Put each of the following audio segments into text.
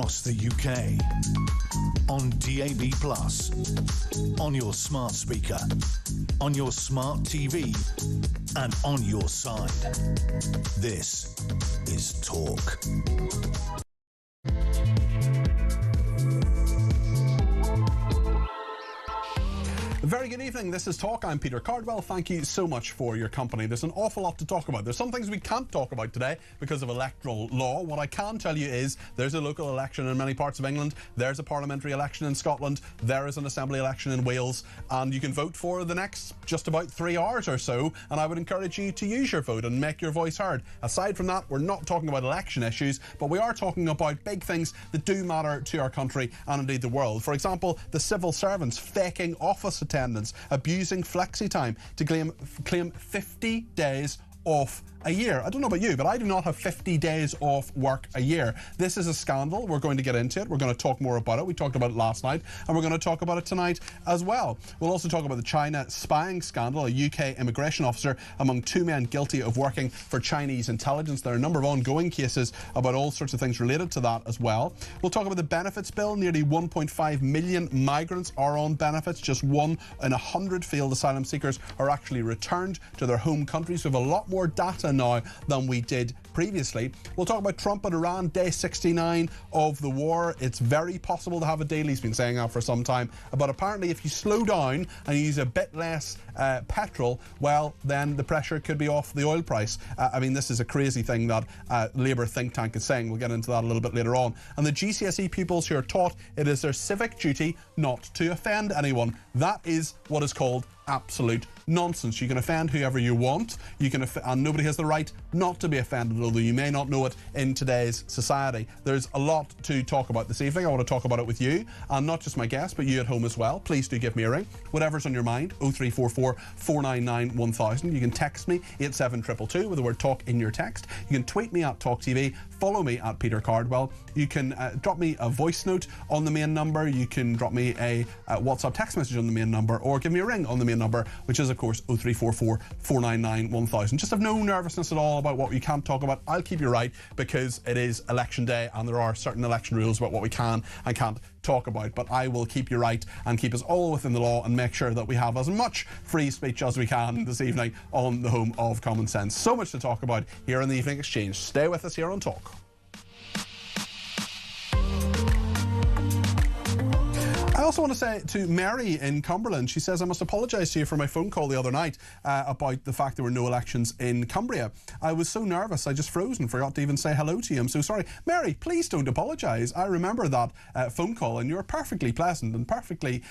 across the UK. On DAB+, on your smart speaker, on your smart TV, and on your side. This is Talk. Very good evening, this is Talk. I'm Peter Cardwell. Thank you so much for your company. There's an awful lot to talk about. There's some things we can't talk about today because of electoral law. What I can tell you is there's a local election in many parts of England, there's a parliamentary election in Scotland, there is an assembly election in Wales, and you can vote for the next just about 3 hours or so, and I would encourage you to use your vote and make your voice heard. Aside from that, we're not talking about election issues, but we are talking about big things that do matter to our country and indeed the world. For example, the civil servants faking office attendance, abusing flexi time to claim 50 days off a year. I don't know about you, but I do not have 50 days off work a year. This is a scandal. We're going to get into it. We're going to talk more about it. We talked about it last night, and we're going to talk about it tonight as well. We'll also talk about the China spying scandal, a UK immigration officer among 2 men guilty of working for Chinese intelligence. There are a number of ongoing cases about all sorts of things related to that as well. We'll talk about the benefits bill. Nearly 1.5 million migrants are on benefits. Just 1 in 100 failed asylum seekers are actually returned to their home countries. We have a lot more data now than we did previously. We'll talk about Trump and Iran, day 69 of the war. It's very possible to have a deal. He's been saying that for some time. But apparently if you slow down and you use a bit less petrol, well, then the pressure could be off the oil price. I mean, this is a crazy thing that Labour think tank is saying. We'll get into that a little bit later on. And the GCSE pupils who are taught it is their civic duty not to offend anyone. That is what is called absolute nonsense. You can offend whoever you want. You can and nobody has the right not to be offended, although you may not know it in today's society. There's a lot to talk about this evening. I want to talk about it with you, and not just my guests, but you at home as well. Please do give me a ring. Whatever's on your mind, 0344 499 1000. You can text me 87222 with the word talk in your text. You can tweet me at talkTV. Follow me at Peter Cardwell. You can drop me a voice note on the main number. You can drop me a WhatsApp text message on the main number, or give me a ring on the main number, which is of course 0344 499 1000. Just have no nervousness at all about what you can't talk about. I'll keep you right, because it is election day and there are certain election rules about what we can and can't talk about, but I will keep you right and keep us all within the law and make sure that we have as much free speech as we can this evening on the home of common sense. So much to talk about here in the Evening Exchange. Stay with us here on Talk. I also want to say to Mary in Cumberland, she says, I must apologise to you for my phone call the other night about the fact there were no elections in Cumbria. I was so nervous I just froze and forgot to even say hello to you. I'm so sorry. Mary, please don't apologise. I remember that phone call, and you were perfectly pleasant and perfectly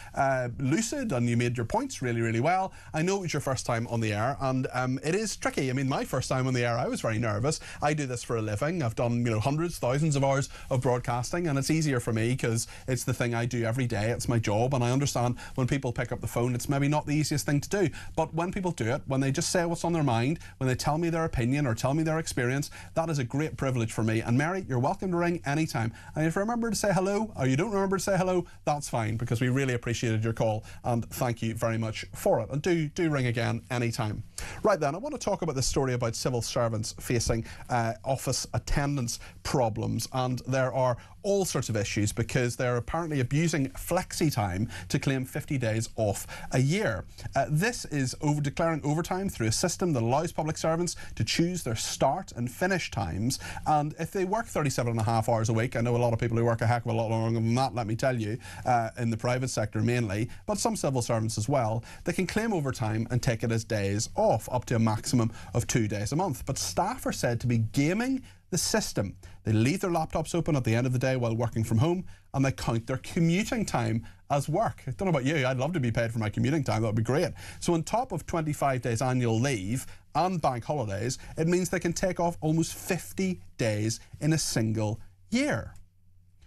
lucid, and you made your points really, really well. I know it was your first time on the air, and it is tricky. I mean, my first time on the air, I was very nervous. I do this for a living. I've done, hundreds, thousands of hours of broadcasting, and it's easier for me because it's the thing I do every day. It's my job, and I understand when people pick up the phone, it's maybe not the easiest thing to do, but when people do it, when they just say what's on their mind, when they tell me their opinion or tell me their experience, that is a great privilege for me. And Mary, you're welcome to ring anytime, and if you remember to say hello or you don't remember to say hello, that's fine, because we really appreciated your call, and thank you very much for it. And do ring again anytime. Right then, I want to talk about this story about civil servants facing office attendance problems, and there are all sorts of issues because they're apparently abusing flexi time to claim 50 days off a year. This is declaring overtime through a system that allows public servants to choose their start and finish times, and if they work 37.5 hours a week, I know a lot of people who work a heck of a lot longer than that, let me tell you, in the private sector mainly, but some civil servants as well, they can claim overtime and take it as days off, up to a maximum of 2 days a month. But staff are said to be gaming the system. They leave their laptops open at the end of the day while working from home, and they count their commuting time as work. I don't know about you, I'd love to be paid for my commuting time, that would be great. So on top of 25 days annual leave and bank holidays, it means they can take off almost 50 days in a single year.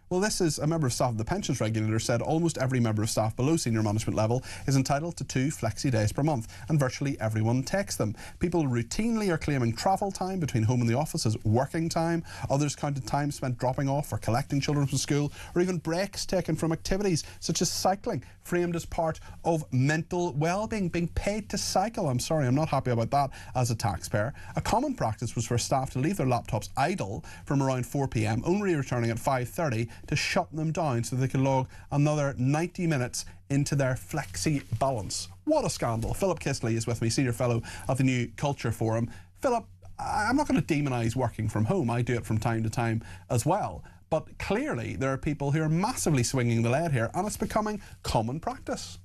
Well, this is a member of staff of the pensions regulator said almost every member of staff below senior management level is entitled to 2 flexi days per month, and virtually everyone takes them. People routinely are claiming travel time between home and the office as working time. Others counted time spent dropping off or collecting children from school, or even breaks taken from activities such as cycling, framed as part of mental well-being, being paid to cycle. I'm sorry, I'm not happy about that as a taxpayer. A common practice was for staff to leave their laptops idle from around 4 p.m, only returning at 5:30 to shut them down so they could log another 90 minutes into their flexi balance. What a scandal. Philip Kistley is with me, Senior Fellow at the New Culture Forum. Philip, I'm not going to demonise working from home. I do it from time to time as well. But clearly there are people who are massively swinging the lead here, and it's becoming common practice.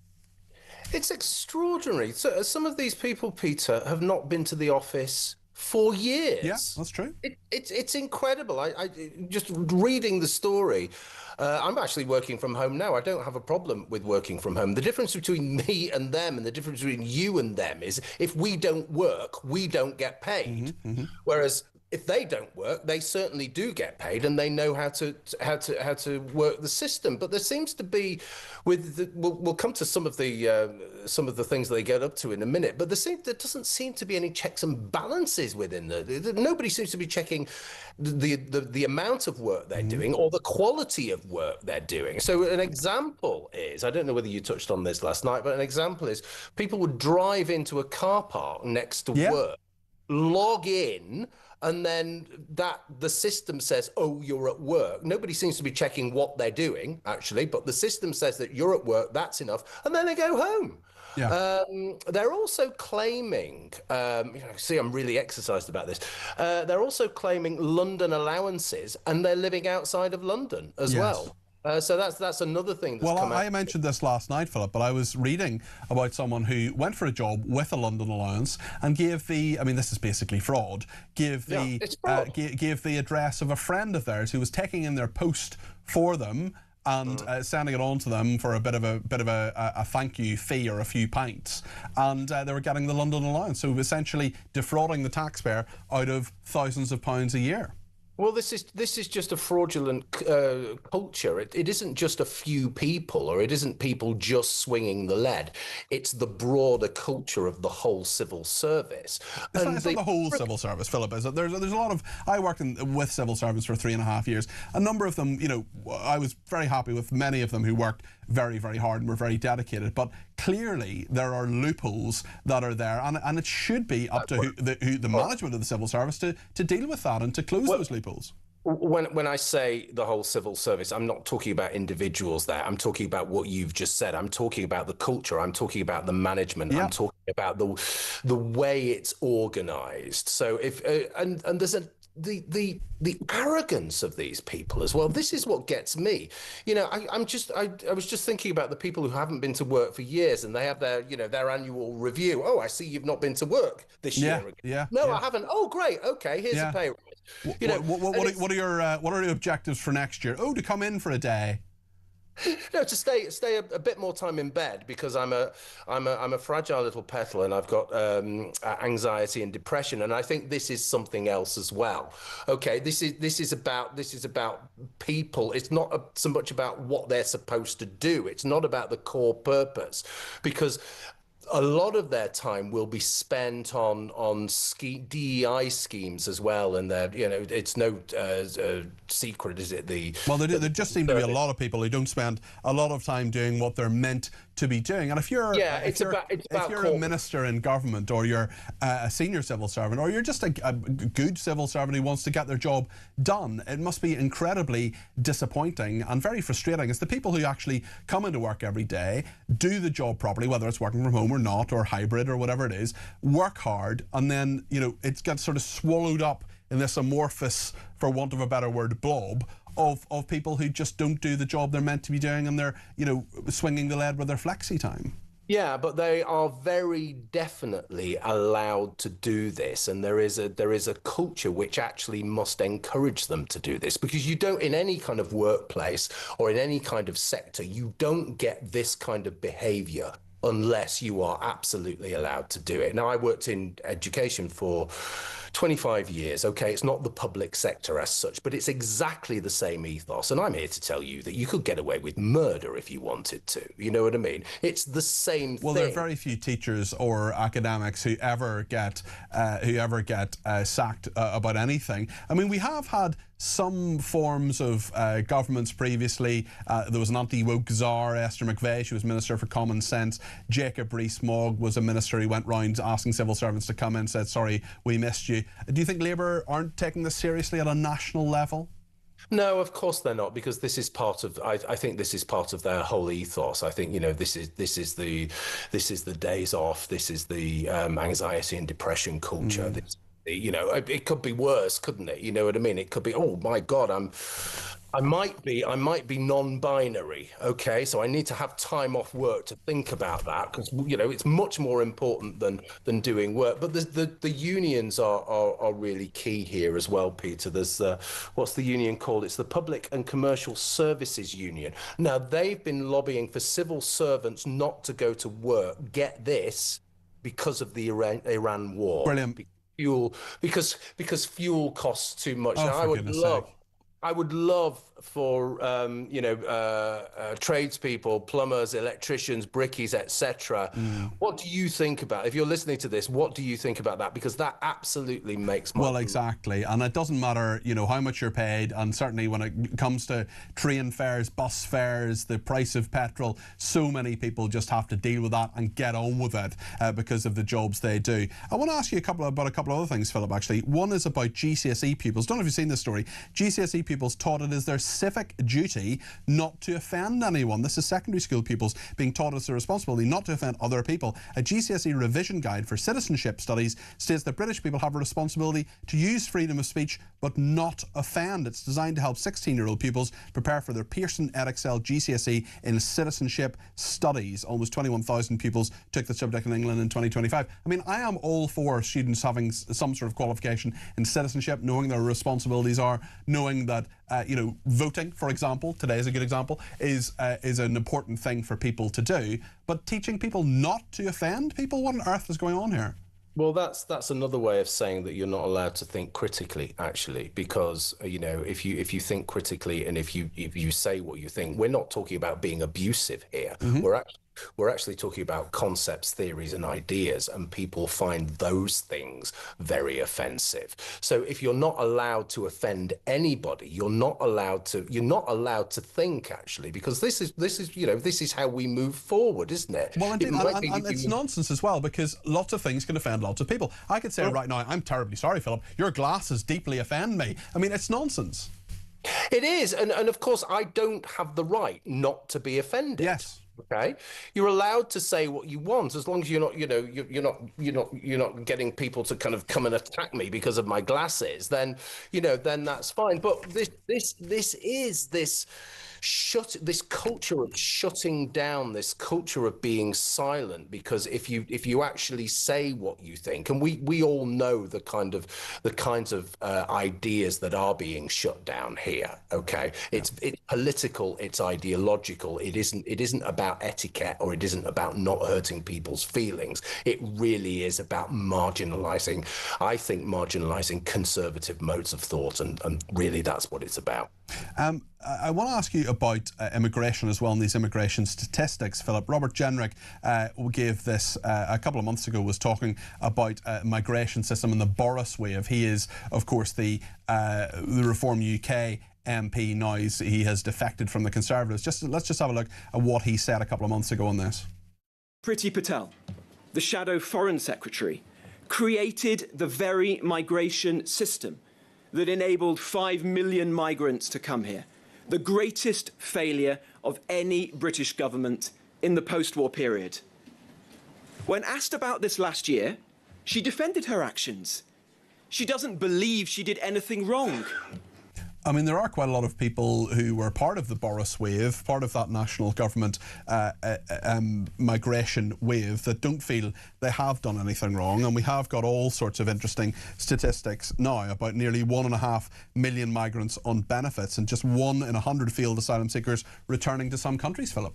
It's extraordinary. So some of these people, Peter, have not been to the office for years. Yeah, that's true. It's incredible. I just reading the story. I'm actually working from home now. I don't have a problem with working from home. The difference between me and them, and the difference between you and them, is if we don't work, we don't get paid. Whereas if they don't work, they certainly do get paid, and they know how to work the system. But there seems to be, we'll come to some of the things they get up to in a minute. But there doesn't seem to be any checks and balances within nobody seems to be checking the amount of work they're doing or the quality of work they're doing. So an example is, I don't know whether you touched on this last night, but an example is people would drive into a car park next to work, log in, and then the system says, oh, you're at work. Nobody seems to be checking what they're doing, actually, but the system says that you're at work, that's enough, and then they go home. Yeah. They're also claiming, see, I'm really exercised about this. They're also claiming London allowances, and they're living outside of London as well. So that's another thing that's come out. I mentioned this last night, Philip, but I was reading about someone who went for a job with a London allowance and gave this is basically fraud, gave the address of a friend of theirs who was taking in their post for them and sending it on to them for a bit of a thank you fee or a few pints, and they were getting the London allowance, so essentially defrauding the taxpayer out of thousands of pounds a year. Well, this is just a fraudulent culture. It isn't just a few people, or it isn't people just swinging the lead. It's the broader culture of the whole civil service. It's not the whole civil service, Philip, is it? There's a lot of... I worked with civil servants for 3.5 years. A number of them, I was very happy with many of them who worked very, very hard and were very dedicated. But clearly there are loopholes that are there, and it should be up to the management of the civil service to deal with that and to close those loopholes. When I say the whole civil service, I'm not talking about individuals there. I'm talking about what you've just said. I'm talking about the culture. I'm talking about the management. I'm talking about the way it's organised. So and there's the arrogance of these people as well. This is what gets me. I was just thinking about the people who haven't been to work for years, and they have their annual review. Oh, I see you've not been to work this year. I haven't. Oh, great. Okay, here's a pay rise. What are your objectives for next year? Oh, to come in for a day. No, to stay a bit more time in bed, because I'm a fragile little petal, and I've got anxiety and depression, and I think this is something else as well. Okay, this is about people. It's not so much about what they're supposed to do. It's not about the core purpose, because a lot of their time will be spent on DEI schemes as well, and it's no secret, is it? There just seem to be a lot of people who don't spend a lot of time doing what they're meant to be doing. And if you're a minister in government, or you're a senior civil servant, or you're just a good civil servant who wants to get their job done, it must be incredibly disappointing and very frustrating. It's the people who actually come into work every day, do the job properly, whether it's working from home or not, or hybrid or whatever it is, work hard, and then it gets sort of swallowed up in this amorphous, for want of a better word, blob of people who just don't do the job they're meant to be doing, and they're swinging the lead with their flexi time. Yeah, but they are very definitely allowed to do this, and there is a culture which actually must encourage them to do this, because you don't, in any kind of workplace or in any kind of sector, you don't get this kind of behaviour unless you are absolutely allowed to do it. Now, I worked in education for 25 years. Okay, it's not the public sector as such, but it's exactly the same ethos. And I'm here to tell you that you could get away with murder if you wanted to. You know what I mean? It's the same thing. Well, there are very few teachers or academics who ever get sacked about anything. I mean, we have had some forms of governments previously. There was an anti-woke czar, Esther McVeigh. She was Minister for Common Sense. Jacob Rees-Mogg was a minister who went round asking civil servants to come in and said, sorry, we missed you. Do you think Labour aren't taking this seriously at a national level? No, of course they're not, because this is part of. I think this is part of their whole ethos. I think this is the days off. This is the anxiety and depression culture. It could be worse, couldn't it? You know what I mean? It could be. Oh my God, I might be non-binary. Okay, so I need to have time off work to think about that, because it's much more important than doing work. But the unions are really key here as well, Peter. There's what's the union called? It's the Public and Commercial Services Union. Now they've been lobbying for civil servants not to go to work. Get this, because of the Iran war. Brilliant. Because fuel costs too much. Oh, Now, for goodness sake. I would love for tradespeople, plumbers, electricians, brickies, etc. What do you think about, if you're listening to this, what do you think about that? Because that absolutely makes my Well, exactly. And it doesn't matter, how much you're paid. And certainly when it comes to train fares, bus fares, the price of petrol, so many people just have to deal with that and get on with it because of the jobs they do. I want to ask you about a couple of other things, Philip, actually. One is about GCSE pupils. Don't know if you've seen this story. GCSE pupils taught it as their civic duty not to offend anyone. This is secondary school pupils being taught it's their responsibility not to offend other people. A GCSE revision guide for citizenship studies states that British people have a responsibility to use freedom of speech but not offend. It's designed to help 16-year-old pupils prepare for their Pearson Edexcel GCSE in citizenship studies. Almost 21,000 pupils took the subject in England in 2025. I mean, I am all for students having some sort of qualification in citizenship, knowing their responsibilities are, knowing that voting, for example, today is a good example, is an important thing for people to do. But teaching people not to offend people, what on earth is going on here? Well, that's another way of saying that you're not allowed to think critically, actually, because if you think critically and if you say what you think, we're not talking about being abusive here. We're actually talking about concepts, theories, and ideas, and people find those things very offensive. So if you're not allowed to offend anybody, you're not allowed to think, actually, because this is how we move forward, isn't it? Well, indeed, and it's nonsense as well, because lots of things can offend lots of people. I could say right now, I'm terribly sorry, Philip, your glasses deeply offend me. I mean, it's nonsense. It is, and of course, I don't have the right not to be offended. Yes. Okay, you're allowed to say what you want, as long as you're not getting people to kind of come and attack me because of my glasses. Then that's fine. But this culture of shutting down, this culture of being silent, because if you actually say what you think, and we all know the kinds of ideas that are being shut down here. Okay, it's political, it's ideological. It isn't about etiquette, or it isn't about not hurting people's feelings. It really is about marginalizing conservative modes of thought, and really that's what it's about. I want to ask you about immigration as well, and these immigration statistics, Philip. Robert Jenrick gave this a couple of months ago, was talking about migration system and the Boris wave. He is, of course, the Reform UK MP now. He has defected from the Conservatives. Let's just have a look at what he said a couple of months ago on this. Priti Patel, the shadow foreign secretary, created the very migration system that enabled 5 million migrants to come here. The greatest failure of any British government in the post-war period. When asked about this last year, she defended her actions. She doesn't believe she did anything wrong. I mean, there are quite a lot of people who were part of the Boris wave, part of that national government migration wave, that don't feel they have done anything wrong. And we have got all sorts of interesting statistics now about nearly 1.5 million migrants on benefits and just 1 in 100 field asylum seekers returning to some countries, Philip.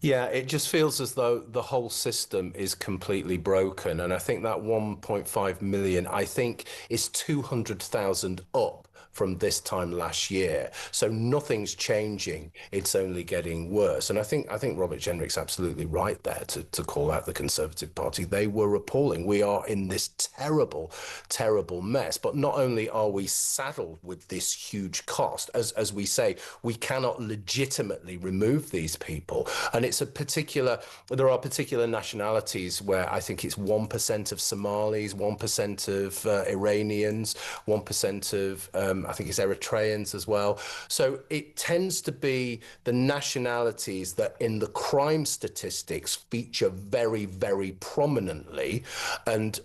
Yeah, it just feels as though the whole system is completely broken. And I think that 1.5 million, I think, is 200,000 up from this time last year. So nothing's changing. It's only getting worse. And I think Robert Jenrick's absolutely right there to call out the Conservative Party. They were appalling. We are in this terrible, terrible mess. But not only are we saddled with this huge cost, as we say, we cannot legitimately remove these people. And there are particular nationalities where I think it's 1% of Somalis, 1% of Iranians, 1% of I think it's Eritreans as well. So it tends to be the nationalities that in the crime statistics feature very, very prominently, and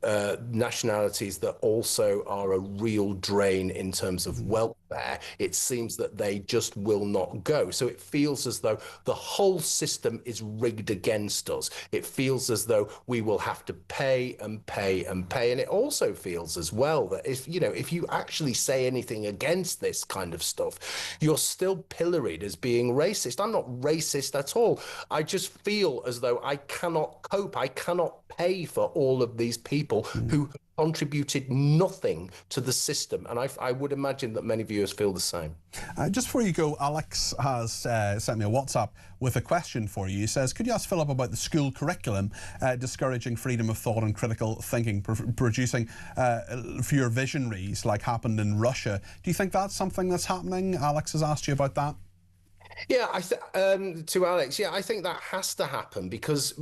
nationalities that also are a real drain in terms of welfare. It seems that they just will not go. So it feels as though the whole system is rigged against us. It feels as though we will have to pay and pay and pay. And it also feels as well that if you actually say anything against this kind of stuff, you're still pilloried as being racist. I'm not racist at all. I just feel as though I cannot cope. I cannot pay for all of these people who contributed nothing to the system. And I would imagine that many viewers feel the same. Just before you go, Alex has sent me a WhatsApp with a question for you. He says, could you ask Philip about the school curriculum discouraging freedom of thought and critical thinking, producing fewer visionaries like happened in Russia? Do you think that's something that's happening? Alex has asked you about that. Yeah, to Alex, yeah, I think that has to happen because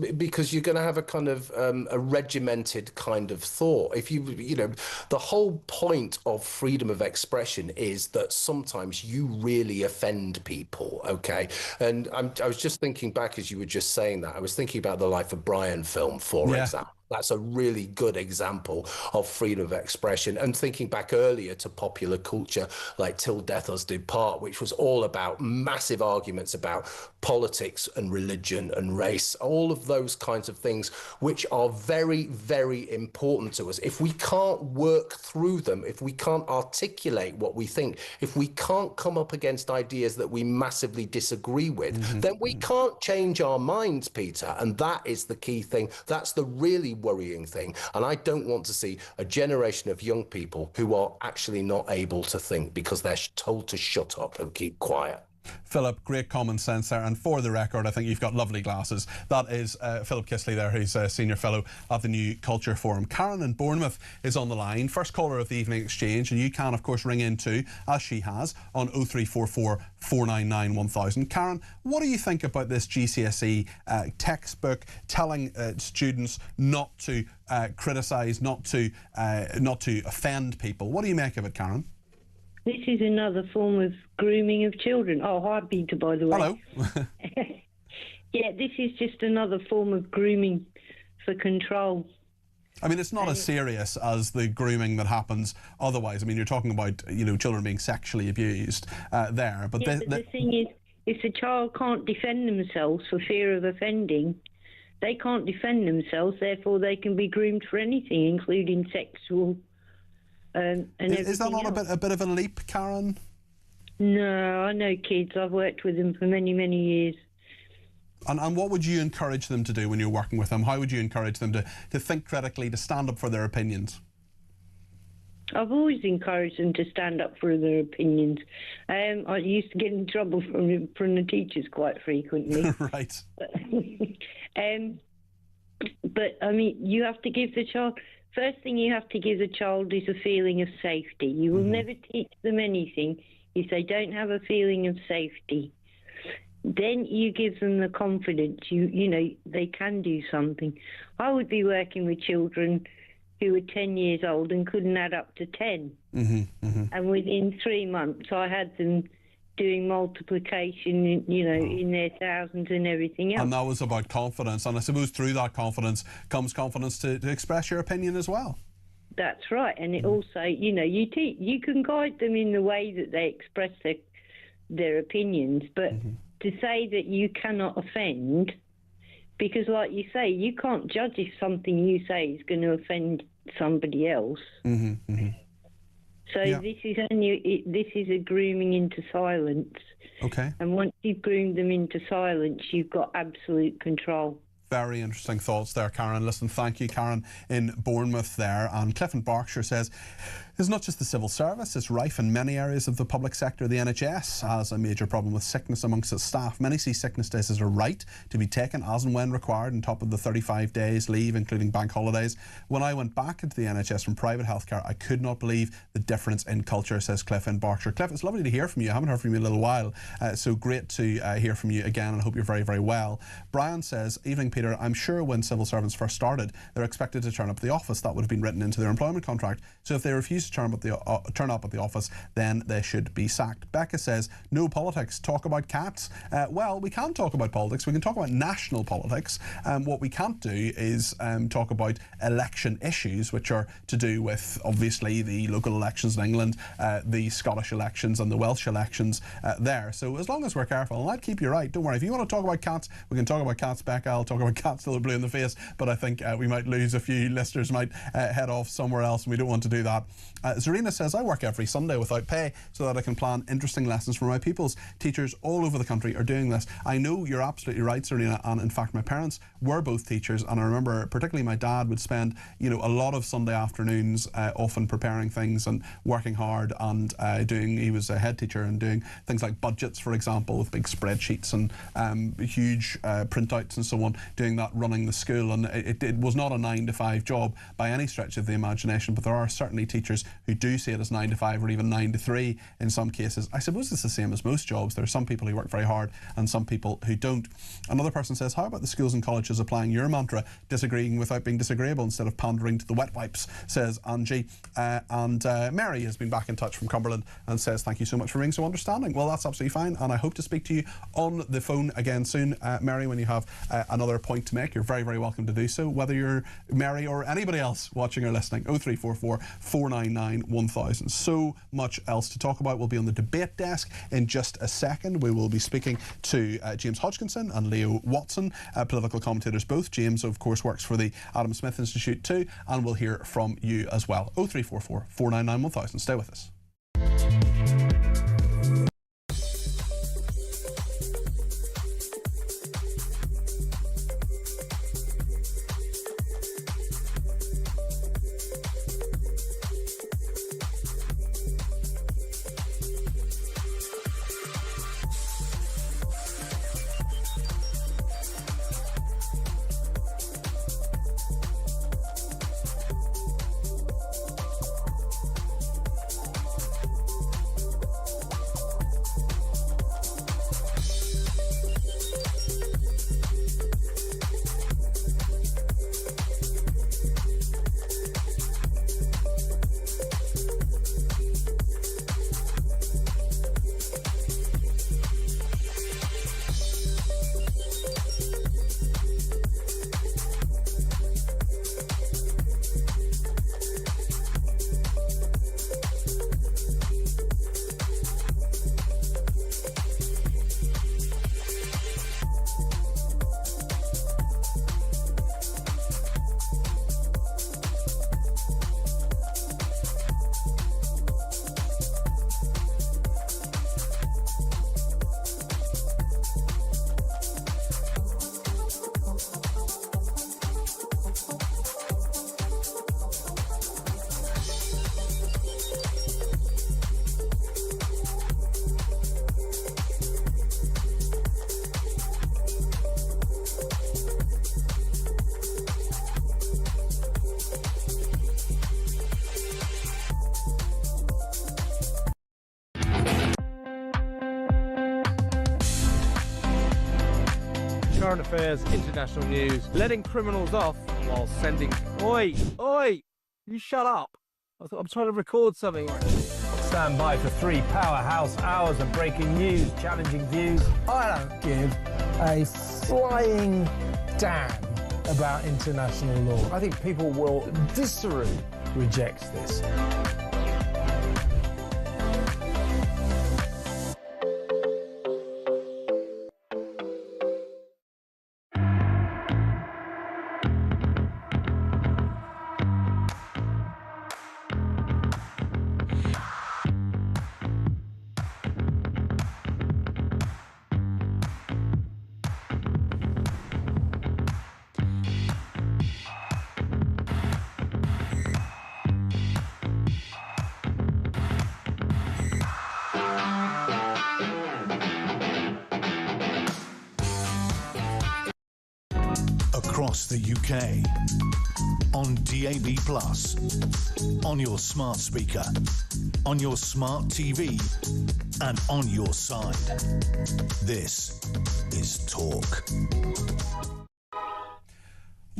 you're going to have a kind of a regimented kind of thought. If the whole point of freedom of expression is that sometimes you really offend people, okay? And I was just thinking back as you were just saying that. I was thinking about the Life of Brian film, for example. That's a really good example of freedom of expression. And thinking back earlier to popular culture like Till Death Us Do Part, which was all about massive arguments about politics and religion and race, all of those kinds of things, which are very, very important to us. If we can't work through them, if we can't articulate what we think, if we can't come up against ideas that we massively disagree with, then we can't change our minds, Peter. And that is the key thing. That's the really worrying thing. And I don't want to see a generation of young people who are actually not able to think because they're told to shut up and keep quiet. Philip, great common sense there, and for the record, I think you've got lovely glasses. That is Philip Kisley there, who's a senior fellow at the New Culture Forum. Karen in Bournemouth is on the line, first caller of the evening exchange, and you can of course ring in too, as she has, on 0344 499 1000. Karen, what do you think about this GCSE textbook telling students not to criticise, not to offend people? What do you make of it, Karen? This is another form of grooming of children. Oh, hi, Peter, by the way. Hello. Yeah, this is just another form of grooming for control. I mean, it's not as serious as the grooming that happens otherwise. I mean, you're talking about, children being sexually abused there. But, but the thing is, if the child can't defend themselves for fear of offending, they can't defend themselves, therefore they can be groomed for anything, including sexual. Is that not a bit of a leap, Karen? No, I know kids. I've worked with them for many, many years. And what would you encourage them to do when you're working with them? How would you encourage them to think critically, to stand up for their opinions? I've always encouraged them to stand up for their opinions. I used to get in trouble from the teachers quite frequently. Right. But, I mean, you have to give the child... First thing you have to give the child is a feeling of safety. You will never teach them anything if they don't have a feeling of safety. Then you give them the confidence, they can do something. I would be working with children who were 10 years old and couldn't add up to 10. And within 3 months, I had them doing multiplication, in their thousands and everything else. And that was about confidence. And I suppose through that confidence comes confidence to express your opinion as well. That's right. And it also, you can guide them in the way that they express their opinions, but to say that you cannot offend, because like you say, you can't judge if something you say is going to offend somebody else. So this is a grooming into silence. Okay. And once you've groomed them into silence, you've got absolute control. Very interesting thoughts there, Karen. Listen, thank you, Karen in Bournemouth there. And Cliff in Berkshire says, it's not just the civil service, it's rife in many areas of the public sector. The NHS has a major problem with sickness amongst its staff. Many see sickness days as a right to be taken as and when required on top of the 35 days leave, including bank holidays. When I went back into the NHS from private healthcare, I could not believe the difference in culture, says Cliff in Berkshire. Cliff, it's lovely to hear from you. I haven't heard from you in a little while, so great to hear from you again, and I hope you're very, very well. Brian says, evening Peter, I'm sure when civil servants first started, they're expected to turn up at the office. That would have been written into their employment contract. So if they refuse refuse to turn up at the office, then they should be sacked. Becca says, no politics, talk about cats. Well, we can talk about politics. We can talk about national politics. What we can't do is talk about election issues, which are to do with, obviously, the local elections in England, the Scottish elections and the Welsh elections there. So as long as we're careful, and I'd keep you right, don't worry. If you want to talk about cats, we can talk about cats, Becca. I'll talk about cats till they're blue in the face, but I think we might lose a few listeners, might head off somewhere else, and we don't want to do that. Zarina says, I work every Sunday without pay so that I can plan interesting lessons for my pupils. Teachers all over the country are doing this. I know you're absolutely right, Zarina, and in fact my parents were both teachers, and I remember particularly my dad would spend a lot of Sunday afternoons often preparing things and working hard and he was a head teacher and doing things like budgets, for example, with big spreadsheets and huge printouts and so on, doing that, running the school. And it was not a 9-to-5 job by any stretch of the imagination, but there are certainly teachers who do see it as 9 to 5 or even 9 to 3 in some cases. I suppose it's the same as most jobs. There are some people who work very hard and some people who don't. Another person says, how about the schools and colleges applying your mantra, disagreeing without being disagreeable instead of pandering to the wet wipes, says Angie. And Mary has been back in touch from Cumberland and says, thank you so much for being so understanding. Well, that's absolutely fine, and I hope to speak to you on the phone again soon, Mary, when you have another point to make. You're very, very welcome to do so, whether you're Mary or anybody else watching or listening. 0344 499 1000. So much else to talk about. We'll be on the debate desk in just a second. We will be speaking to James Hodgkinson and Leo Watson, political commentators both. James, of course, works for the Adam Smith Institute too, and we'll hear from you as well. 0344 499 1000. Stay with us. Current affairs, international news, letting criminals off while sending... Oi! Oi! You shut up! I'm trying to record something. Stand by for 3 powerhouse hours of breaking news, challenging views. I don't give a flying damn about international law. I think people will viscerally reject this. Across the UK, on DAB+, on your smart speaker, on your smart TV, and on your side. This is Talk.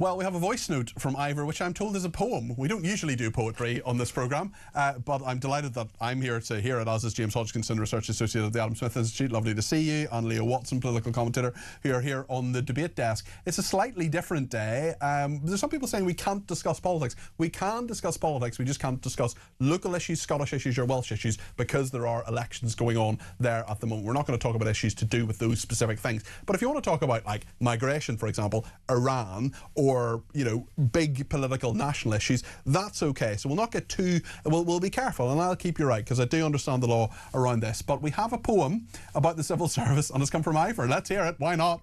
Well, we have a voice note from Ivor, which I'm told is a poem. We don't usually do poetry on this programme, but I'm delighted that I'm here to hear it, as is James Hodgkinson, Research Associate at the Adam Smith Institute. Lovely to see you. And Leo Watson, political commentator, who are here on the debate desk. It's a slightly different day. There's some people saying we can't discuss politics. We can discuss politics, we just can't discuss local issues, Scottish issues or Welsh issues, because there are elections going on there at the moment. We're not going to talk about issues to do with those specific things. But if you want to talk about, like, migration, for example, Iran, or, you know, big political national issues, that's okay. So we'll not get too... We'll be careful, and I'll keep you right, because I do understand the law around this. But we have a poem about the civil service, and it's come from Ivor. Let's hear it. Why not?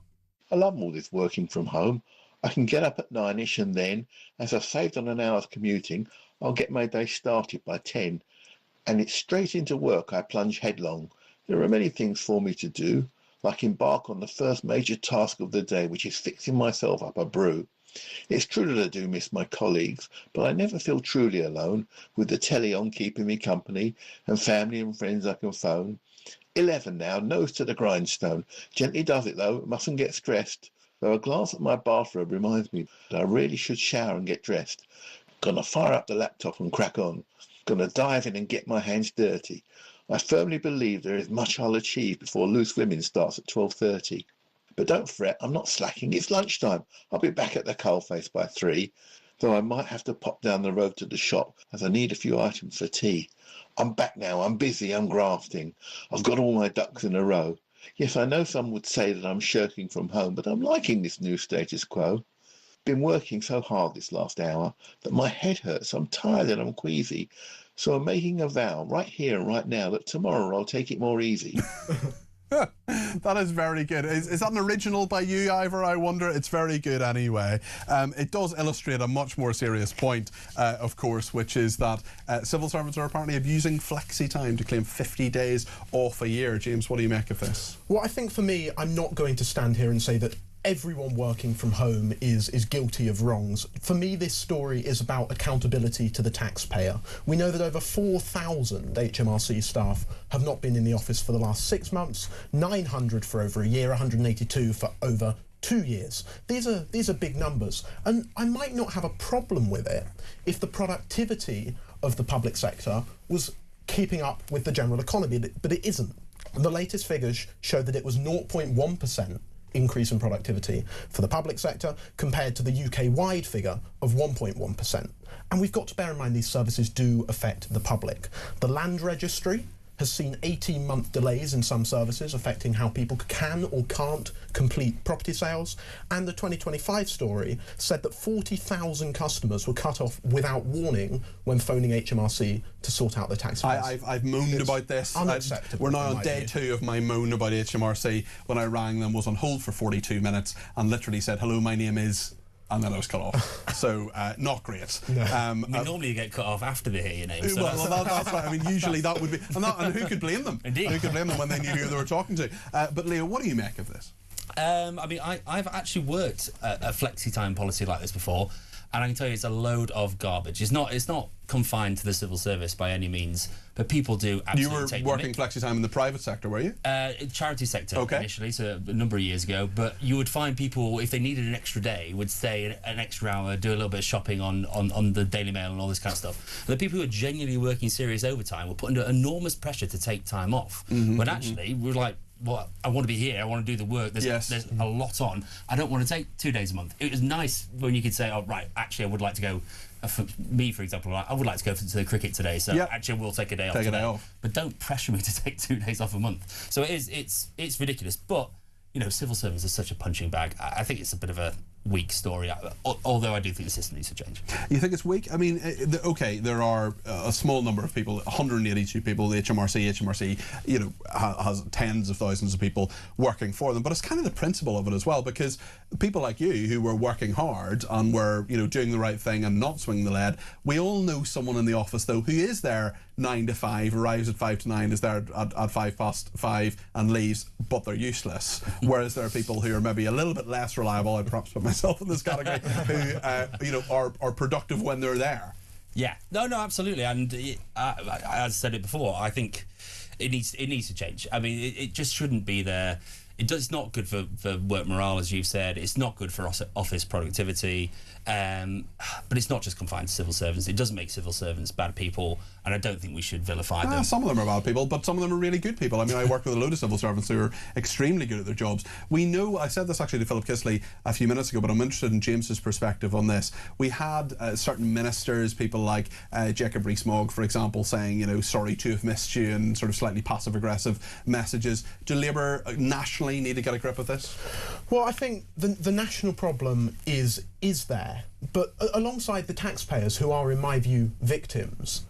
I love all this working from home. I can get up at 9ish, and then, as I've saved on an hour's commuting, I'll get my day started by 10. And it's straight into work I plunge headlong. There are many things for me to do, like embark on the first major task of the day, which is fixing myself up a brew. It's true that I do miss my colleagues, but I never feel truly alone, with the telly on keeping me company, and family and friends I can phone. 11 now, nose to the grindstone. Gently does it though, mustn't get stressed. Though a glance at my bathrobe reminds me that I really should shower and get dressed. Gonna fire up the laptop and crack on. Gonna dive in and get my hands dirty. I firmly believe there is much I'll achieve before Loose Women starts at 12:30. But don't fret, I'm not slacking, it's lunchtime. I'll be back at the coalface by 3, though I might have to pop down the road to the shop as I need a few items for tea. I'm back now, I'm busy, I'm grafting. I've got all my ducks in a row. Yes, I know some would say that I'm shirking from home, but I'm liking this new status quo. Been working so hard this last hour that my head hurts, I'm tired and I'm queasy. So I'm making a vow right here and right now that tomorrow I'll take it more easy. That is very good. Is that an original by you, Ivor? I wonder. It's very good anyway. It does illustrate a much more serious point, of course, which is that civil servants are apparently abusing flexi time to claim 50 days off a year. James, what do you make of this? Well, I think for me, I'm not going to stand here and say that everyone working from home is guilty of wrongs. For me, this story is about accountability to the taxpayer. We know that over 4,000 HMRC staff have not been in the office for the last 6 months, 900 for over a year, 182 for over 2 years. These are big numbers, and I might not have a problem with it if the productivity of the public sector was keeping up with the general economy, but it isn't. The latest figures show that it was 0.1% increase in productivity for the public sector compared to the UK-wide figure of 1.1%. And we've got to bear in mind these services do affect the public. The Land Registry has seen 18-month delays in some services, affecting how people can or can't complete property sales. And the 2025 story said that 40,000 customers were cut off without warning when phoning HMRC to sort out their tax affairs. I've moaned about this. Unacceptable. We're now on day 2 of my moan about HMRC. When I rang them, was on hold for 42 minutes and literally said, "Hello, my name is..." and then I was cut off. So, not great. No. Normally you get cut off after they hear your name. So that's right. I mean, usually that would be... And who could blame them? Indeed. Who could blame them when they knew who they were talking to? But Leo, what do you make of this? I mean, I've actually worked a flexi-time policy like this before, and I can tell you it's a load of garbage. It's not confined to the civil service by any means, but people do absolutely take You were working flexi-time in the private sector, were you? Charity sector initially, so a number of years ago, but you would find people, if they needed an extra day, would stay an extra hour, do a little bit of shopping on the Daily Mail and all this kind of stuff. And the people who are genuinely working serious overtime were put under enormous pressure to take time off, when actually we're like, well, I want to be here, I want to do the work, there's a lot on, I don't want to take 2 days a month. It was nice when you could say, oh right, actually I would like to go, for me for example, I would like to go to the cricket today, so actually we'll take a day off today. But don't pressure me to take 2 days off a month. So it's ridiculous, but you know, civil servants are such a punching bag. I think it's a bit of a weak story, although I do think the system needs to change. You think it's weak? I mean, okay, there are a small number of people, 182 people, the HMRC, you know, has tens of thousands of people working for them, but it's kind of the principle of it as well, because people like you who were working hard and were, you know, doing the right thing and not swinging the lead, we all know someone in the office though who is there 9 to 5, arrives at 5 to 9, is there at 5:05 and leaves, but they're useless. Whereas there are people who are maybe a little bit less reliable, I'd perhaps put myself in this category, who you know, are productive when they're there. Yeah, no, absolutely. And as I said it before, I think it needs to change. I mean, it just shouldn't be there. It's not good for work morale, as you've said. It's not good for office productivity. But it's not just confined to civil servants. It doesn't make civil servants bad people, and I don't think we should vilify them. Some of them are bad people, but some of them are really good people. I mean, I work with a load of civil servants who are extremely good at their jobs. We know, I said this actually to Philip Kisley a few minutes ago, but I'm interested in James's perspective on this. We had certain ministers, people like Jacob Rees-Mogg, for example, saying, you know, sorry to have missed you, and sort of slightly passive-aggressive messages. Do Labour nationally need to get a grip of this? Well, I think the national problem is there, but alongside the taxpayers, who are, in my view, victims,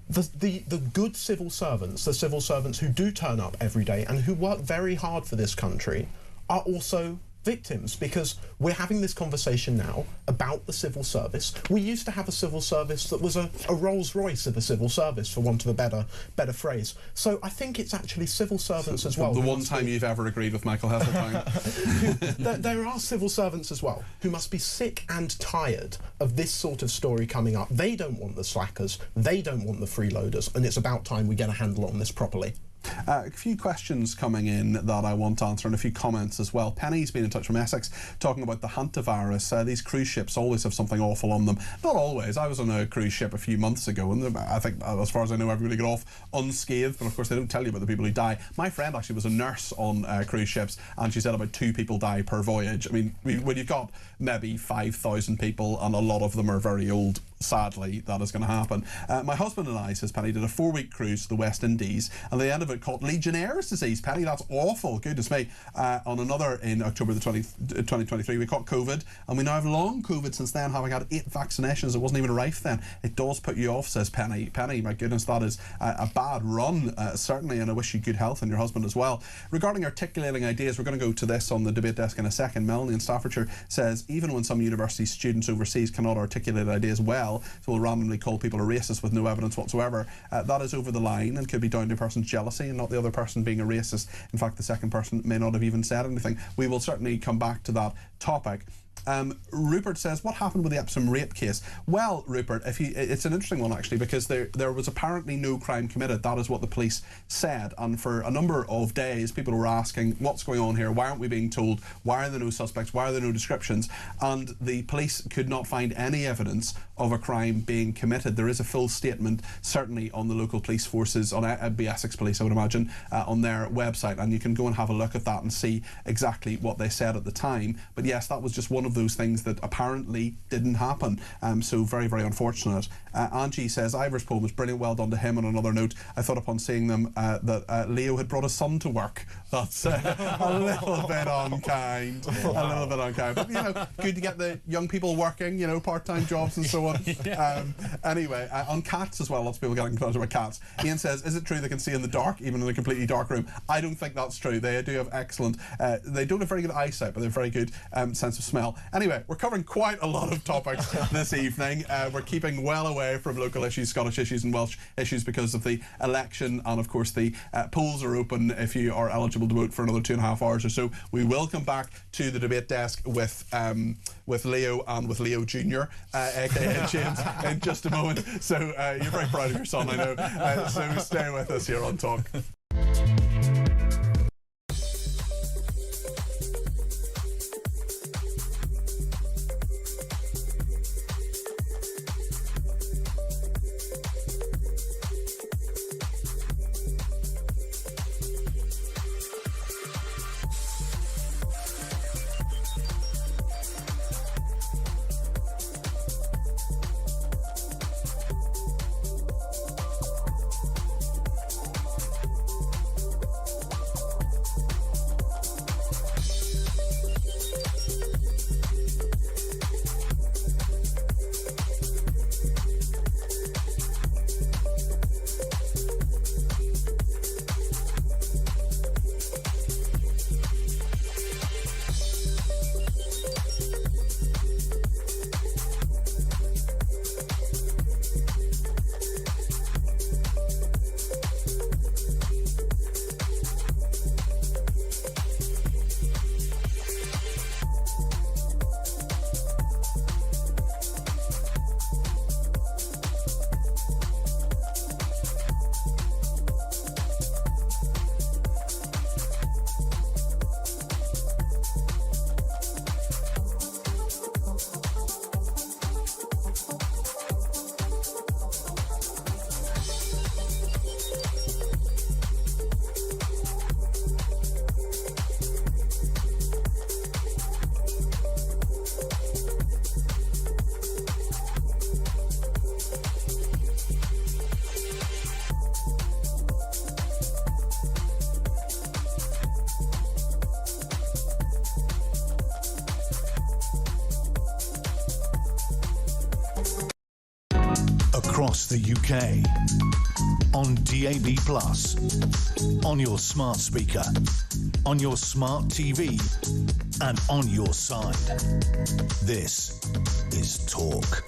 the good civil servants, the civil servants who do turn up every day and who work very hard for this country, are also victims, because we're having this conversation now about the civil service. We used to have a civil service that was a Rolls Royce of a civil service, for want of a better phrase. So I think it's actually civil servants as well. The one time you've ever agreed with Michael Heseltine. There are civil servants as well who must be sick and tired of this sort of story coming up. They don't want the slackers, they don't want the freeloaders, and it's about time we get a handle on this properly. A few questions coming in that I want to answer, and a few comments as well. Penny's been in touch from Essex talking about the hantavirus. These cruise ships always have something awful on them. Not always. I was on a cruise ship a few months ago, and I think, as far as I know, everybody got off unscathed, but of course they don't tell you about the people who die. My friend actually was a nurse on cruise ships, and she said about 2 people die per voyage. I mean, when you've got maybe 5,000 people and a lot of them are very old, sadly, that is going to happen. My husband and I, says Penny, did a 4-week cruise to the West Indies, and the end of it caught Legionnaire's disease. Penny, that's awful. Goodness me. On another in October the 2023, we caught COVID, and we now have long COVID since then, having had 8 vaccinations. It wasn't even rife then. It does put you off, says Penny. Penny, my goodness, that is a bad run, certainly, and I wish you good health, and your husband as well. Regarding articulating ideas, we're going to go to this on the debate desk in a second. Melanie in Staffordshire says, even when some university students overseas cannot articulate ideas well, so will randomly call people a racist with no evidence whatsoever, that is over the line and could be down to a person's jealousy and not the other person being a racist. In fact, the second person may not have even said anything. We will certainly come back to that topic. Rupert says, what happened with the Epsom rape case? Well, Rupert, it's an interesting one actually, because there was apparently no crime committed. That is what the police said, and for a number of days people were asking, what's going on here? Why aren't we being told? Why are there no suspects? Why are there no descriptions? And the police could not find any evidence of a crime being committed. There is a full statement, certainly on the local police forces, on the Essex Police, I would imagine, on their website, and you can go and have a look at that and see exactly what they said at the time. But yes, that was just one of those things that apparently didn't happen. So very, very unfortunate. Angie says, Ivor's poem was brilliant, well done to him. On another note, I thought upon seeing them that Leo had brought his son to work. That's a little bit unkind. A little bit unkind. But, you know, good to get the young people working, you know, part-time jobs and so on. Anyway, on cats as well, lots of people getting in touch about cats. Ian says, is it true they can see in the dark, even in a completely dark room? I don't think that's true. They do have excellent, they don't have very good eyesight, but they have very good sense of smell. Anyway, we're covering quite a lot of topics this evening. We're keeping well away from local issues, Scottish issues and Welsh issues because of the election, and of course the polls are open if you are eligible to vote for another 2.5 hours or so. We will come back to the debate desk with Leo and with Leo Jr., aka James, in just a moment. So you're very proud of your son, I know. So stay with us here on Talk. across the UK. On DAB+, on your smart speaker, on your smart TV, and on your side. This is Talk.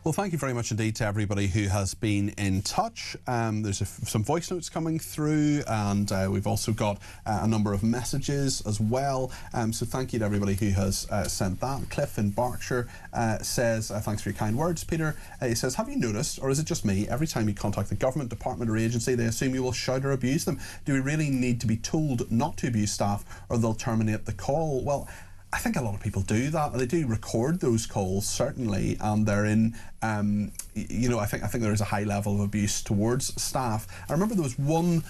Well, thank you very much indeed to everybody who has been in touch. There's some voice notes coming through, and we've also got a number of messages as well. So thank you to everybody who has sent that. Cliff in Berkshire says, thanks for your kind words, Peter. He says, have you noticed, or is it just me, every time you contact the government, department or agency, they assume you will shout or abuse them? Do we really need to be told not to abuse staff, or they'll terminate the call? Well, I think a lot of people do that. They do record those calls, certainly, and they're in, I think there is a high level of abuse towards staff. I remember there was one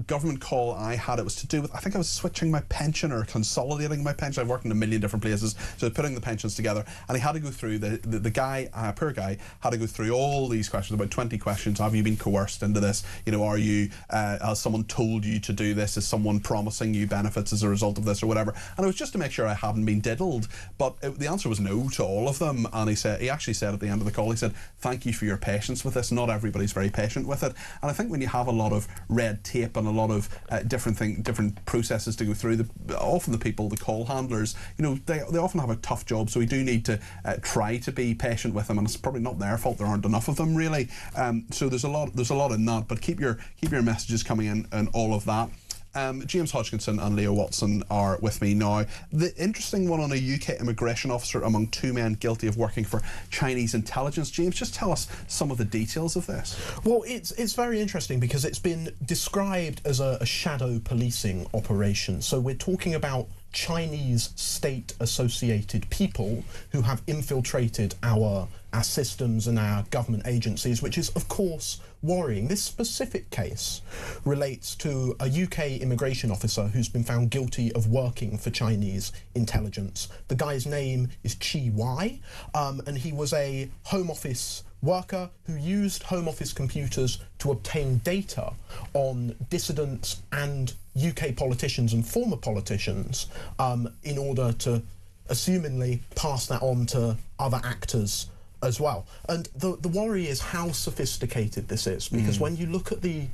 government call I had. It was to do with, I think I was switching my pension or consolidating my pension. I've worked in a million different places, so putting the pensions together, and he had to go through, the guy, poor guy, had to go through all these questions, about 20 questions. Have you been coerced into this? Are you, has someone told you to do this? Is someone promising you benefits as a result of this or whatever? And it was just to make sure I hadn't been diddled, but the answer was no to all of them. And he actually said at the end of the call, he said, thank you for your patience with this. Not everybody's very patient with it. And I think when you have a lot of red tape and a lot of different processes to go through, often the people, the call handlers, they often have a tough job, so we do need to try to be patient with them, and it's probably not their fault there aren't enough of them, really. So there's a lot in that, but keep your messages coming in and all of that. James Hodgkinson and Leo Watson are with me now. The interesting one on a UK immigration officer among two men guilty of working for Chinese intelligence. James, just tell us some of the details of this. Well, it's very interesting because it's been described as a shadow policing operation. So we're talking about Chinese state-associated people who have infiltrated our systems and our government agencies, which is, of course, worrying. This specific case relates to a UK immigration officer who's been found guilty of working for Chinese intelligence. The guy's name is Chi Wai, and he was a Home Office worker who used Home Office computers to obtain data on dissidents and UK politicians and former politicians in order to, assumingly, pass that on to other actors as well. And the worry is how sophisticated this is, because when you look at the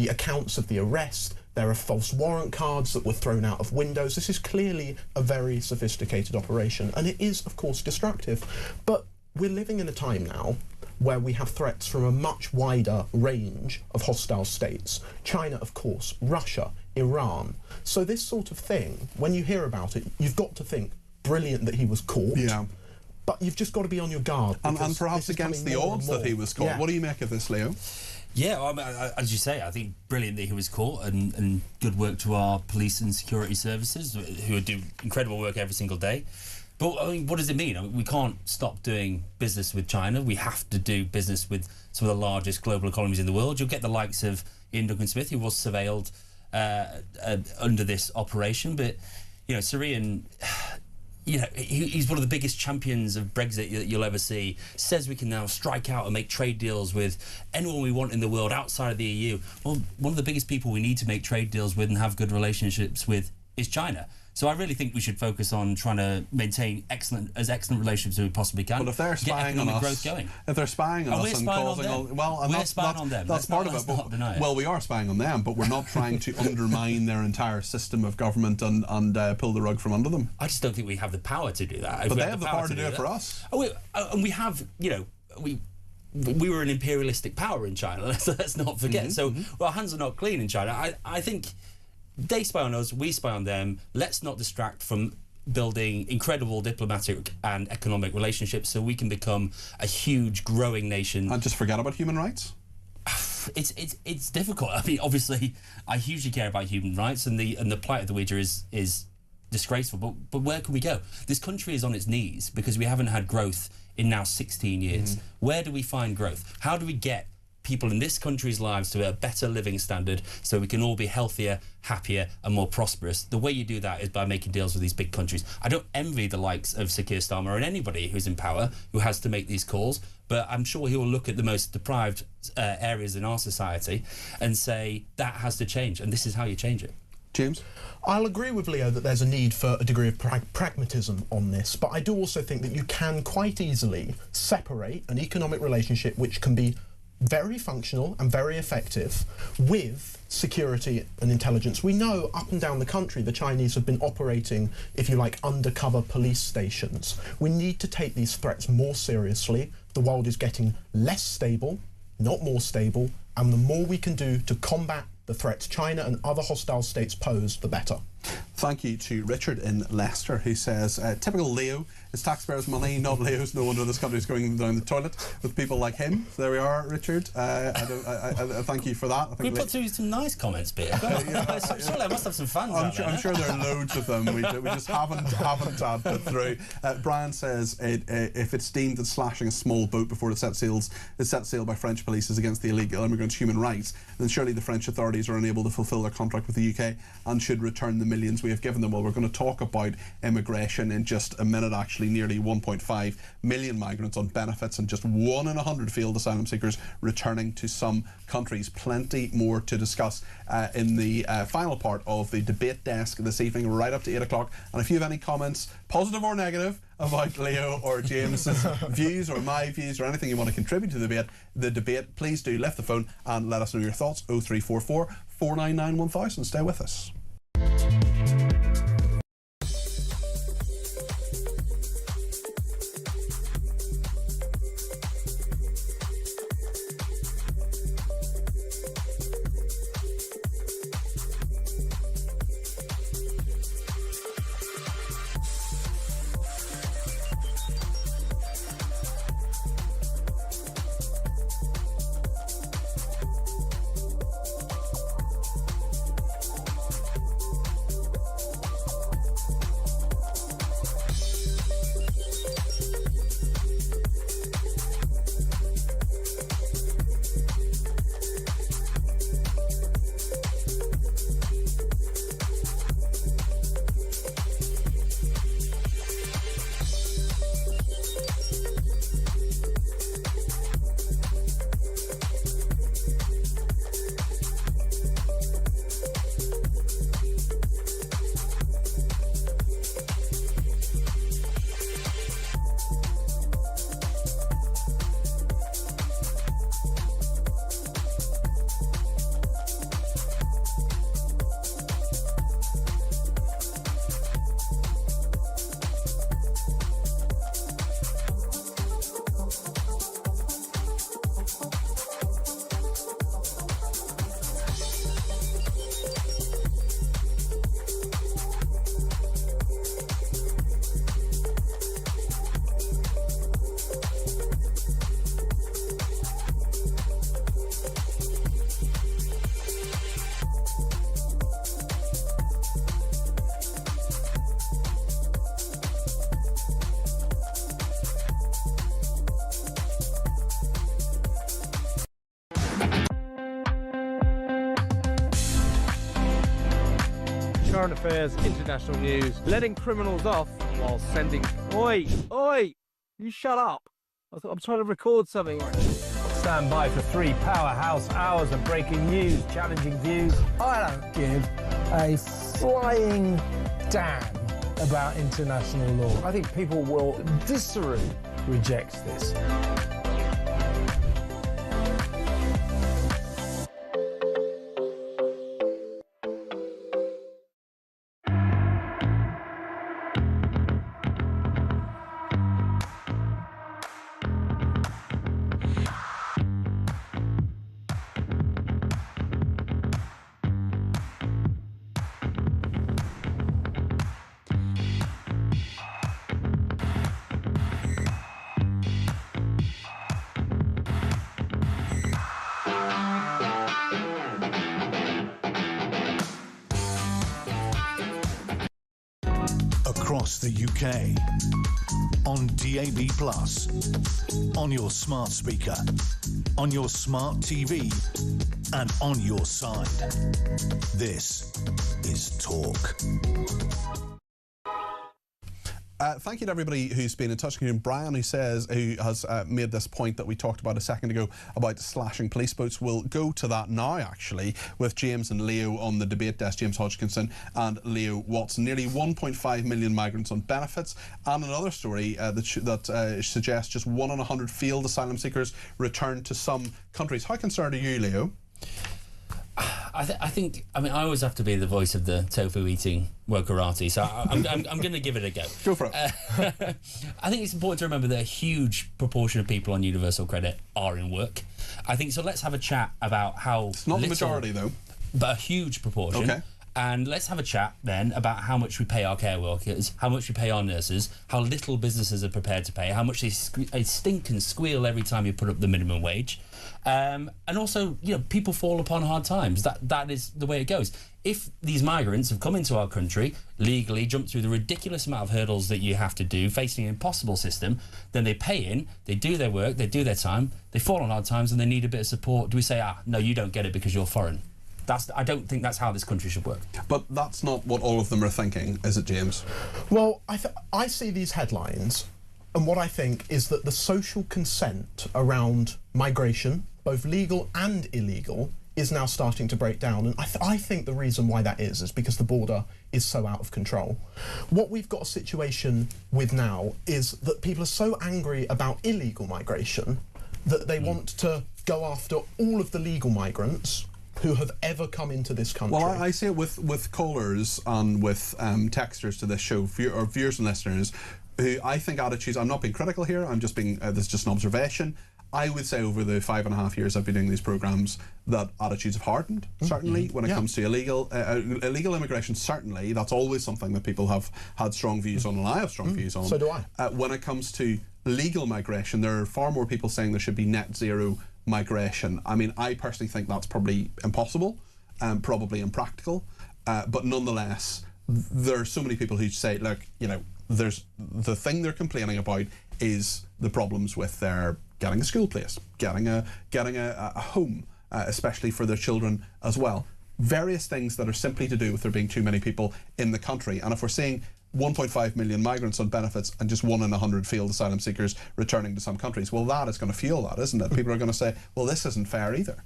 accounts of the arrest, there are false warrant cards that were thrown out of windows. This is clearly a very sophisticated operation, and it is, of course, destructive. But we're living in a time now where we have threats from a much wider range of hostile states. China, of course, Russia, Iran. So this sort of thing, when you hear about it, you've got to think, brilliant that he was caught. Yeah. But you've just got to be on your guard. And perhaps against the odds that he was caught. Yeah. What do you make of this, Leo? Yeah, as you say, I think brilliant that he was caught, and good work to our police and security services who do incredible work every single day. But I mean, what does it mean? I mean, we can't stop doing business with China. We have to do business with some of the largest global economies in the world. You'll get the likes of Ian Duncan-Smith, who was surveilled under this operation. But, Syrian, he's one of the biggest champions of Brexit that you'll ever see. Says we can now strike out and make trade deals with anyone we want in the world outside of the EU. Well, one of the biggest people we need to make trade deals with and have good relationships with is China. So I really think we should focus on trying to maintain excellent relationships as we possibly can. Well, if they're spying on us, growth going. If they're spying on us and causing, we're spying on them. That's part of it. Well, we are spying on them, but we're not trying to undermine their entire system of government and pull the rug from under them. I just don't think we have the power to do that. But they have the power to do it for us. And we have, we were an imperialistic power in China. Let's not forget. So our hands are not clean in China. I think. They spy on us, we spy on them. Let's not distract from building incredible diplomatic and economic relationships so we can become a huge, growing nation. And just forget about human rights? It's difficult. I mean, obviously, I hugely care about human rights, and the plight of the Uyghur is disgraceful. But where can we go? This country is on its knees because we haven't had growth in now 16 years. Where do we find growth? How do we get people in this country's lives to a better living standard so we can all be healthier, happier and more prosperous? The way you do that is by making deals with these big countries. I don't envy the likes of Sir Keir Starmer and anybody who's in power who has to make these calls, but I'm sure he will look at the most deprived areas in our society and say that has to change, and this is how you change it. James? I'll agree with Leo that there's a need for a degree of pragmatism on this, but I do also think that you can quite easily separate an economic relationship which can be very functional and very effective with security and intelligence. We know up and down the country the Chinese have been operating, if you like, undercover police stations. We need to take these threats more seriously. The world is getting less stable, not more stable, and the more we can do to combat the threats China and other hostile states pose, the better. Thank you to Richard in Leicester, who says, typical Leo, it's taxpayers' money, not Leo's. No wonder this country is going down the toilet with people like him. So there we are, Richard. I thank you for that. I think we put through some nice comments, Peter. Surely I must have some fans I'm sure there are loads of them. We just haven't put through. Brian says, if it's deemed that slashing a small boat before it set sail by French police is against the illegal immigrants' human rights, then surely the French authorities are unable to fulfil their contract with the UK and should return the millions we have given them. Well, we're going to talk about immigration in just a minute. Actually, nearly 1.5 million migrants on benefits and just 1 in 100 failed asylum seekers returning to some countries. Plenty more to discuss in the final part of the debate desk this evening, right up to 8 o'clock. And if you have any comments, positive or negative, about Leo or James's views or my views or anything you want to contribute to the debate, please do lift the phone and let us know your thoughts. 0344 499 1000. Stay with us. Current affairs, international news, letting criminals off while sending... Oi! Oi! You shut up! I'm trying to record something. Stand by for 3 powerhouse hours of breaking news, challenging views. I don't give a flying damn about international law. I think people will viscerally reject this. Across the UK, on DAB+, on your smart speaker, on your smart TV, and on your side. This is Talk. Thank you to everybody who's been in touch. Brian, who has made this point that we talked about a second ago about slashing police boats. We'll go to that now, actually, with James and Leo on the debate desk. James Hodgkinson and Leo Watson. Nearly 1.5 million migrants on benefits, and another story that suggests just 1 in 100 failed asylum seekers return to some countries. How concerned are you, Leo? I think I always have to be the voice of the tofu-eating wokerati, so I'm going to give it a go. Go for it. I think it's important to remember that a huge proportion of people on universal credit are in work. I think so. Let's have a chat about how it's not the majority, though, but a huge proportion. Okay. And let's have a chat then about how much we pay our care workers, how much we pay our nurses, how little businesses are prepared to pay, how much they stink and squeal every time you put up the minimum wage. And also, people fall upon hard times. That is the way it goes. If these migrants have come into our country legally, jumped through the ridiculous amount of hurdles that you have to do, facing an impossible system, then they pay in, they do their work, they do their time, they fall on hard times and they need a bit of support. Do we say, no, you don't get it because you're foreign? I don't think that's how this country should work. But that's not what all of them are thinking, is it, James? Well, I see these headlines, and what I think is that the social consent around migration, both legal and illegal, is now starting to break down. And I think the reason why that is because the border is so out of control. What we've got a situation with now is that people are so angry about illegal migration that they want to go after all of the legal migrants who have ever come into this country. Well, I see it with callers and with texters to this show, or viewers and listeners, who I think attitudes, I'm not being critical here, I'm just being, this is just an observation. I would say over the 5.5 years I've been doing these programmes that attitudes have hardened, certainly, when it comes to illegal immigration, certainly. That's always something that people have had strong views on, and I have strong views on. So do I. When it comes to legal migration, there are far more people saying there should be net zero migration. I personally think that's probably impossible, probably impractical, but nonetheless, there are so many people who say, look, there's the thing they're complaining about is the problems with their getting a school place, getting a home, especially for their children as well. Various things that are simply to do with there being too many people in the country. And if we're seeing 1.5 million migrants on benefits and just 1 in 100 failed asylum seekers returning to some countries, well, that is going to fuel that, isn't it? People are going to say, well, this isn't fair either.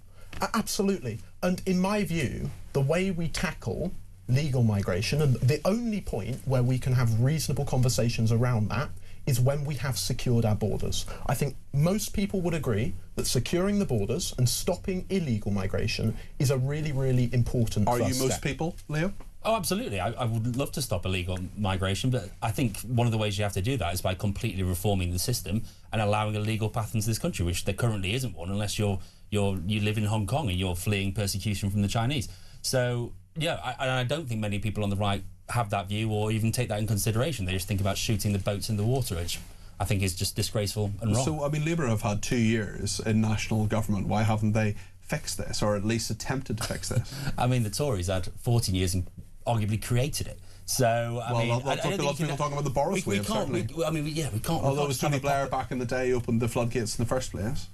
Absolutely. And in my view, the way we tackle legal migration, and the only point where we can have reasonable conversations around that, is when we have secured our borders. I think most people would agree that securing the borders and stopping illegal migration is a really, really important first step. Are you most step. people, Leo? Oh, absolutely. I would love to stop illegal migration, but I think one of the ways you have to do that is by completely reforming the system and allowing a legal path into this country, which there currently isn't one unless you live in Hong Kong and you're fleeing persecution from the Chinese. So, yeah, I don't think many people on the right have that view or even take that in consideration. They just think about shooting the boats in the water, which I think is just disgraceful and wrong. So, Labour have had 2 years in national government. Why haven't they fixed this, or at least attempted to fix this? The Tories had 14 years and arguably created it. So, lots of people talking about the Boris wave, certainly. We can't. Although it was Tony Blair back in the day opened the floodgates in the first place.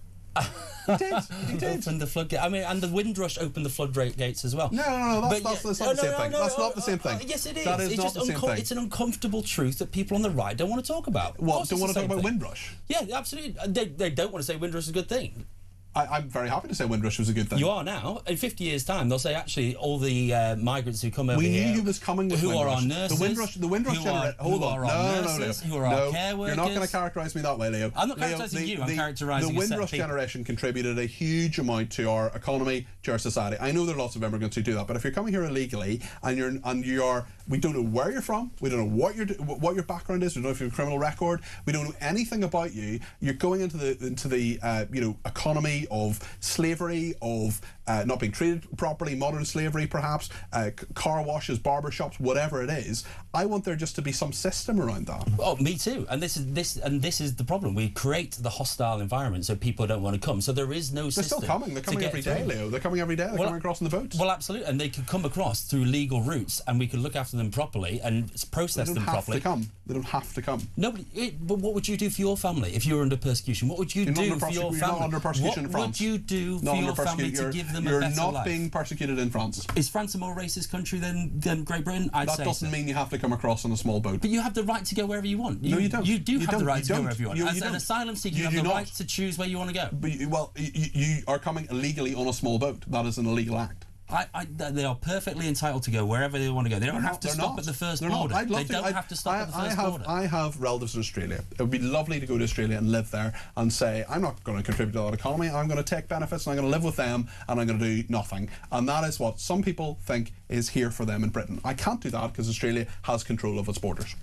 He did. Opened the floodgates. And the Windrush opened the floodgates as well. No, that's not the same thing. That's not the same thing. Yes, it is. That is not the same thing. It's an uncomfortable truth that people on the right don't want to talk about. What? Don't want to talk about Windrush? Yeah, absolutely. They don't want to say Windrush is a good thing. I'm very happy to say Windrush was a good thing. You are now. In 50 years' time, they'll say, actually, all the migrants who come over here... We knew who was coming with who Windrush. Are our nurses. The Windrush generation... Hold on. Who are our care workers. You're not going to characterise me that way, Leo. I'm not characterising you. I'm characterising the Windrush generation contributed a huge amount to our economy, to our society. I know there are lots of immigrants who do that, but if you're coming here illegally and you are... We don't know where you're from. We don't know what your background is. We don't know if you have a criminal record. We don't know anything about you. You're going into the economy of slavery, of not being treated properly, modern slavery perhaps, car washes, barber shops, whatever it is. I want there just to be some system around that. Oh, me too. And this is the problem. We create the hostile environment so people don't want to come. So there is no system. They're still coming. They're coming every day, Leo. They're coming every day. They're coming across on the boats. Well, absolutely. And they could come across through legal routes, and we could look after them properly and process them properly. They don't have to come. Nobody. But what would you do for your family if you were under persecution? What would you do for your family? You're not under persecution in France. What would you do for your family to give them a better life? You're not being persecuted in France. Is France a more racist country than Great Britain? That doesn't mean you have to come across on a small boat. But you have the right to go wherever you want. No, you don't. You do have the right You to go don't. wherever you want. As an asylum seeker, you have the right to choose where you want to go. But you are coming illegally on a small boat. That is an illegal act. They are perfectly entitled to go wherever they want to go. They don't have to stop at the first border. They don't have to stop at the first border. I have relatives in Australia. It would be lovely to go to Australia and live there and say, I'm not going to contribute to that economy. I'm going to take benefits and I'm going to live with them and I'm going to do nothing. And that is what some people think is here for them in Britain. I can't do that because Australia has control of its borders.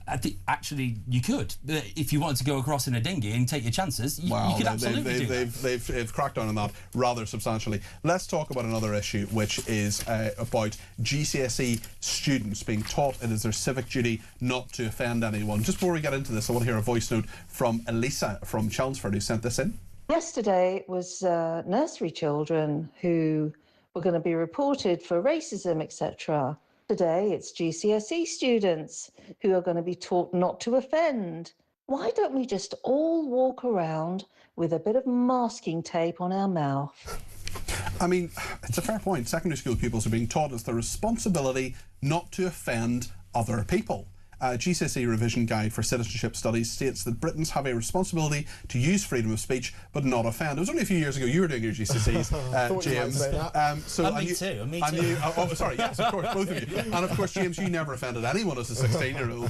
I think actually you could, if you wanted to go across in a dinghy and take your chances. You could absolutely do that. They've cracked down on that rather substantially. Let's talk about another issue, which is about GCSE students being taught it is their civic duty not to offend anyone. Just before we get into this, I want to hear a voice note from Elisa from Chelmsford, who sent this in. Yesterday was nursery children who were going to be reported for racism, etc. Today, it's GCSE students who are going to be taught not to offend. Why don't we just all walk around with a bit of masking tape on our mouth? I mean, it's a fair point. Secondary school pupils are being taught it's their responsibility not to offend other people. GCSE Revision Guide for Citizenship Studies states that Britons have a responsibility to use freedom of speech but not offend. It was only a few years ago you were doing your GCSEs, James. Me too. Sorry, yes, of course, both of you. And of course, James, you never offended anyone as a 16-year-old.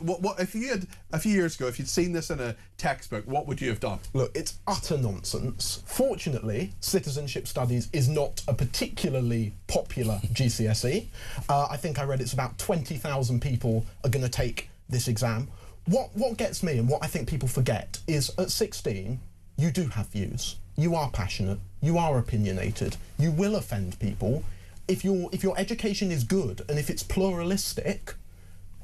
What if you had a few years ago, if you'd seen this in a textbook, what would you have done? Look, it's utter nonsense. Fortunately, Citizenship Studies is not a particularly popular GCSE. I think I read it's about 20,000 people are going to take this exam. What gets me and what I think people forget is at 16 you do have views, you are passionate, you are opinionated, you will offend people. If your education is good and if it's pluralistic,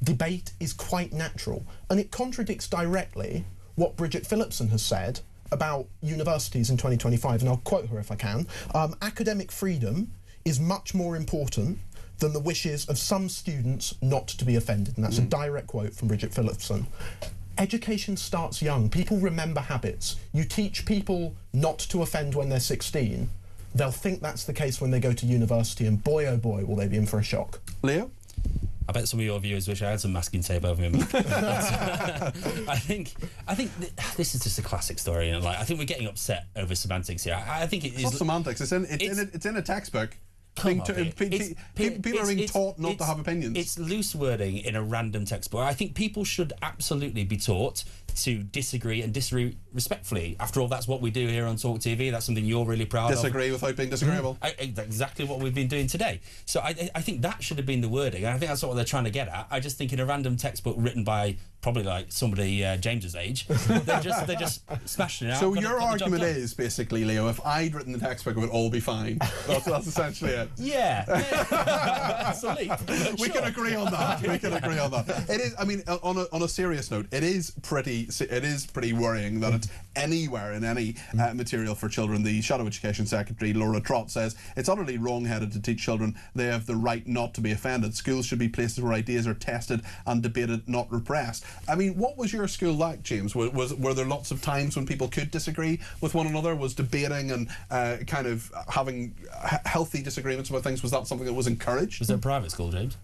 debate is quite natural, and it contradicts directly what Bridget Phillipson has said about universities in 2025, and I'll quote her if I can. Academic freedom is much more important than the wishes of some students not to be offended. And that's a direct quote from Bridget Phillipson. Education starts young. People remember habits. You teach people not to offend when they're 16. They'll think that's the case when they go to university, and boy, oh boy, will they be in for a shock. Leo? I bet some of your viewers wish I had some masking tape over my mouth. I think this is just a classic story, and I think we're getting upset over semantics here. I think it's not semantics. It's in a textbook. People are being taught not to have opinions. It's loose wording in a random textbook. I think people should absolutely be taught to disagree and disagree respectfully. After all, that's what we do here on talkTV. That's something you're really proud of. Disagree without being disagreeable. Exactly what we've been doing today. So I think that should have been the wording. And I think that's what they're trying to get at. I just think in a random textbook written by probably like somebody James's age, they're just smashing it out. So your argument is basically, Leo, if I'd written the textbook, it would all be fine. That's essentially it. Yeah. Absolutely. We can agree on that. We can agree on that. It is. I mean, on a serious note, it is pretty worrying that it's anywhere in any material for children. The Shadow Education Secretary, Laura Trott, says it's utterly wrong-headed to teach children they have the right not to be offended. Schools should be places where ideas are tested and debated, not repressed. I mean, what was your school like, James? Were there lots of times when people could disagree with one another? Was debating and kind of having healthy disagreements about things, was that something that was encouraged? Was it a private school, James?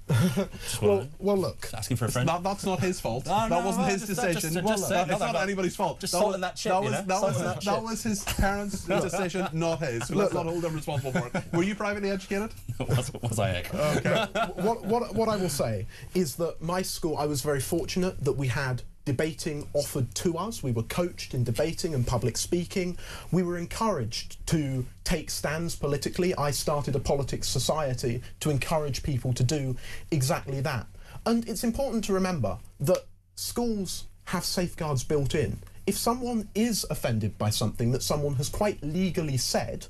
well, look. Just asking for a friend. That's not his fault. That wasn't his decision. It's not anybody's fault. Just salting that chip, that was his parents' decision, not his. So let's not hold them responsible for it. Were you privately educated? Was I? Okay. What I will say is that my school, I was very fortunate that we had debating offered to us. We were coached in debating and public speaking. We were encouraged to take stands politically. I started a politics society to encourage people to do exactly that. And it's important to remember that schools have safeguards built in. If someone is offended by something that someone has quite legally said,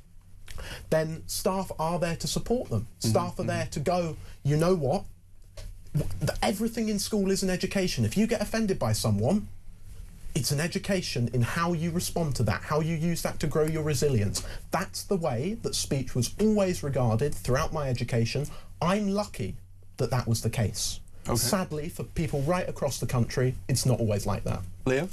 then staff are there to support them. Staff are there to go, you know what? Everything in school is an education. If you get offended by someone, it's an education in how you respond to that, how you use that to grow your resilience. That's the way that speech was always regarded throughout my education. I'm lucky that that was the case. Okay. Sadly, for people right across the country, it's not always like that. Leo?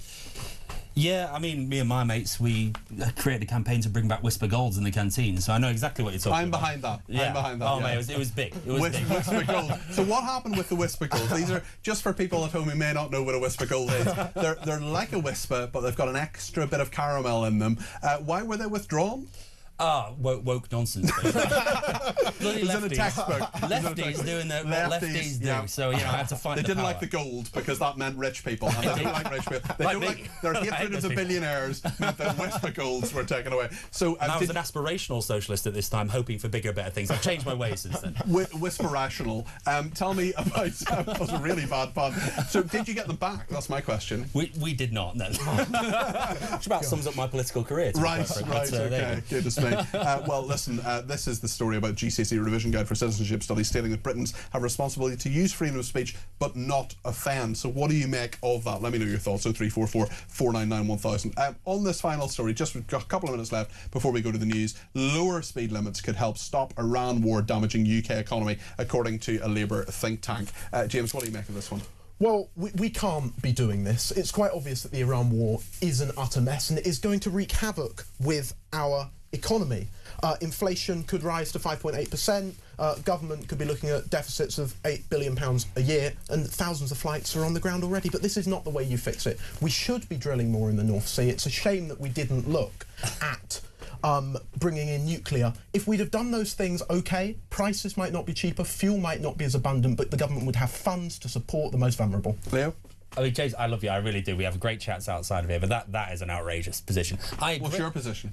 Yeah, I mean, me and my mates, we created a campaign to bring back Whisper Golds in the canteen, so I know exactly what you're talking about. Behind that. Yeah. I'm behind that. Oh, yeah. mate, it was big. It was big. Whisper Gold. So what happened with the Whisper Golds? These are, just for people at home who may not know what a Whisper Gold is, they're like a Whisper, but they've got an extra bit of caramel in them. Why were they withdrawn? Woke nonsense. Bloody It's in a textbook. Lefties doing what lefties do. Yeah. So, I had to find They the didn't power. like the gold because that meant rich people. And they don't like rich people. They don't like their hatred of the billionaires meant that Whisper Golds were taken away. So I was an aspirational socialist at this time, hoping for bigger, better things. I've changed my ways since then. Whisper-rational. Tell me about... that was a really bad pun. So did you get them back? That's my question. We did not, no. Which about sums up my political career. Right, okay. Goodness me. Well, listen, this is the story about GCSE Revision Guide for Citizenship Studies stating that Britons have responsibility to use freedom of speech but not offend. So what do you make of that? Let me know your thoughts. 0344 499 1000. On this final story, just we've got a couple of minutes left before we go to the news. Lower speed limits could help stop Iran war damaging UK economy, according to a Labour think tank. James, what do you make of this one? Well, we can't be doing this. It's quite obvious that the Iran war is an utter mess and it is going to wreak havoc with our economy. Inflation could rise to 5.8%. Government could be looking at deficits of £8 billion a year, and thousands of flights are on the ground already. But this is not the way you fix it. We should be drilling more in the North Sea. It's a shame that we didn't look at bringing in nuclear. If we'd have done those things, okay, prices might not be cheaper, fuel might not be as abundant, but the government would have funds to support the most vulnerable. Leo? I mean, James, I love you. I really do. We have great chats outside of here, but that is an outrageous position. What's your position?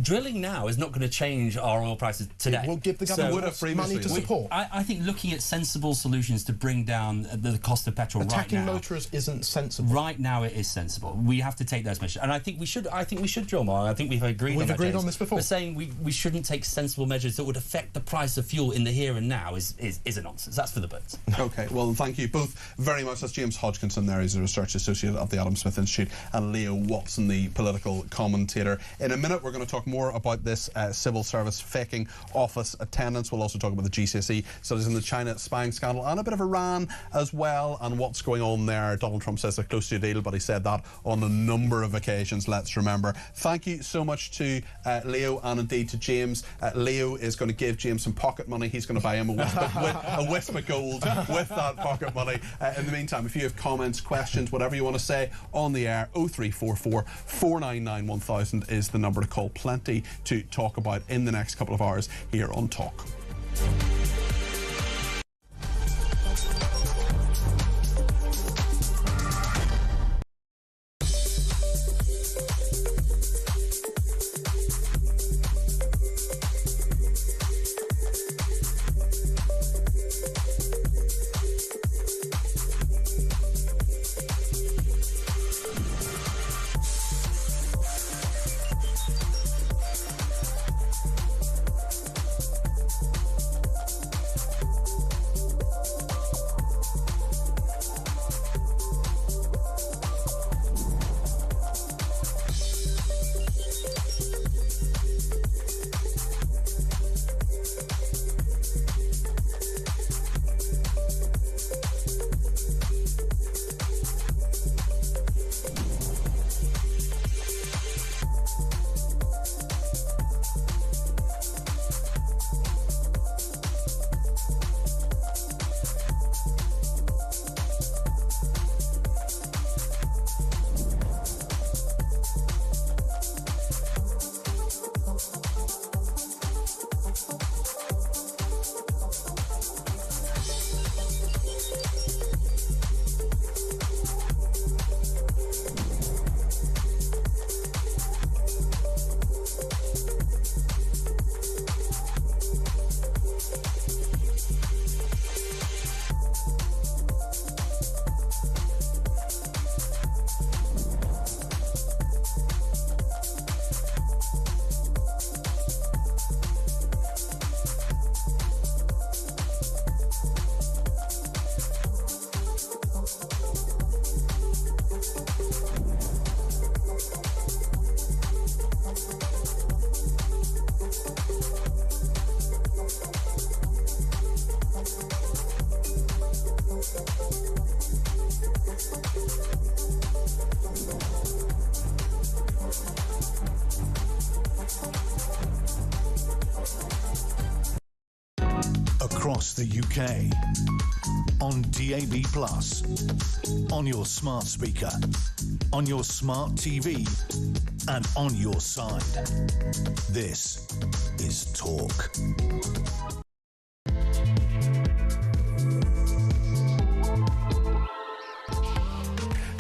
Drilling now is not going to change our oil prices today. It will give the government money to support. I think looking at sensible solutions to bring down the cost of petrol Attacking right now. motorists isn't sensible. Right now, it is sensible. We have to take those measures, and I think we should. I think we should drill more. I think we've agreed. We've on agreed that, on this before. But saying we shouldn't take sensible measures that would affect the price of fuel in the here and now is a nonsense. That's for the birds. Okay, well, thank you both very much. That's James Hodgkinson there. He's a research associate at the Adam Smith Institute, and Leo Watson, the political commentator. In a minute, we're going to talk more about this civil service faking office attendance. We'll also talk about the GCSE studies in the China spying scandal and a bit of Iran as well and what's going on there. Donald Trump says they're close to a deal, but he said that on a number of occasions, let's remember. Thank you so much to Leo and indeed to James. Leo is going to give James some pocket money. He's going to buy him a Whisper Gold with that pocket money. In the meantime, if you have comments, questions, whatever you want to say on the air, 0344 499 1000 is the number to call. Plenty to talk about in the next couple of hours here on Talk. across the UK. On DAB+, on your smart speaker, on your smart TV, and on your side. This is Talk.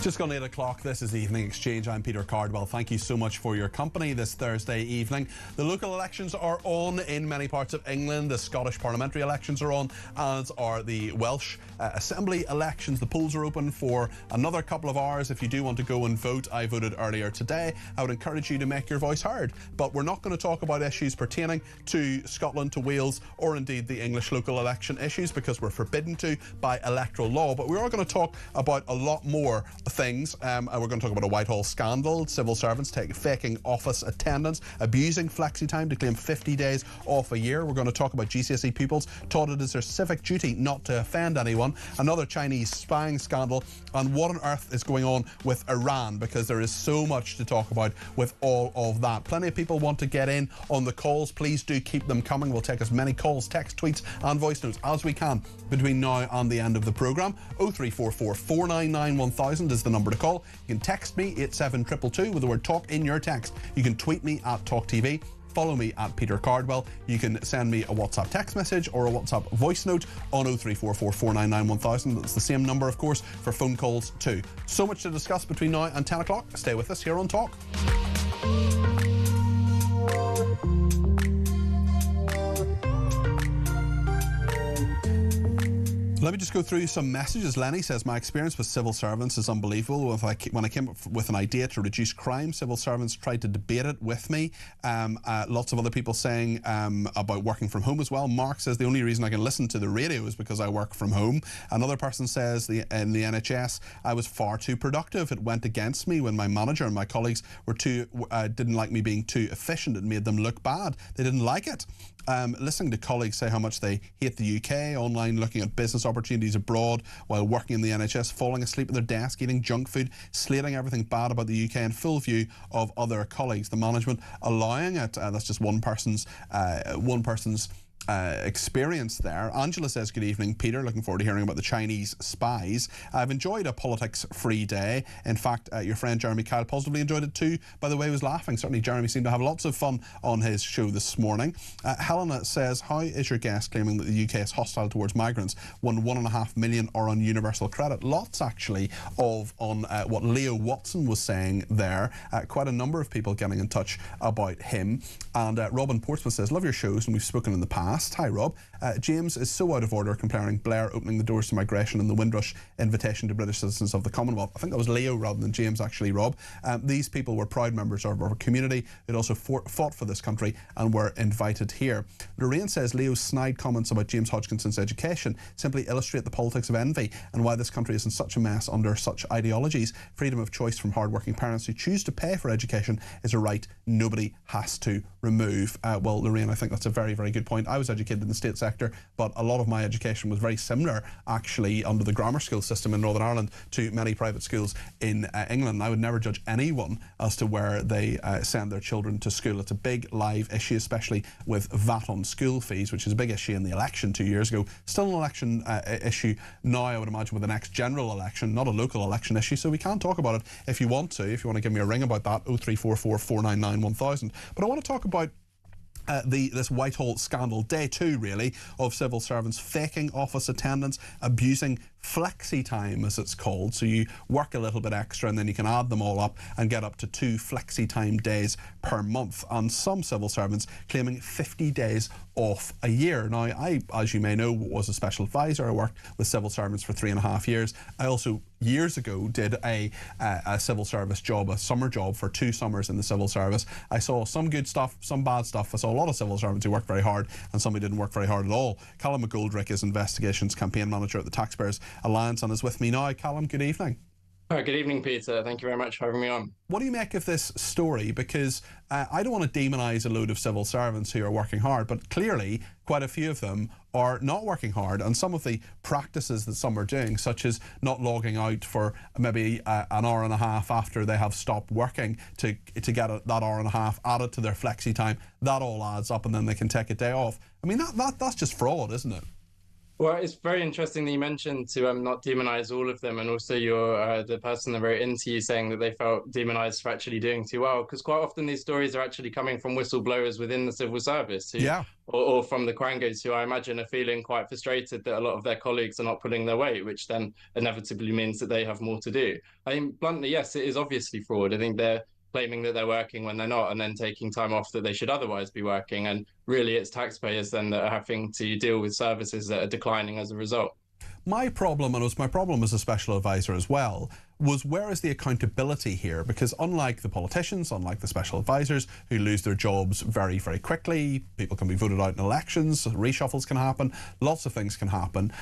Just gone 8 o'clock. This is Evening Exchange. I'm Peter Cardwell. Thank you so much for your company this Thursday evening. The local elections are on in many parts of England. The Scottish parliamentary elections are on, as are the Welsh Assembly elections. The polls are open for another couple of hours. If you do want to go and vote, I voted earlier today. I would encourage you to make your voice heard. But we're not going to talk about issues pertaining to Scotland, to Wales, or indeed the English local election issues, because we're forbidden to by electoral law. But we are going to talk about a lot more things. We're going to talk about a Whitehall scandal, civil servants faking office attendance, abusing flexi time to claim 50 days off a year. We're going to talk about GCSE pupils taught it is their civic duty not to offend anyone, another Chinese spying scandal, and what on earth is going on with Iran, because there is so much to talk about with all of that. Plenty of people want to get in on the calls. Please do keep them coming. We'll take as many calls, text, tweets and voice notes as we can between now and the end of the programme. 0344 499 1000 is the number to call. You can text me 87222 with the word talk in your text. You can tweet me at talkTV. Follow me at Peter Cardwell. You can send me a WhatsApp text message or a WhatsApp voice note on 0344 499 1000. That's the same number, of course, for phone calls too. So much to discuss between now and 10 o'clock. Stay with us here on Talk. Let me just go through some messages. Lenny says, my experience with civil servants is unbelievable. When I came up with an idea to reduce crime, civil servants tried to debate it with me. Lots of other people saying about working from home as well. Mark says, the only reason I can listen to the radio is because I work from home. Another person says, in the NHS, I was far too productive. It went against me when my manager and my colleagues didn't like me being too efficient. It made them look bad. They didn't like it. Listening to colleagues say how much they hate the UK, online looking at business opportunities abroad while working in the NHS, falling asleep at their desk, eating junk food, slating everything bad about the UK in full view of other colleagues. The management allowing it. That's just one person's experience there. Angela says, good evening, Peter. Looking forward to hearing about the Chinese spies. I've enjoyed a politics-free day. In fact, your friend Jeremy Kyle positively enjoyed it too. By the way, he was laughing. Certainly Jeremy seemed to have lots of fun on his show this morning. Helena says, how is your guest claiming that the UK is hostile towards migrants when 1.5 million are on universal credit? Lots, actually, on what Leo Watson was saying there. Quite a number of people getting in touch about him. And Robin Portsmouth says, love your shows, and we've spoken in the past. Hi, Rob. James is so out of order comparing Blair opening the doors to migration and the Windrush invitation to British citizens of the Commonwealth. I think that was Leo rather than James, actually, Rob. These people were proud members of our community. They'd also fought for this country and were invited here. Lorraine says Leo's snide comments about James Hodgkinson's education simply illustrate the politics of envy and why this country is in such a mess under such ideologies. Freedom of choice from hard-working parents who choose to pay for education is a right nobody has to remove. Well, Lorraine, I think that's a very, very good point. I was educated in the state sector, but a lot of my education was very similar, actually, under the grammar school system in Northern Ireland to many private schools in England. I would never judge anyone as to where they send their children to school. It's a big live issue, especially with VAT on school fees, which is a big issue in the election 2 years ago. Still an election issue now, I would imagine, with the next general election, not a local election issue, so we can talk about it if you want to. If you want to give me a ring about that, 0344 499 1000. But I want to talk about this Whitehall scandal, day two really, of civil servants faking office attendance, abusing flexi time as it's called. So you work a little bit extra and then you can add them all up and get up to 2 flexi time days per month. And some civil servants claiming 50 days off a year. Now, I, as you may know, was a special advisor. I worked with civil servants for 3.5 years. I also years ago did a civil service job, a summer job for 2 summers in the civil service. I saw some good stuff, some bad stuff. I saw a lot of civil servants who worked very hard and some who didn't work very hard at all. Callum McGoldrick is Investigations Campaign Manager at the Taxpayers Alliance and is with me now. Callum, good evening. Good evening, Peter. Thank you very much for having me on. What do you make of this story? Because I don't want to demonise a load of civil servants who are working hard, but clearly quite a few of them are not working hard, and some of the practices that some are doing, such as not logging out for maybe an hour and a half after they have stopped working to get that hour and a half added to their flexi time, that all adds up and then they can take a day off. I mean, that's just fraud, isn't it? Well, it's very interesting that you mentioned to not demonize all of them, and also your the person that wrote into you saying that they felt demonized for actually doing too well. Because quite often these stories are actually coming from whistleblowers within the civil service, who, Yeah. or from the Quangos, who I imagine are feeling quite frustrated that a lot of their colleagues are not pulling their weight, which then inevitably means that they have more to do. I think bluntly, yes, it is obviously fraud. I think they're claiming that they're working when they're not, and then taking time off that they should otherwise be working. And really, it's taxpayers then that are having to deal with services that are declining as a result. My problem, and it was my problem as a special advisor as well, was where is the accountability here? Because unlike the politicians, unlike the special advisors who lose their jobs very, very quickly, people can be voted out in elections, reshuffles can happen, lots of things can happen.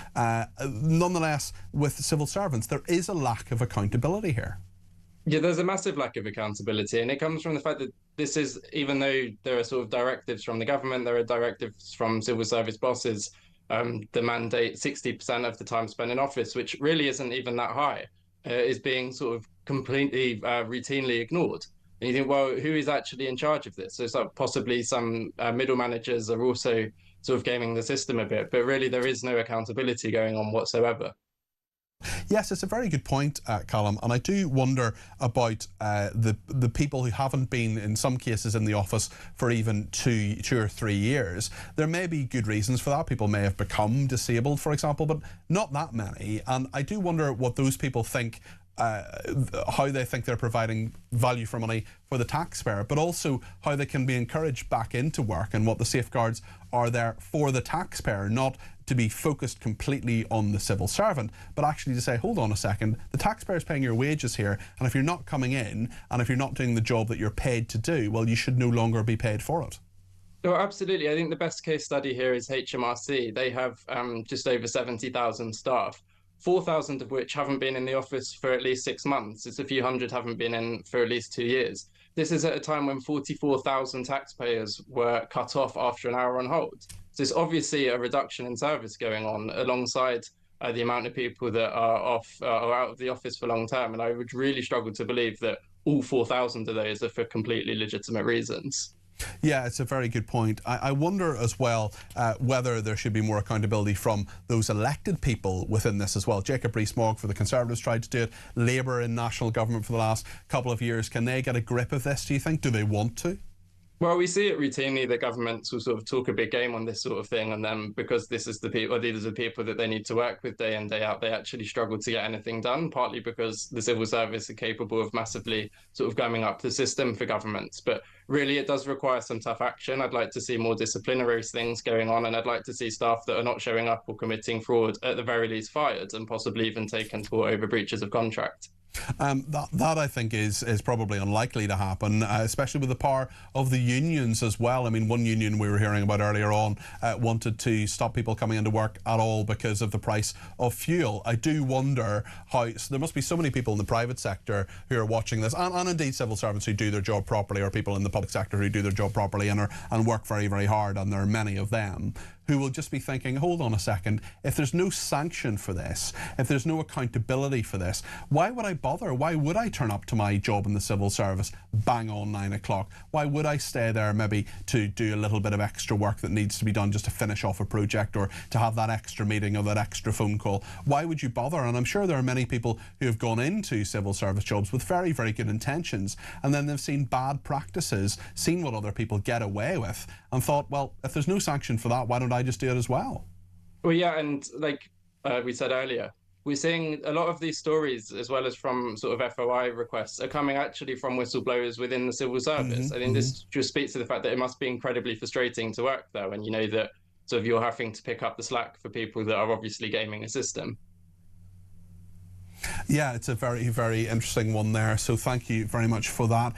Nonetheless, with civil servants, there is a lack of accountability here. Yeah, there's a massive lack of accountability, and it comes from the fact that this is, even though there are sort of directives from the government, there are directives from civil service bosses, the mandate 60% of the time spent in office, which really isn't even that high, is being sort of completely routinely ignored. And you think, well, who is actually in charge of this? So it's like possibly some middle managers are also sort of gaming the system a bit, but really there is no accountability going on whatsoever. Yes, it's a very good point, Callum, and I do wonder about the people who haven't been, in some cases, in the office for even two or 3 years. There may be good reasons for that. People may have become disabled, for example, but not that many. And I do wonder what those people think, how they think they're providing value for money for the taxpayer, but also how they can be encouraged back into work and what the safeguards are there for the taxpayer, not to be focused completely on the civil servant, but actually to say, hold on a second, the taxpayer's paying your wages here, and if you're not coming in, and if you're not doing the job that you're paid to do, well, you should no longer be paid for it. No, absolutely. I think the best case study here is HMRC. They have just over 70,000 staff, 4,000 of which haven't been in the office for at least 6 months. It's a few hundred haven't been in for at least 2 years. This is at a time when 44,000 taxpayers were cut off after an hour on hold. So it's obviously a reduction in service going on alongside the amount of people that are off or out of the office for long term. And I would really struggle to believe that all 4,000 of those are for completely legitimate reasons. Yeah, it's a very good point. I wonder as well whether there should be more accountability from those elected people within this as well. Jacob Rees-Mogg for the Conservatives tried to do it. Labour in national government for the last couple of years. Can they get a grip of this, do you think? Do they want to? Well, we see it routinely that governments will sort of talk a big game on this sort of thing, and then because this is the people, or these are the people that they need to work with day in, day out, they actually struggle to get anything done, partly because the civil service are capable of massively sort of gumming up the system for governments. But really, it does require some tough action. I'd like to see more disciplinary things going on, and I'd like to see staff that are not showing up or committing fraud at the very least fired, and possibly even taken to over breaches of contract. That I think is probably unlikely to happen, especially with the power of the unions as well. I mean, one union we were hearing about earlier on wanted to stop people coming into work at all because of the price of fuel. I do wonder how, so there must be so many people in the private sector who are watching this, and indeed civil servants who do their job properly, or people in the public sector who do their job properly and work very, very hard, and there are many of them, who will just be thinking, hold on a second, if there's no sanction for this, if there's no accountability for this, why would I bother? Why would I turn up to my job in the civil service bang on 9 o'clock? Why would I stay there maybe to do a little bit of extra work that needs to be done just to finish off a project, or to have that extra meeting or that extra phone call? Why would you bother? And I'm sure there are many people who have gone into civil service jobs with very, very good intentions, and then they've seen bad practices, seen what other people get away with, and thought, well, if there's no sanction for that, why don't I just do it as well? Well, yeah, and like we said earlier, we're seeing a lot of these stories, as well as from sort of FOI requests, are coming actually from whistleblowers within the civil service. I think this just speaks to the fact that it must be incredibly frustrating to work there when you know that sort of you're having to pick up the slack for people that are obviously gaming a system. Yeah, it's a very, very interesting one there. So thank you very much for that,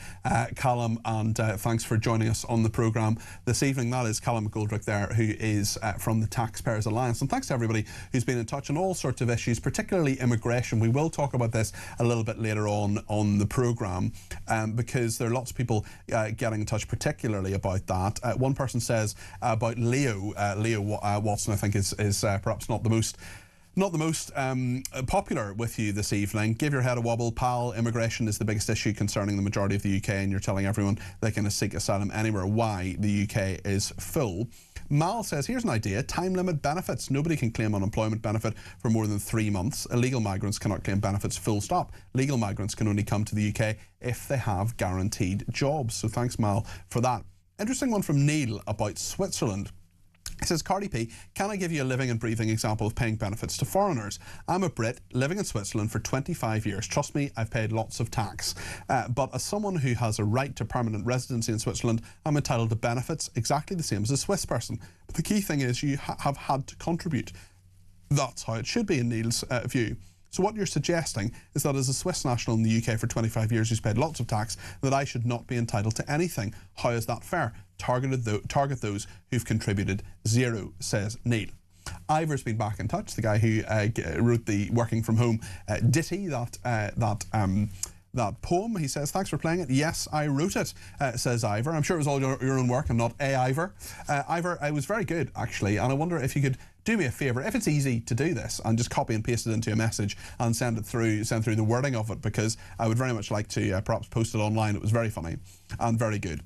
Callum, and thanks for joining us on the programme this evening. That is Callum McGoldrick there, who is from the Taxpayers Alliance. And thanks to everybody who's been in touch on all sorts of issues, particularly immigration. We will talk about this a little bit later on the programme, because there are lots of people getting in touch particularly about that. One person says about Leo Watson, I think is perhaps not the most popular with you this evening. Give your head a wobble, pal. Immigration is the biggest issue concerning the majority of the UK, and you're telling everyone they can seek asylum anywhere. Why the UK is full. Mal says, here's an idea, time limit benefits. Nobody can claim unemployment benefit for more than 3 months. Illegal migrants cannot claim benefits, full stop. Legal migrants can only come to the UK if they have guaranteed jobs. So thanks, Mal, for that. Interesting one from Neil about Switzerland. It says, Cardi P, can I give you a living and breathing example of paying benefits to foreigners? I'm a Brit living in Switzerland for 25 years. Trust me, I've paid lots of tax. But as someone who has a right to permanent residency in Switzerland, I'm entitled to benefits exactly the same as a Swiss person. But the key thing is you have had to contribute. That's how it should be in Neil's view. So what you're suggesting is that as a Swiss national in the UK for 25 years who's paid lots of tax, that I should not be entitled to anything. How is that fair? Target those who've contributed zero, says Neil. Ivor's been back in touch, the guy who wrote the working from home ditty, that poem. He says, thanks for playing it. Yes, I wrote it, says Ivor. I'm sure it was all your own work and not Ivor. Ivor, it was very good, actually, and I wonder if you could do me a favour, if it's easy to do this, and just copy and paste it into a message and send through the wording of it, because I would very much like to perhaps post it online. It was very funny and very good.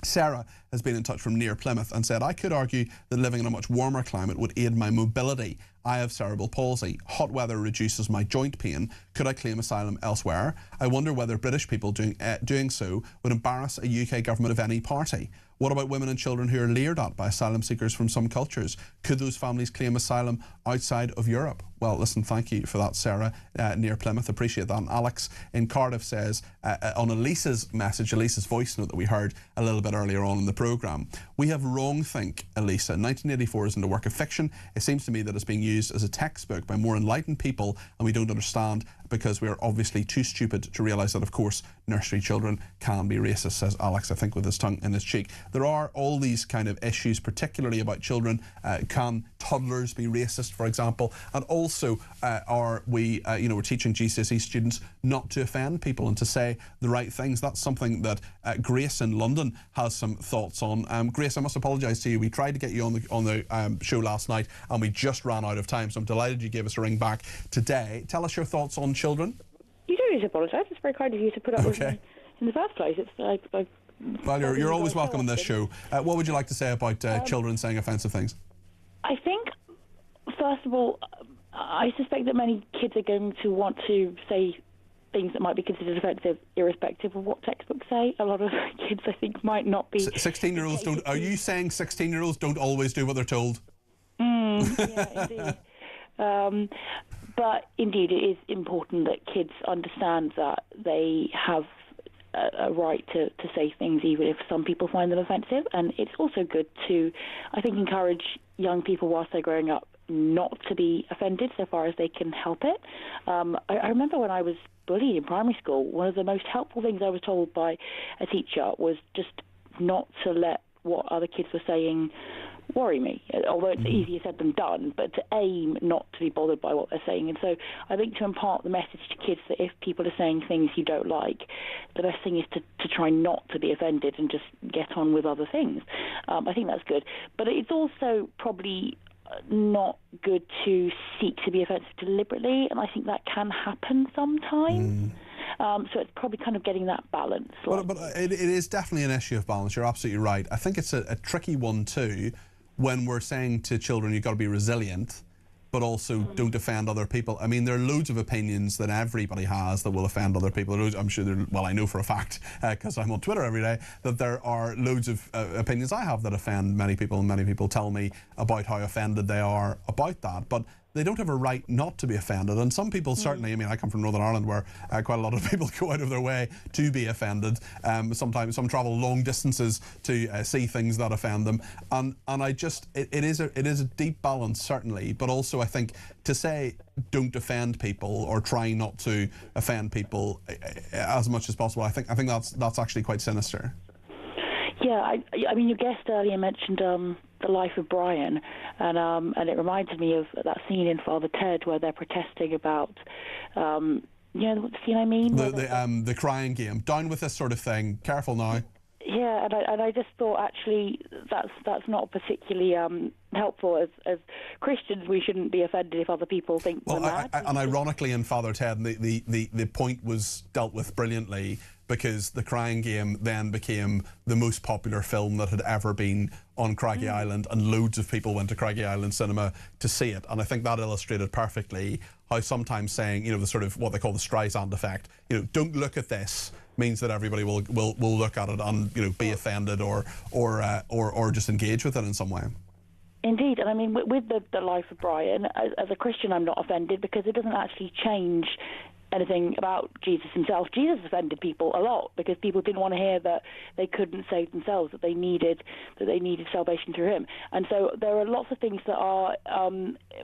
Sarah has been in touch from near Plymouth and said, I could argue that living in a much warmer climate would aid my mobility. I have cerebral palsy. Hot weather reduces my joint pain. Could I claim asylum elsewhere? I wonder whether British people doing so would embarrass a UK government of any party. What about women and children who are leered at by asylum seekers from some cultures? Could those families claim asylum outside of Europe? Well, listen, thank you for that, Sarah, near Plymouth. Appreciate that. And Alex in Cardiff says, on Elisa's message, Elisa's voice note that we heard a little bit earlier on in the programme, we have wrong-think, Elisa. 1984 isn't a work of fiction. It seems to me that it's being used as a textbook by more enlightened people, and we don't understand because we are obviously too stupid to realise that, of course, nursery children can be racist, says Alex, I think, with his tongue in his cheek. There are all these kind of issues, particularly about children. Can toddlers be racist, for example? And also, are we, we're teaching GCSE students not to offend people and to say the right things. That's something that Grace in London has some thoughts on. Grace, I must apologise to you. We tried to get you on the show last night and we just ran out of time, so I'm delighted you gave us a ring back today. Tell us your thoughts on children. You don't need to apologise. It's very kind of you to put up with me in the first place. It's well, you're always welcome on this show. What would you like to say about children saying offensive things? I think, first of all, I suspect that many kids are going to want to say things that might be considered offensive, irrespective of what textbooks say. A lot of kids, I think, might not be. 16-year-olds don't. Are you saying 16-year-olds don't always do what they're told? Yeah, indeed. But indeed, it is important that kids understand that they have a right to say things, even if some people find them offensive. And it's also good to, I think, encourage young people whilst they're growing up not to be offended so far as they can help it. I remember when I was bullied in primary school, one of the most helpful things I was told by a teacher was just not to let what other kids were saying worry me, although it's easier said than done, but to aim not to be bothered by what they're saying. And so I think to impart the message to kids that if people are saying things you don't like, the best thing is to try not to be offended and just get on with other things. I think that's good. But it's also probably not good to seek to be offensive deliberately, and I think that can happen sometimes. So it's probably kind of getting that balance. But it is definitely an issue of balance. You're absolutely right. I think it's a tricky one too, when we're saying to children you've got to be resilient, but also don't offend other people. I mean, there are loads of opinions that everybody has that will offend other people. I'm sure I know for a fact, because I'm on Twitter every day, that there are loads of opinions I have that offend many people, and many people tell me about how offended they are about that. But they don't have a right not to be offended. And some people certainly, I mean, I come from Northern Ireland where quite a lot of people go out of their way to be offended. Sometimes some travel long distances to see things that offend them. And I just, it is a deep balance, certainly, but also I think to say don't offend people or try not to offend people as much as possible, I think that's actually quite sinister. Yeah, I mean, your guest earlier mentioned The Life of Brian, and it reminded me of that scene in Father Ted where they're protesting about, you know what scene I mean? The crying game. Down with this sort of thing. Careful now. Yeah, and I just thought actually that's not particularly helpful. As Christians, we shouldn't be offended if other people think we're mad. And ironically, in Father Ted, the point was dealt with brilliantly because The Crying Game then became the most popular film that had ever been on Craggy Island, and loads of people went to Craggy Island Cinema to see it. And I think that illustrated perfectly how sometimes saying, you know, the sort of what they call the Streisand effect, you know, don't look at this, means that everybody will look at it and, you know, be offended or just engage with it in some way. Indeed, and I mean, with the life of Brian, as a Christian, I'm not offended because it doesn't actually change anything about Jesus himself. Jesus offended people a lot because people didn't want to hear that they couldn't save themselves, that they needed salvation through him. And so there are lots of things that are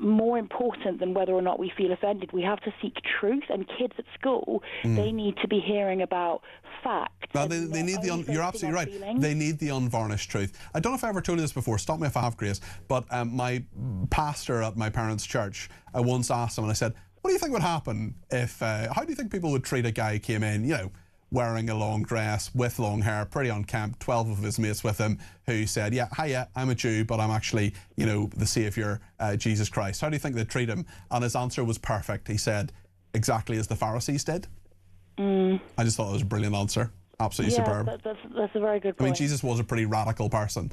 more important than whether or not we feel offended. We have to seek truth, and kids at school, they need to be hearing about facts. Well, they need you're absolutely right. Feelings. They need the unvarnished truth. I don't know if I ever told you this before, stop me if I have, Grace, but my pastor at my parents' church, I once asked him, and I said, what do you think would happen if, how do you think people would treat a guy who came in, you know, wearing a long dress, with long hair, pretty unkempt, 12 of his mates with him, who said, yeah, hiya, I'm a Jew, but I'm actually, you know, the Saviour, Jesus Christ. How do you think they'd treat him? And his answer was perfect. He said, exactly as the Pharisees did. I just thought it was a brilliant answer. Absolutely superb. That's a very good point. I mean, Jesus was a pretty radical person.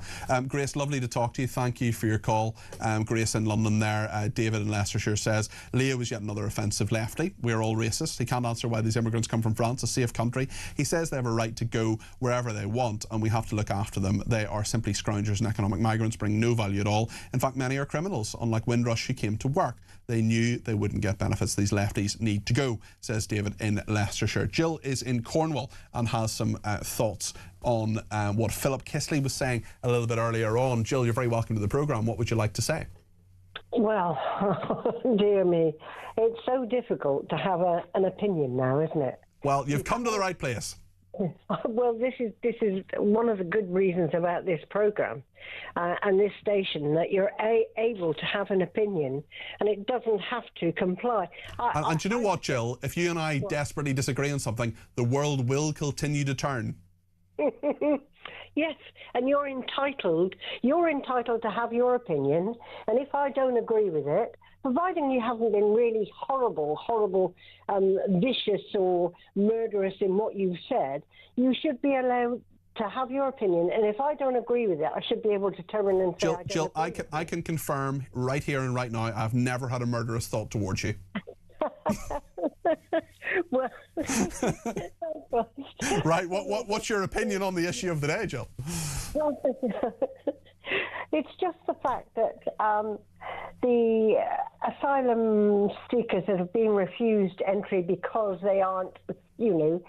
Grace, lovely to talk to you. Thank you for your call. Grace in London there. David in Leicestershire says, Leah was yet another offensive lefty. We're all racist. He can't answer why these immigrants come from France, a safe country. He says they have a right to go wherever they want, and we have to look after them. They are simply scroungers and economic migrants, bring no value at all. In fact, many are criminals, unlike Windrush, who came to work. They knew they wouldn't get benefits. These lefties need to go, says David in Leicestershire. Jill is in Cornwall and has some thoughts on what Philip Kisley was saying a little bit earlier on. Jill, you're very welcome to the programme. What would you like to say? Well, dear me, it's so difficult to have an opinion now, isn't it? Well, you've come to the right place. Well, this is one of the good reasons about this programme and this station, that you're able to have an opinion and it doesn't have to comply. And do you know what, Jill? If you and I desperately disagree on something, the world will continue to turn. Yes, and you're entitled to have your opinion, and if I don't agree with it, providing you haven't been really horrible, vicious or murderous in what you've said, you should be allowed to have your opinion. And if I don't agree with it, I should be able to turn in and say, Jill, I can confirm right here and right now, I've never had a murderous thought towards you. Well, right, what's your opinion on the issue of the day, Jill? It's just the fact that the asylum seekers that have been refused entry because they aren't, you know,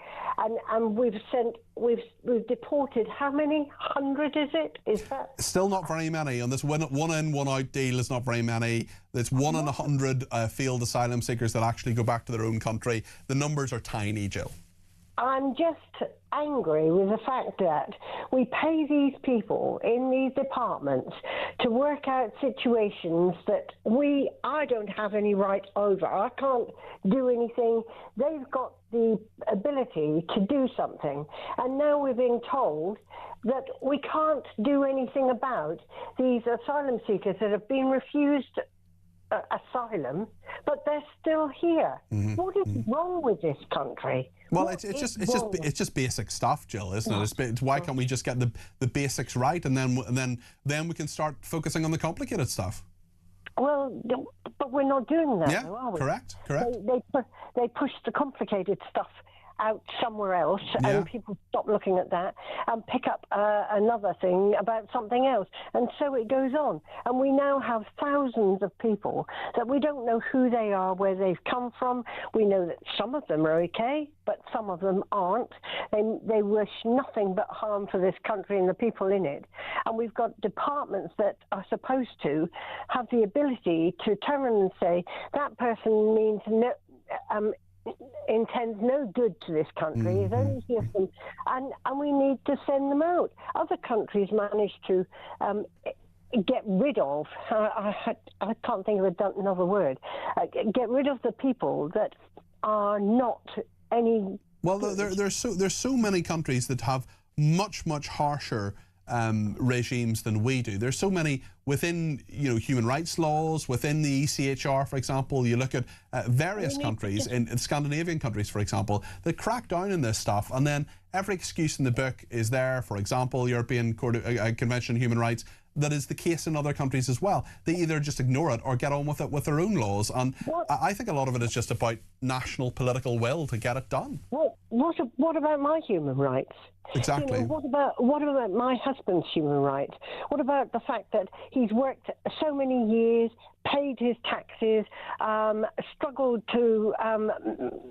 and we've deported how many 100? Is that still not very many? On this one in, one out deal is not very many. There's 1 in 100 failed asylum seekers that actually go back to their own country. The numbers are tiny, Jill. I'm just angry with the fact that we pay these people in these departments to work out situations that I don't have any right over. I can't do anything. They've got the ability to do something. And now we're being told that we can't do anything about these asylum seekers that have been refused asylum, but they're still here. What is wrong with this country? Well, it's just basic stuff, Jill, isn't it? It's why can't we just get the basics right, and then we can start focusing on the complicated stuff? Well, but we're not doing that, yeah, though, are we? Correct. They push the complicated stuff out somewhere else, and people stop looking at that and pick up another thing about something else, and so it goes on. And we now have thousands of people that we don't know who they are, where they've come from. We know that some of them are okay, but some of them aren't. They wish nothing but harm for this country and the people in it. And we've got departments that are supposed to have the ability to turn around and say that person means no. Intends no good to this country, is only here for them, and we need to send them out. Other countries manage to get rid of, I can't think of another word, get rid of the people that are not any... Well, there's so many countries that have much harsher regimes than we do. There's so many within, you know, human rights laws, within the ECHR, for example. You look at various countries, in Scandinavian countries, for example, that crack down on this stuff, and then every excuse in the book is there. For example, European Convention on Human Rights, that is the case in other countries as well. They either just ignore it or get on with it with their own laws. And I think a lot of it is just about national political will to get it done. What about my human rights? Exactly. You know, what about my husband's human rights? What about the fact that he's worked so many years, paid his taxes, struggled to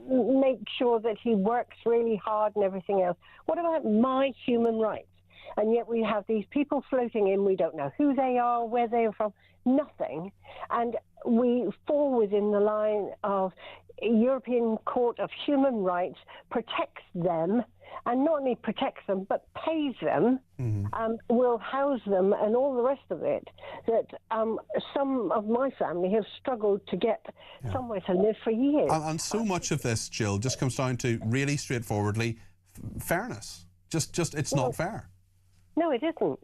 make sure that he works really hard and everything else? What about my human rights? And yet we have these people floating in. We don't know who they are, where they are from, nothing. And we fall within the line of European Court of Human Rights protects them, and not only protects them, but pays them, will house them, and all the rest of it, that some of my family have struggled to get somewhere to live for years. And so much of this, Jill, just comes down to really straightforwardly fairness. Just it's not fair. No, it isn't.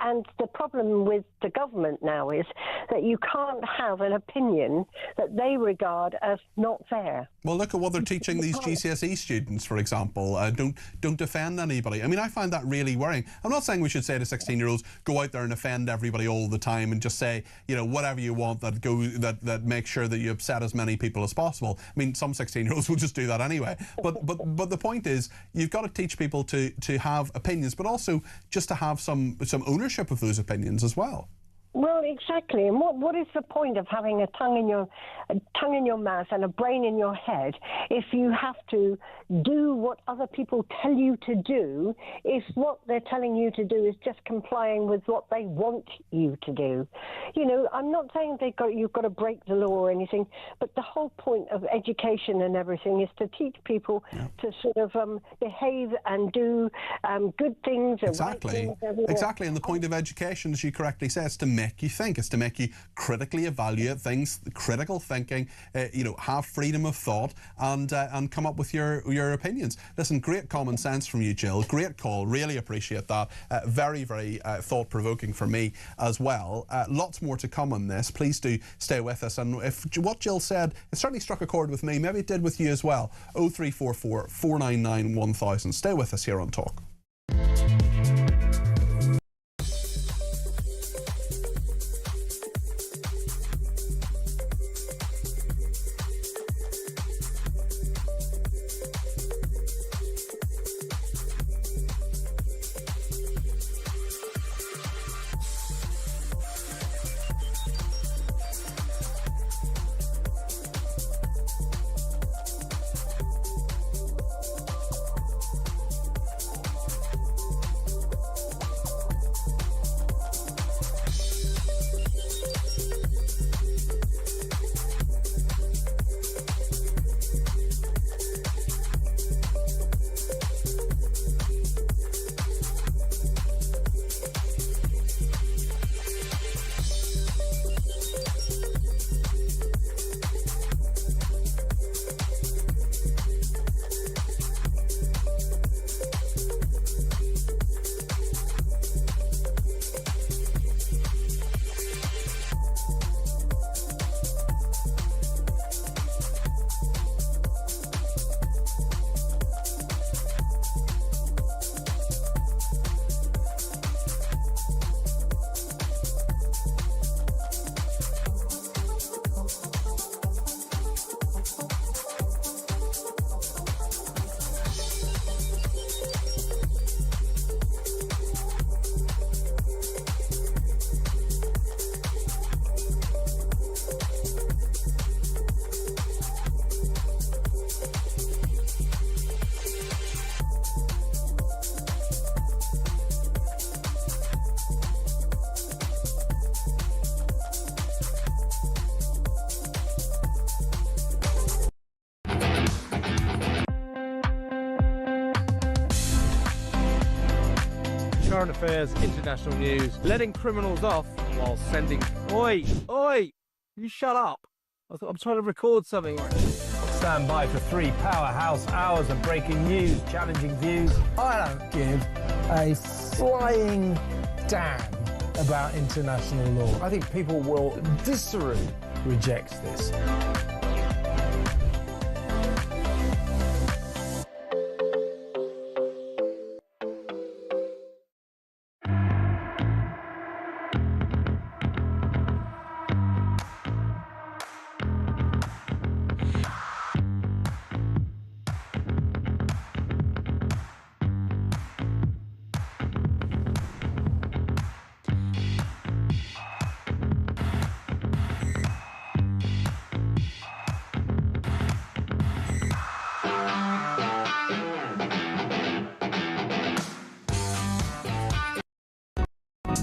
And the problem with the government now is that you can't have an opinion that they regard as not fair. Well, look at what they're teaching these GCSE students, for example. Don't defend anybody. I mean, I find that really worrying. I'm not saying we should say to 16-year-olds, go out there and offend everybody all the time and just say, you know, whatever you want that makes sure that you upset as many people as possible. I mean, some 16-year-olds will just do that anyway. But the point is, you've got to teach people to have opinions, but also just to have some ownership of those opinions as well. Well, exactly. And what is the point of having a tongue in your mouth and a brain in your head if you have to do what other people tell you to do, if what they're telling you to do is just complying with what they want you to do? You know, I'm not saying you've got to break the law or anything, but the whole point of education and everything is to teach people to sort of behave and do good things. Exactly. And right things. Exactly. And the point of education, as you correctly say, is to make you think. It's to make you critically evaluate things, critical thinking, you know, have freedom of thought, and come up with your opinions. Listen, great common sense from you, Jill. Great call. Really appreciate that. Very, very thought-provoking for me as well. Lots more to come on this. Please do stay with us. And if what Jill said, it certainly struck a chord with me. Maybe it did with you as well. 0344 499 1000. Stay with us here on Talk. Current affairs, international news, letting criminals off while sending... Oi! Oi! You shut up! I'm trying to record something. Stand by for 3 powerhouse hours of breaking news, challenging views. I don't give a flying damn about international law. I think people will viscerally reject this.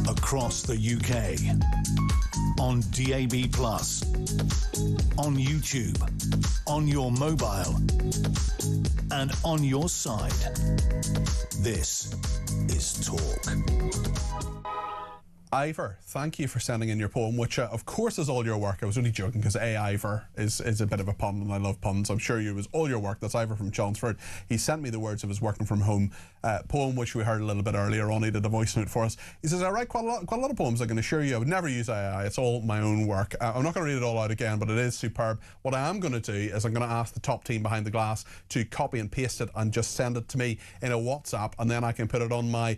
Across the UK, on DAB+, on YouTube, on your mobile, and on your side. This is Talk. Ivor, thank you for sending in your poem, which of course is all your work. I was only joking because Ivor is a bit of a pun and I love puns. I'm sure it was all your work. That's Ivor from Chelmsford. He sent me the words of his working from home poem, which we heard a little bit earlier on. He did a voice note for us. He says, I write quite a lot of poems. I can assure you I would never use AI. It's all my own work. I'm not going to read it all out again, but it is superb. What I am going to do is I'm going to ask the top team behind the glass to copy and paste it and just send it to me in a WhatsApp, and then I can put it on my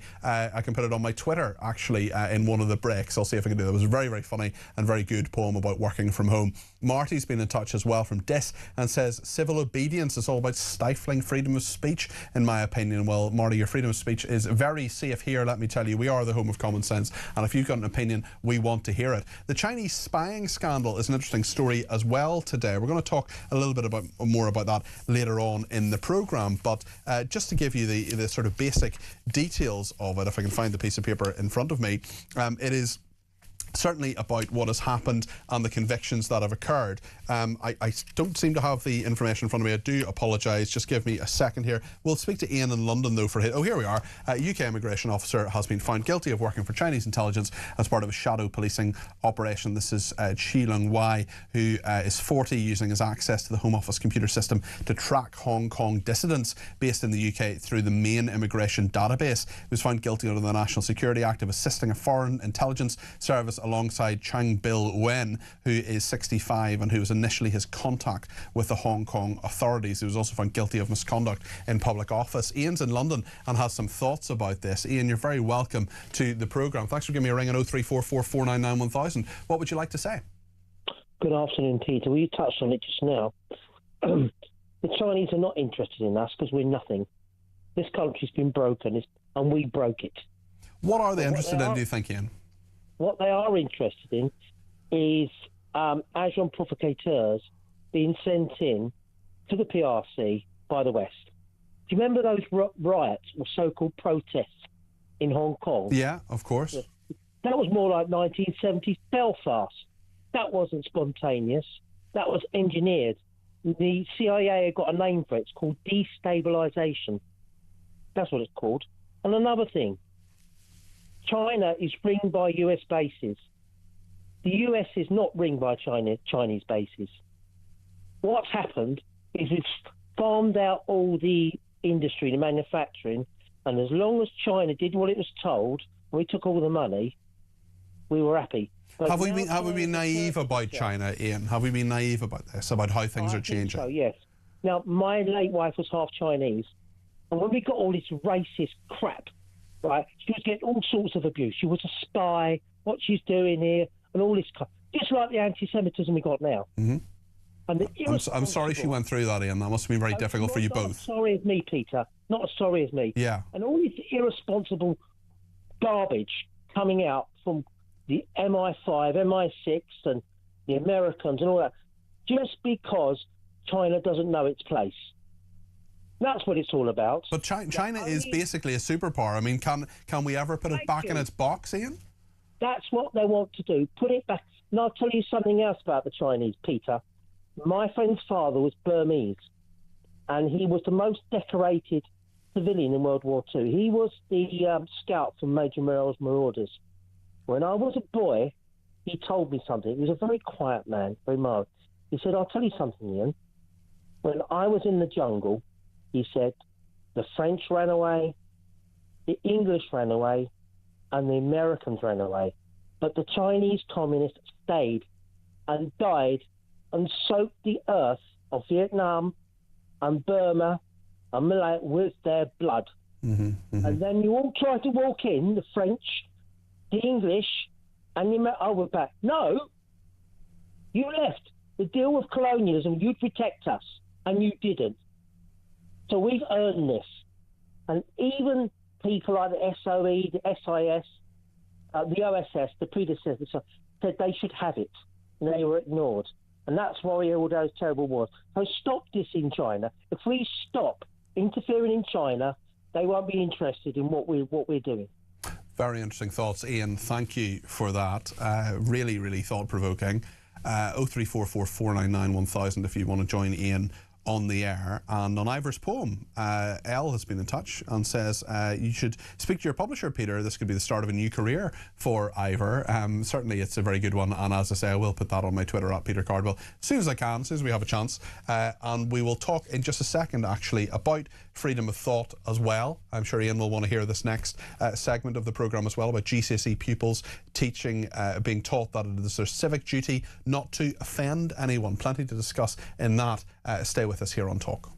Twitter actually in one of the breaks. I'll see if I can do that. It was a very, very funny and very good poem about working from home. Marty's been in touch as well from Dis and says civil obedience is all about stifling freedom of speech, in my opinion. Well, Marty, your freedom of speech is very safe here, let me tell you. We are the home of common sense, and if you've got an opinion, we want to hear it. The Chinese spying scandal is an interesting story as well today. We're going to talk a little bit more about that later on in the programme, but just to give you the sort of basic details of it, if I can find the piece of paper in front of me, it is certainly about what has happened and the convictions that have occurred. I don't seem to have the information in front of me. I do apologise. Just give me a second here. We'll speak to Ian in London, though, for his... Oh, here we are. A UK immigration officer has been found guilty of working for Chinese intelligence as part of a shadow policing operation. This is Chi Lung Wai, who is 40, using his access to the Home Office computer system to track Hong Kong dissidents based in the UK through the main immigration database. He was found guilty under the National Security Act of assisting a foreign intelligence service alongside Chang Bil Wen, who is 65 and who was initially his contact with the Hong Kong authorities. He was also found guilty of misconduct in public office. Ian's in London and has some thoughts about this. Ian, you're very welcome to the programme. Thanks for giving me a ring on 0344 499 1000. What would you like to say? Good afternoon, Peter. Well, you touched on it just now. The Chinese are not interested in us because we're nothing. This country's been broken and we broke it. What are they interested in, do you think, Ian? What they are interested in is agents provocateurs being sent in to the PRC by the West. Do you remember those riots or so-called protests in Hong Kong? Yeah, of course. That was more like 1970s Belfast. That wasn't spontaneous. That was engineered. The CIA had got a name for it. It's called destabilization. That's what it's called. And another thing, China is ringed by US bases. The US is not ringed by Chinese bases. What's happened is it's farmed out all the industry, the manufacturing, and as long as China did what it was told, and we took all the money, we were happy. Have we been naive about China, Ian? Have we been naive about this, about how things are changing? So, yes. Now, my late wife was half Chinese, and when we got all this racist crap, right, she was getting all sorts of abuse. She was a spy, what she's doing here, and all this crap. Just like the anti-Semitism we got now. Mm-hmm. And I'm sorry she went through that, Ian. That must have been very difficult for you both. Not as sorry as me, Peter. Not as sorry as me. Yeah. And all this irresponsible garbage coming out from the MI5, MI6, and the Americans and all that, just because China doesn't know its place. That's what it's all about. But China is basically a superpower. I mean, can we ever put it back in its box, Ian? That's what they want to do. Put it back. And I'll tell you something else about the Chinese, Peter. My friend's father was Burmese, and he was the most decorated civilian in World War II. He was the scout from Major Morell's Marauders. When I was a boy, he told me something. He was a very quiet man, very mild. He said, I'll tell you something, Ian. When I was in the jungle, he said, the French ran away, the English ran away, and the Americans ran away. But the Chinese communists stayed and died and soaked the earth of Vietnam and Burma and Malay with their blood. And then you all tried to walk in, the French, the English, and the Americans. We're back. No, you left. The deal with colonialism, you'd protect us, and you didn't. So we've earned this. And even people like the SOE, the SIS, the OSS, the predecessors, said they should have it, and they were ignored. And that's why all those terrible wars. So stop this in China. If we stop interfering in China, they won't be interested in what we're doing. Very interesting thoughts, Ian. Thank you for that. Really, really thought-provoking. 0344 499 1000 if you want to join Ian on the air. And on Ivor's poem, Elle has been in touch and says you should speak to your publisher, Peter. This could be the start of a new career for Ivor. Certainly it's a very good one, and as I say, I will put that on my Twitter at Peter Cardwell as soon as I can, as soon as we have a chance. And we will talk in just a second actually about freedom of thought as well. I'm sure Ian will want to hear this next segment of the programme as well, about GCSE pupils teaching, being taught that it is their civic duty not to offend anyone. Plenty to discuss in that. Stay with us here on Talk.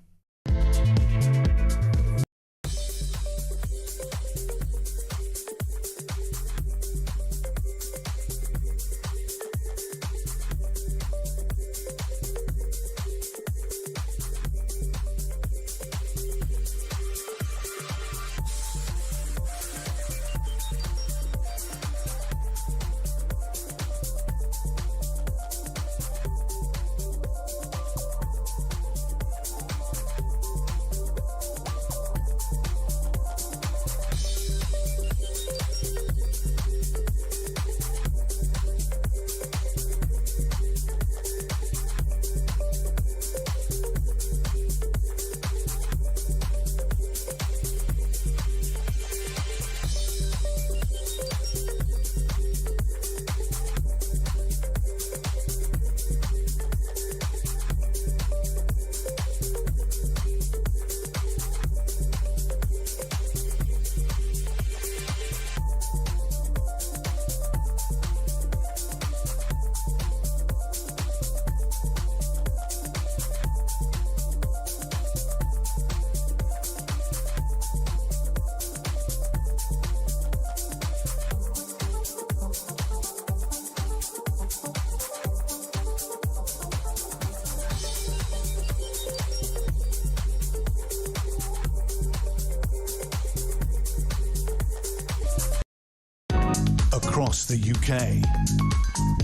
Across the UK,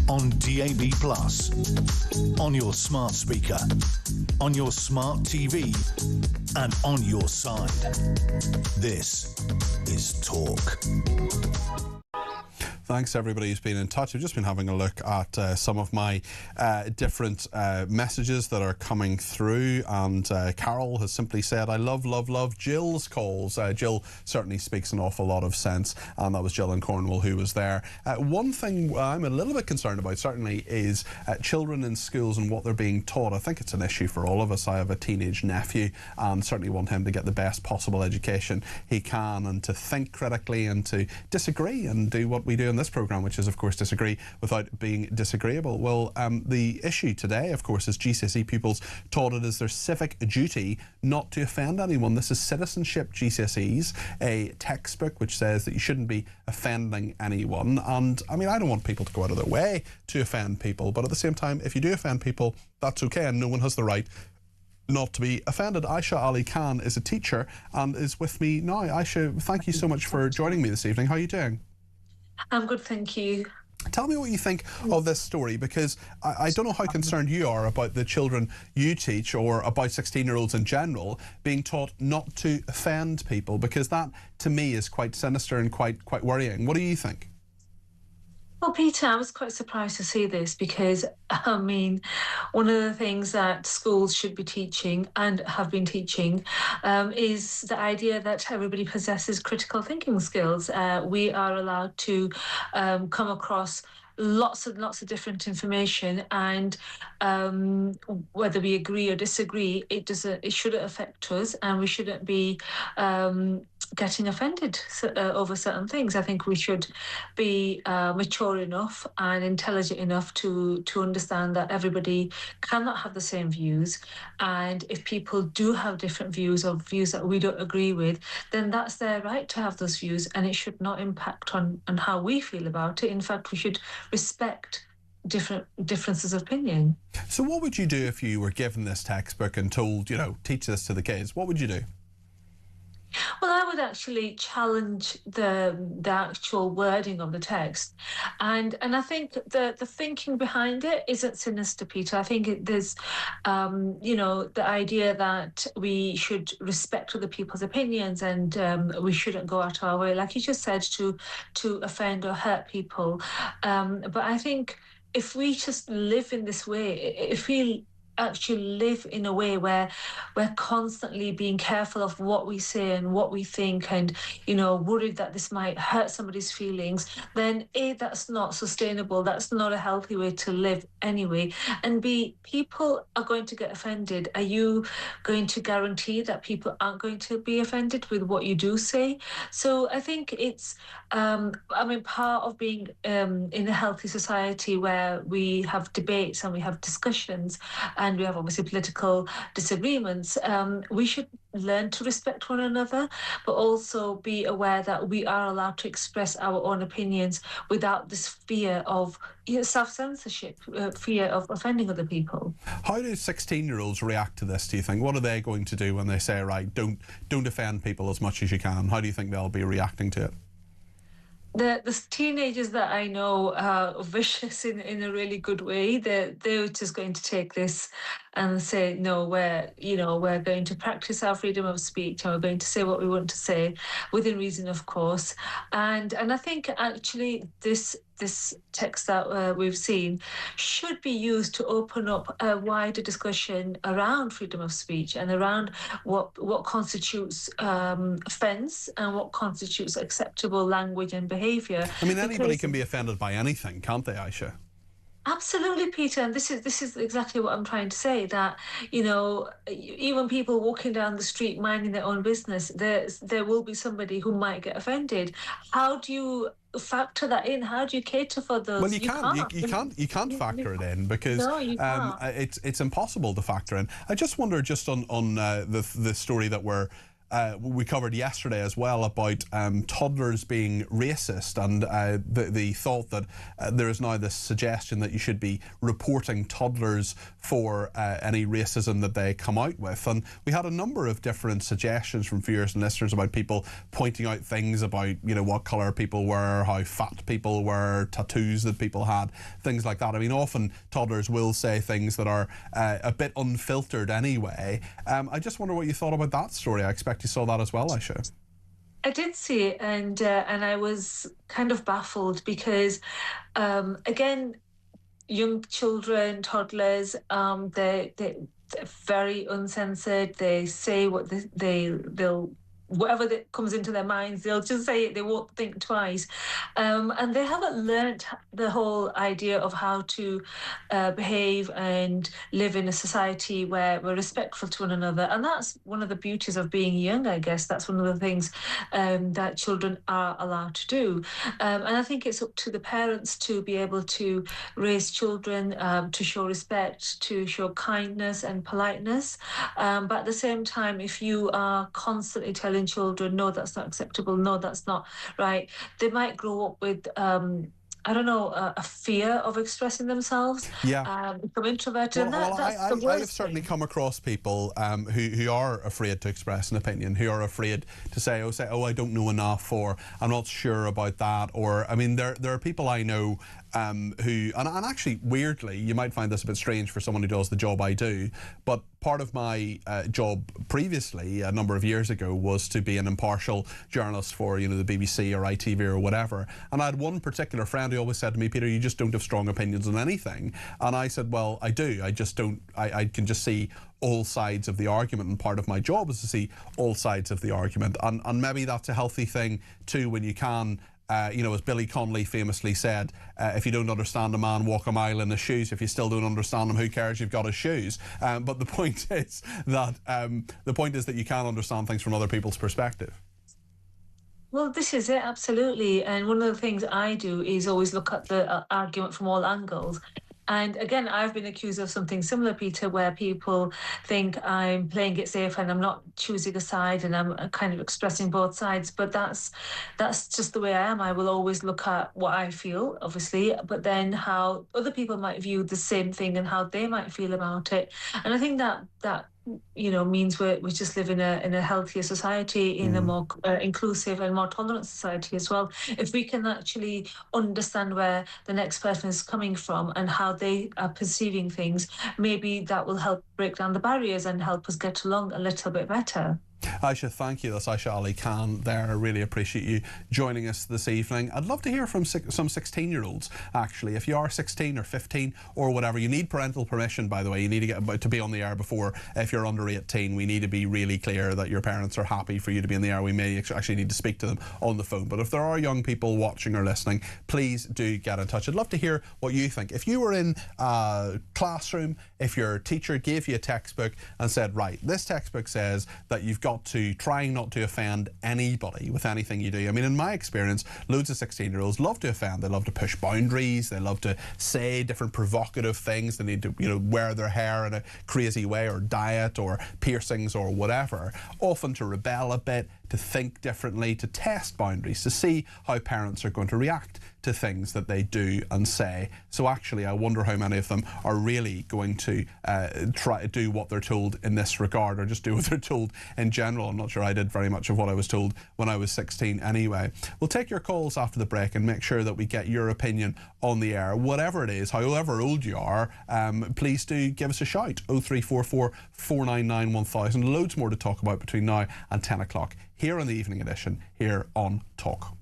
on DAB+, on your smart speaker, on your smart TV, and on your side. This is Talk. Thanks everybody who's been in touch. I've just been having a look at some of my different messages that are coming through, and Carol has simply said, I love Jill's calls. Jill certainly speaks an awful lot of sense, and that was Jill in Cornwall who was there. One thing I'm a little bit concerned about certainly is children in schools and what they're being taught. I think it's an issue for all of us. I have a teenage nephew and certainly want him to get the best possible education he can, and to think critically and to disagree and do what we do in this programme, which is of course disagree without being disagreeable. Well, the issue today of course is GCSE pupils taught it as their civic duty not to offend anyone. This is Citizenship GCSEs, a textbook which says that you shouldn't be offending anyone. And I mean, I don't want people to go out of their way to offend people, but at the same time, if you do offend people, that's okay, and no one has the right not to be offended. Aisha Ali Khan is a teacher and is with me now. Aisha, thank you so much for joining me this evening. How are you doing? I'm good, thank you. Tell me what you think of this story, because I don't know how concerned you are about the children you teach, or about 16-year-olds in general, being taught not to offend people, because that, to me, is quite sinister and quite worrying. What do you think? Well, Peter, I was quite surprised to see this, because, I mean, one of the things that schools should be teaching and have been teaching is the idea that everybody possesses critical thinking skills. We are allowed to come across lots and lots of different information, and whether we agree or disagree, it shouldn't affect us, and we shouldn't be getting offended over certain things. I think we should be mature enough and intelligent enough to understand that everybody cannot have the same views, and if people do have different views or views that we don't agree with, then that's their right to have those views, and it should not impact on how we feel about it. In fact, we should respect differences of opinion. So what would you do if you were given this textbook and told, teach this to the kids? What would you do? Well, I would actually challenge the actual wording of the text, and I think the thinking behind it isn't sinister, Peter. I think there's, the idea that we should respect other people's opinions, and we shouldn't go out our way, like you just said, to offend or hurt people. But I think if we just live in this way, if we actually live in a way where we're constantly being careful of what we say and what we think, and worried that this might hurt somebody's feelings, then A, that's not sustainable, that's not a healthy way to live anyway, and B, people are going to get offended. Are you going to guarantee that people aren't going to be offended with what you do say? So I think it's part of being in a healthy society where we have debates and we have discussions and we have obviously political disagreements, we should learn to respect one another, but also be aware that we are allowed to express our own opinions without this fear of self-censorship, fear of offending other people. How do 16-year-olds react to this, do you think? What are they going to do when they say, right, don't offend people as much as you can? How do you think they'll be reacting to it? The teenagers that I know are vicious in a really good way. They're just going to take this and say, no, we're going to practice our freedom of speech, and we're going to say what we want to say, within reason, of course. And I think actually this text that we've seen should be used to open up a wider discussion around freedom of speech and around what constitutes offence and what constitutes acceptable language and behaviour. I mean, anybody can be offended by anything, can't they, Aisha? Absolutely, Peter, and this is exactly what I'm trying to say, that even people walking down the street minding their own business, there will be somebody who might get offended. How do you factor that in? How do you cater for those? Well, you can't factor it in, because it's impossible to factor in. I just wonder, just on the story that we covered yesterday as well, about toddlers being racist, and the thought that there is now this suggestion that you should be reporting toddlers for any racism that they come out with. And we had a number of different suggestions from viewers and listeners about people pointing out things about what colour people were, how fat people were, tattoos that people had, things like that. I mean, often toddlers will say things that are a bit unfiltered anyway. I just wonder what you thought about that story. I expect you saw that as well, Aisha. I did see it, and I was kind of baffled, because again, young children, toddlers, they're very uncensored. They say what they'll whatever that comes into their minds, they'll just say it. They won't think twice, and they haven't learnt the whole idea of how to behave and live in a society where we're respectful to one another. And that's one of the beauties of being young, I guess. That's one of the things that children are allowed to do, and I think it's up to the parents to be able to raise children to show respect, to show kindness and politeness, but at the same time, if you are constantly telling children, no, that's not acceptable, no, that's not right, they might grow up with a fear of expressing themselves, become introverted. I have certainly come across people who are afraid to express an opinion, who are afraid to say, I don't know enough, or I'm not sure about that, or, I mean, there are people I know who, and actually, weirdly, you might find this a bit strange for someone who does the job I do, but part of my job previously, a number of years ago, was to be an impartial journalist for, the BBC or ITV or whatever. And I had one particular friend who always said to me, Peter, you just don't have strong opinions on anything. And I said, well, I do. I just don't. I can just see all sides of the argument, and part of my job is to see all sides of the argument. And maybe that's a healthy thing too, when you can as Billy Connolly famously said, if you don't understand a man, walk a mile in his shoes. If you still don't understand him, who cares? You've got his shoes. But the point is that you can understand things from other people's perspective. Well, this is it, absolutely. And one of the things I do is always look at the argument from all angles. And again, I've been accused of something similar, Peter, where people think I'm playing it safe and I'm not choosing a side and I'm kind of expressing both sides. But that's just the way I am. I will always look at what I feel, obviously, but then how other people might view the same thing and how they might feel about it. And I think that means we just live in a healthier society, in a more inclusive and more tolerant society as well. If we can actually understand where the next person is coming from and how they are perceiving things, maybe that will help break down the barriers and help us get along a little bit better. Aisha, thank you. That's Aisha Ali Khan there. I really appreciate you joining us this evening. I'd love to hear from some 16-year-olds, actually. If you are 16 or 15 or whatever, you need parental permission, by the way. You need to get to be on the air before. If you're under 18, we need to be really clear that your parents are happy for you to be in the air. We may actually need to speak to them on the phone. But if there are young people watching or listening, please do get in touch. I'd love to hear what you think. If you were in a classroom, if your teacher gave you a textbook and said, right, this textbook says that you've got to trying not to offend anybody with anything you do. I mean, in my experience, loads of 16-year-olds love to offend. They love to push boundaries. They love to say different provocative things. They need to, wear their hair in a crazy way, or diet, or piercings, or whatever. Often to rebel a bit, to think differently, to test boundaries, to see how parents are going to react to things that they do and say. So actually, I wonder how many of them are really going to try to do what they're told in this regard, or just do what they're told in general. I'm not sure I did very much of what I was told when I was 16 anyway. We'll take your calls after the break and make sure that we get your opinion on the air. Whatever it is, however old you are, please do give us a shout. 0344 499 1000. Loads more to talk about between now and 10 o'clock here on the evening edition, here on Talk.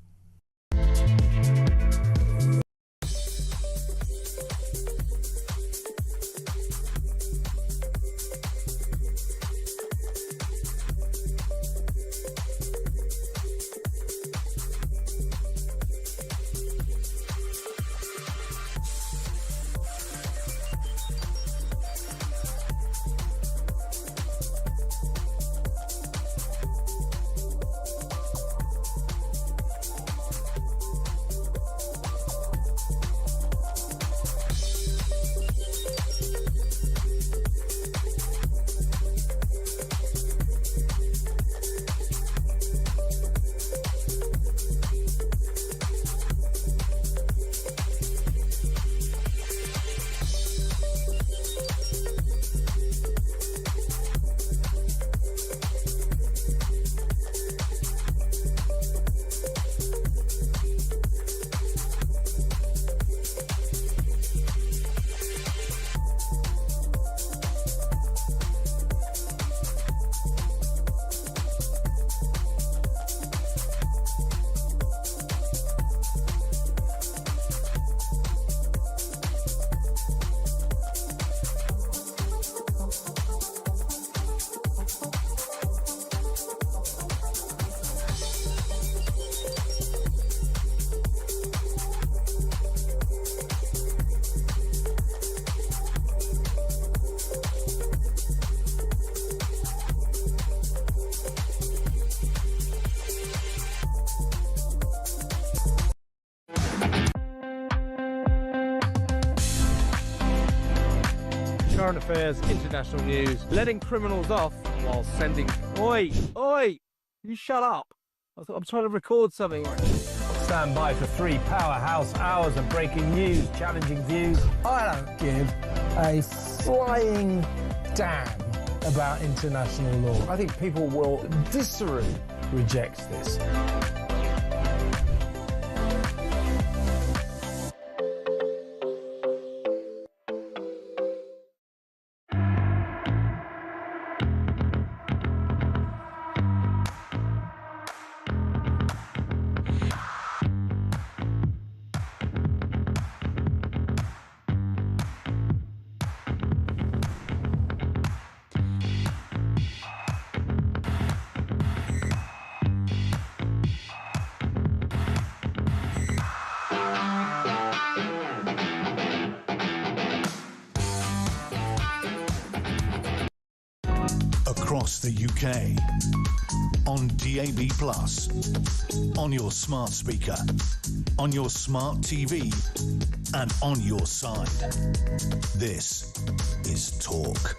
Current affairs, international news, letting criminals off while sending... Oi! Oi! You shut up! I'm trying to record something. Stand by for 3 powerhouse hours of breaking news, challenging views. I don't give a flying damn about international law. I think people will viscerally reject this. across the UK. On DAB+, on your smart speaker, on your smart TV, and on your side. This is Talk.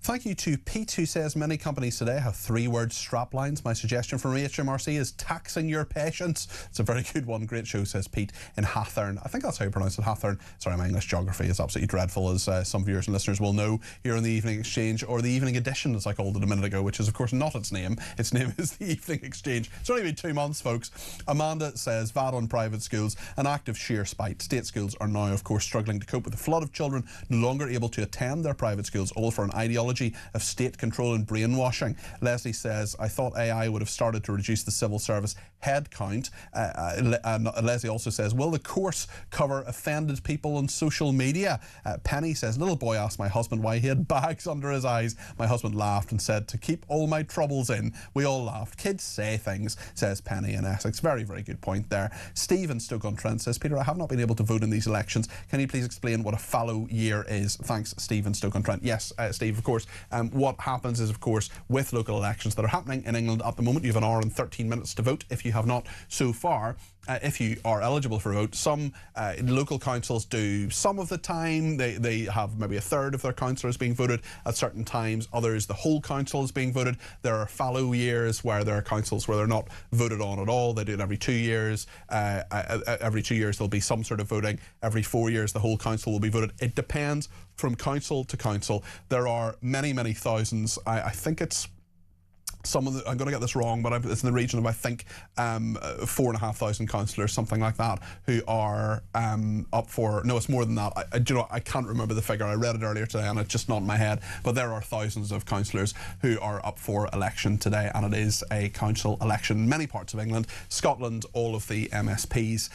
Thank you to Pete, who says many companies today have three-word strap lines. My suggestion from HMRC is taxing your patience. It's a very good one. Great show, says Pete in Hathern. I think that's how you pronounce it, Hathern. Sorry, my English geography is absolutely dreadful, as some viewers and listeners will know here on the Evening Exchange, or the Evening Edition, as I called it a minute ago, which is, of course, not its name. Its name is the Evening Exchange. It's only been 2 months, folks. Amanda says, VAT on private schools, an act of sheer spite. State schools are now, of course, struggling to cope with the flood of children no longer able to attend their private schools, all for an ideology of state control and brainwashing. Leslie says, I thought AI would have started to reduce the civil service head count. Leslie also says, will the course cover offended people on social media? Penny says, little boy asked my husband why he had bags under his eyes. My husband laughed and said, to keep all my troubles in. We all laughed. Kids say things, says Penny in Essex. Very, very good point there. Steve in Stoke-on-Trent says, Peter, I have not been able to vote in these elections. Can you please explain what a fallow year is? Thanks, Steve in Stoke-on-Trent. Yes, Steve, of course. What happens is, of course, with local elections that are happening in England at the moment, you have an hour and 13 minutes to vote if you have not so far. If you are eligible for a vote, some local councils do some of the time. They have maybe a third of their councillors being voted at certain times. Others, the whole council is being voted. There are fallow years where there are councils where they're not voted on at all. They do it every 2 years. Every 2 years there'll be some sort of voting. Every 4 years the whole council will be voted. It depends from council to council. There are many, many thousands. I think it's I'm going to get this wrong, but it's in the region of, I think, 4,500 councillors, something like that, who are up for. No, it's more than that. I can't remember the figure. I read it earlier today, and it's just not in my head. But there are thousands of councillors who are up for election today, and it is a council election in many parts of England. Scotland, all of the MSPs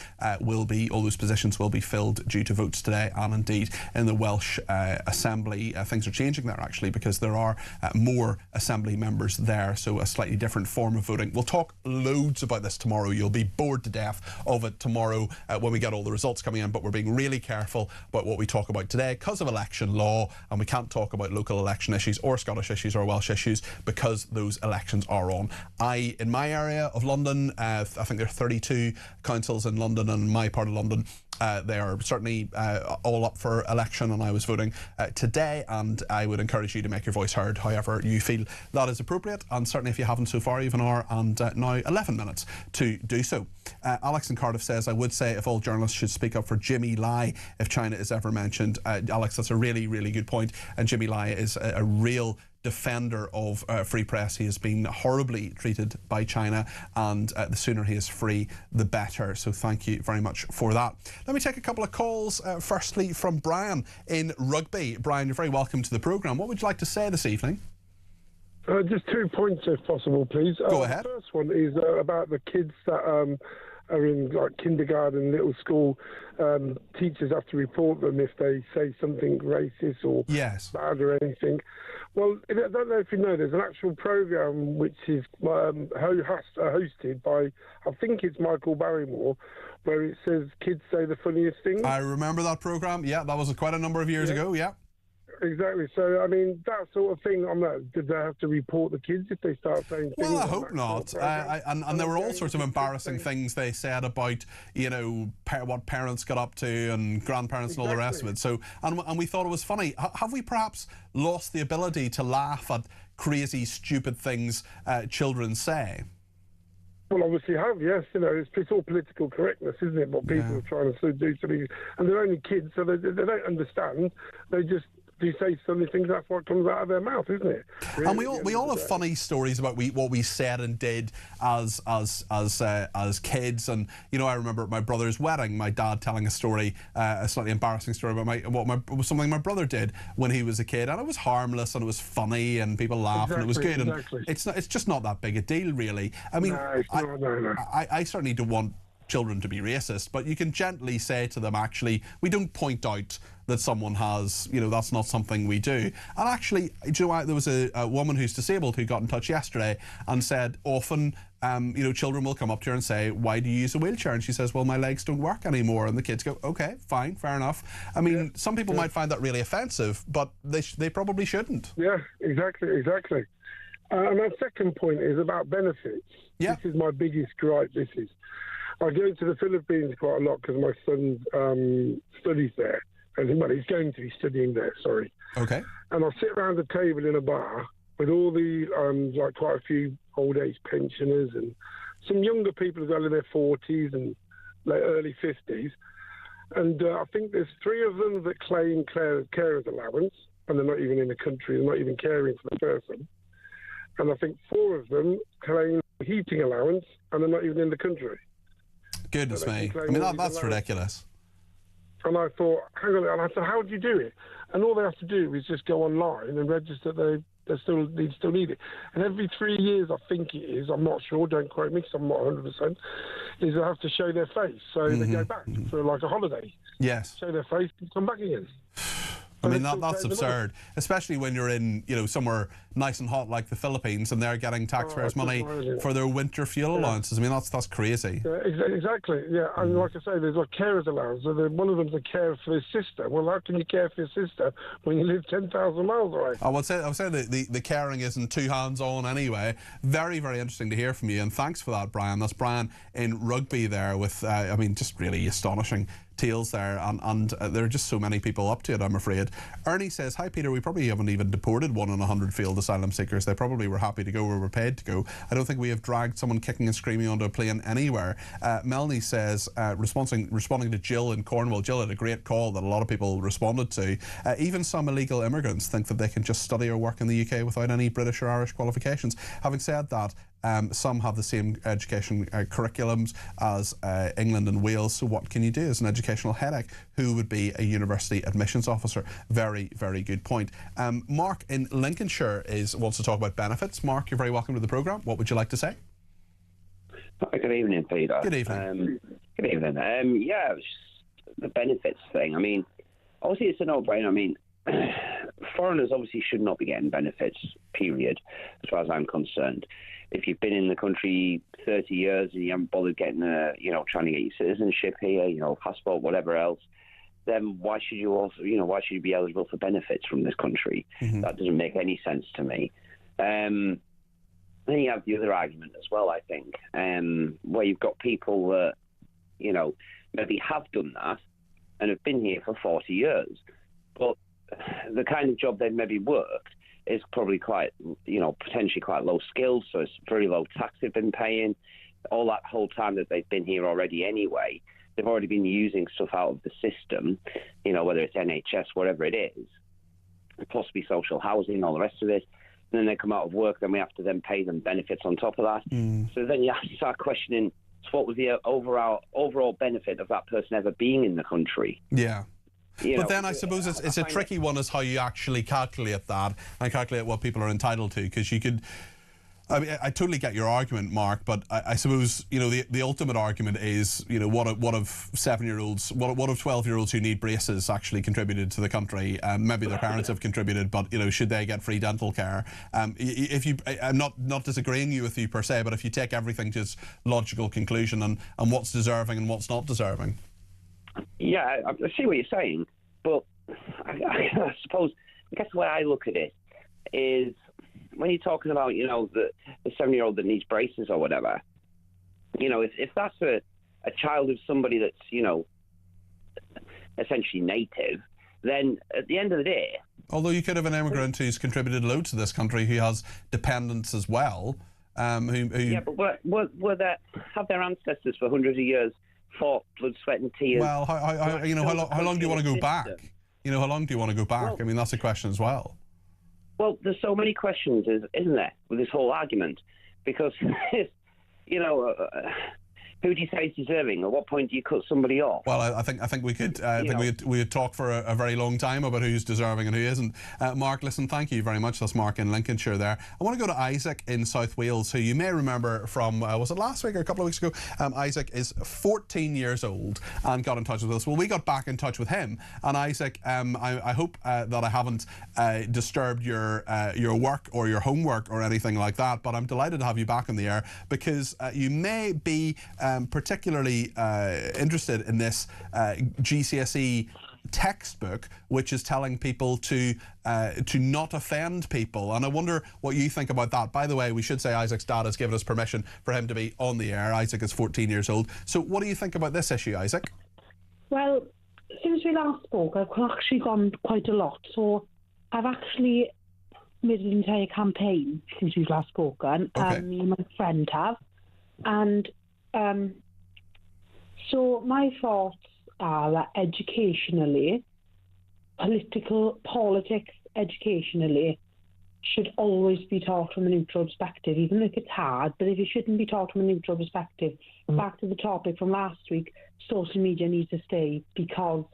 all those positions will be filled due to votes today, and indeed in the Welsh Assembly, things are changing there actually, because there are more Assembly members there. So a slightly different form of voting. We'll talk loads about this tomorrow. You'll be bored to death of it tomorrow when we get all the results coming in, but we're being really careful about what we talk about today because of election law, and we can't talk about local election issues or Scottish issues or Welsh issues because those elections are on. In my area of London, I think there are 32 councils in London, and my part of London, they are certainly all up for election, and I was voting today, and I would encourage you to make your voice heard however you feel that is appropriate, and certainly if you haven't so far, you have an hour and now 11 minutes to do so. Alex in Cardiff says, I would say if all journalists should speak up for Jimmy Lai if China is ever mentioned. Alex, that's a really, really good point, and Jimmy Lai is a real defender of free press. He has been horribly treated by China, and the sooner he is free, the better. So thank you very much for that. Let me take a couple of calls. Firstly, from Brian in Rugby. Brian, you're very welcome to the programme. What would you like to say this evening? Just 2 points, if possible, please. Go ahead. The first one is about the kids that are in like kindergarten, little school. Teachers have to report them if they say something racist or bad or anything. Well, I don't know if you know, there's an actual programme which is hosted by, I think it's Michael Barrymore, where it says kids say the funniest things. I remember that programme. Yeah, that was quite a number of years ago. Yeah. Exactly. So, I mean, that sort of thing, did they have to report the kids if they start saying things? Well, I hope not. And there were all sorts of embarrassing things they said about, what parents got up to and grandparents and all the rest of it. So, and we thought it was funny. Have we perhaps lost the ability to laugh at crazy, stupid things children say? Well, obviously have, yes. It's all political correctness, isn't it, what people are trying to do to me. And they're only kids, so they don't understand. They just do say so many things, that's what comes out of their mouth, isn't it? Really, and we all have funny stories about what we said and did as kids. And I remember at my brother's wedding, my dad telling a story, a slightly embarrassing story about something my brother did when he was a kid, and it was harmless and it was funny and people laughed and it was good. And it's just not that big a deal, really. I mean, no. I certainly don't want children to be racist, but you can gently say to them, actually, we don't point out that someone has, that's not something we do. And actually, do you know what, there was a woman who's disabled who got in touch yesterday and said often, children will come up to her and say, why do you use a wheelchair? And she says, well, my legs don't work anymore. And the kids go, okay, fine, fair enough. I mean, some people might find that really offensive, but they probably shouldn't. Yeah, exactly. And my second point is about benefits. Yeah. This is my biggest gripe. I go to the Philippines quite a lot because my son studies there. Well, he's going to be studying there, sorry. Okay. And I'll sit around the table in a bar with all the, quite a few old age pensioners and some younger people as well in their 40s and early 50s. And I think there's 3 of them that claim carer's allowance, and they're not even in the country, they're not even caring for the person. And I think 4 of them claim heating allowance, and they're not even in the country. Goodness me. I mean, that's ridiculous. And I thought, hang on, and I said, how do you do it? And all they have to do is just go online and register they still need it. And every 3 years, I think it is, I'm not sure, don't quote me because I'm not 100%, is they have to show their face. So they go back for like a holiday. Yes. Show their face and come back again. I mean, that's absurd, especially when you're in, somewhere nice and hot like the Philippines and they're getting taxpayers' money for their winter fuel allowances. I mean, that's crazy. Yeah, exactly, yeah. And like I say, there's a carer's allowance. So one of them's a carer for his sister. Well, how can you care for your sister when you live 10,000 miles away? I would say the caring isn't 2 hands on anyway. Very, very interesting to hear from you, and thanks for that, Brian. That's Brian in Rugby there with, just really astonishing tales there, and there are just so many people up to it, I'm afraid. Ernie says, hi Peter, we probably haven't even deported 1 in 100 failed asylum seekers. They probably were happy to go or were paid to go. I don't think we have dragged someone kicking and screaming onto a plane anywhere. Melanie says, responding to Jill in Cornwall, Jill had a great call that a lot of people responded to. Even some illegal immigrants think that they can just study or work in the UK without any British or Irish qualifications. Having said that, some have the same education curriculums as England and Wales, so what can you do as an educational headache? Who would be a university admissions officer? Very, very good point. Mark in Lincolnshire wants to talk about benefits. Mark, you're very welcome to the programme. What would you like to say? Hi, good evening, Peter. Good evening. Good evening. Yeah, it was just the benefits thing. I mean, obviously it's a no-brainer. I mean, foreigners obviously should not be getting benefits, period, as far as I'm concerned. If you've been in the country 30 years and you haven't bothered getting trying to get your citizenship here, passport, whatever else, then why should you be eligible for benefits from this country? Mm-hmm. That doesn't make any sense to me. Then you have the other argument as well, I think, where you've got people that, maybe have done that and have been here for 40 years, but the kind of job they've maybe worked is probably quite, potentially quite low skilled, so it's very low tax they've been paying. All that whole time that they've been here already anyway, they've already been using stuff out of the system, whether it's NHS, whatever it is, possibly social housing, all the rest of it. And then they come out of work, then we have to then pay them benefits on top of that. So then you have to start questioning, so what was the overall benefit of that person ever being in the country? Yeah. But then I suppose it's a tricky one as how you actually calculate that and calculate what people are entitled to, because you could... I mean, I totally get your argument, Mark, but I suppose, the ultimate argument is, what of 7-year-olds, what of 12-year-olds who need braces actually contributed to the country? Maybe their parents have contributed, but, should they get free dental care? I'm not disagreeing with you per se, but if you take everything to its logical conclusion and what's deserving and what's not deserving. Yeah, I see what you're saying, but I suppose, I guess the way I look at it is, when you're talking about, the 7-year-old that needs braces or whatever, if that's a child of somebody that's, essentially native, then at the end of the day... Although you could have an immigrant who's contributed loads to this country who has dependents as well, who... Yeah, but have their ancestors for hundreds of years fought blood, sweat and tears? Well, how long do you want to go back? How long do you want to go back? Well, I mean, that's a question as well. Well, there's so many questions, isn't there, with this whole argument? Because, people who do you say is deserving? At what point do you cut somebody off? Well, I think we could we could talk for a very long time about who's deserving and who isn't. Mark, listen, thank you very much. That's Mark in Lincolnshire there. I want to go to Isaac in South Wales, who you may remember from, was it last week or a couple of weeks ago? Isaac is 14 years old and got in touch with us. Well, we got back in touch with him. And Isaac, I hope that I haven't disturbed your work or your homework or anything like that, but I'm delighted to have you back on the air because you may be particularly interested in this GCSE textbook, which is telling people to not offend people, and I wonder what you think about that. By the way, we should say Isaac's dad has given us permission for him to be on the air. Isaac is 14 years old. So what do you think about this issue, Isaac? Well, since we last spoke, I've actually gone quite a lot. So I've actually made an entire campaign since we've last spoken. Okay. Me and my friend have. And so my thoughts are that educationally, politics educationally should always be taught from a neutral perspective, even if it's hard. But if it shouldn't be taught from a neutral perspective, back to the topic from last week, social media needs to stay, because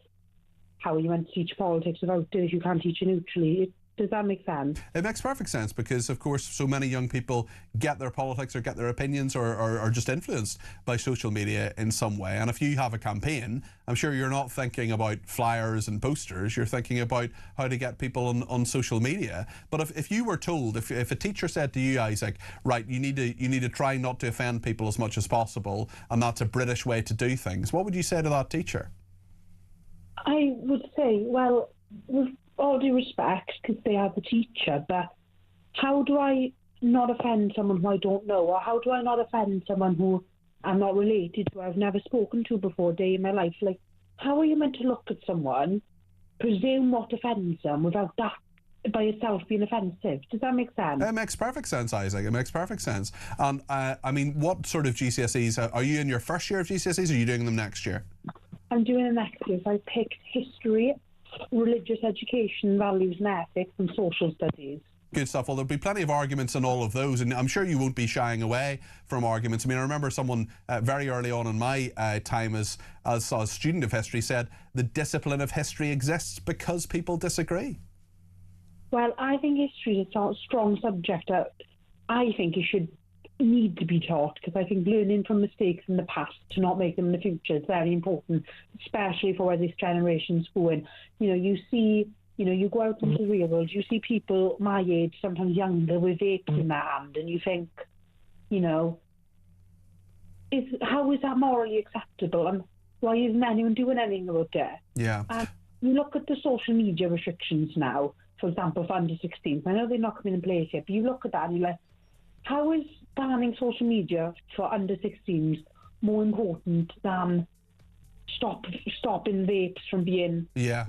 how are you meant to teach politics without it if you can't teach it neutrally? Does that make sense? It makes perfect sense because, of course, so many young people get their politics or get their opinions or are just influenced by social media in some way. And if you have a campaign, I'm sure you're not thinking about flyers and posters. You're thinking about how to get people on social media. But if you were told, if a teacher said to you, Isaac, right, you need to try not to offend people as much as possible, and that's a British way to do things, what would you say to that teacher? I would say, well, with all due respect, because they are the teacher, but how do I not offend someone who I don't know? Or how do I not offend someone who I'm not related to, I've never spoken to before a day in my life? Like, how are you meant to look at someone, presume what offends them, without that by itself being offensive? Does that make sense? It makes perfect sense, Isaac. It makes perfect sense. And I mean, what sort of GCSEs, are you in your first year of GCSEs, or are you doing them next year? I'm doing it next year. So I picked history, religious education, values and ethics, and social studies. Good stuff. Well, there'll be plenty of arguments in all of those, and I'm sure you won't be shying away from arguments. I mean, I remember someone very early on in my time as a student of history said the discipline of history exists because people disagree. Well, I think history is a strong subject that I think it should need to be taught, because I think learning from mistakes in the past to not make them in the future is very important, especially for where this generation's going. You know, you see, you go out into the real world, you see people my age, sometimes younger, with vapes in their hand, and you think, how is that morally acceptable, and why isn't anyone doing anything about it? Yeah. And you look at the social media restrictions now, for example, for under 16s. I know they're not coming in place yet, but you look at that and you're like, how is banning social media for under 16s more important than stopping vapes from being... Yeah.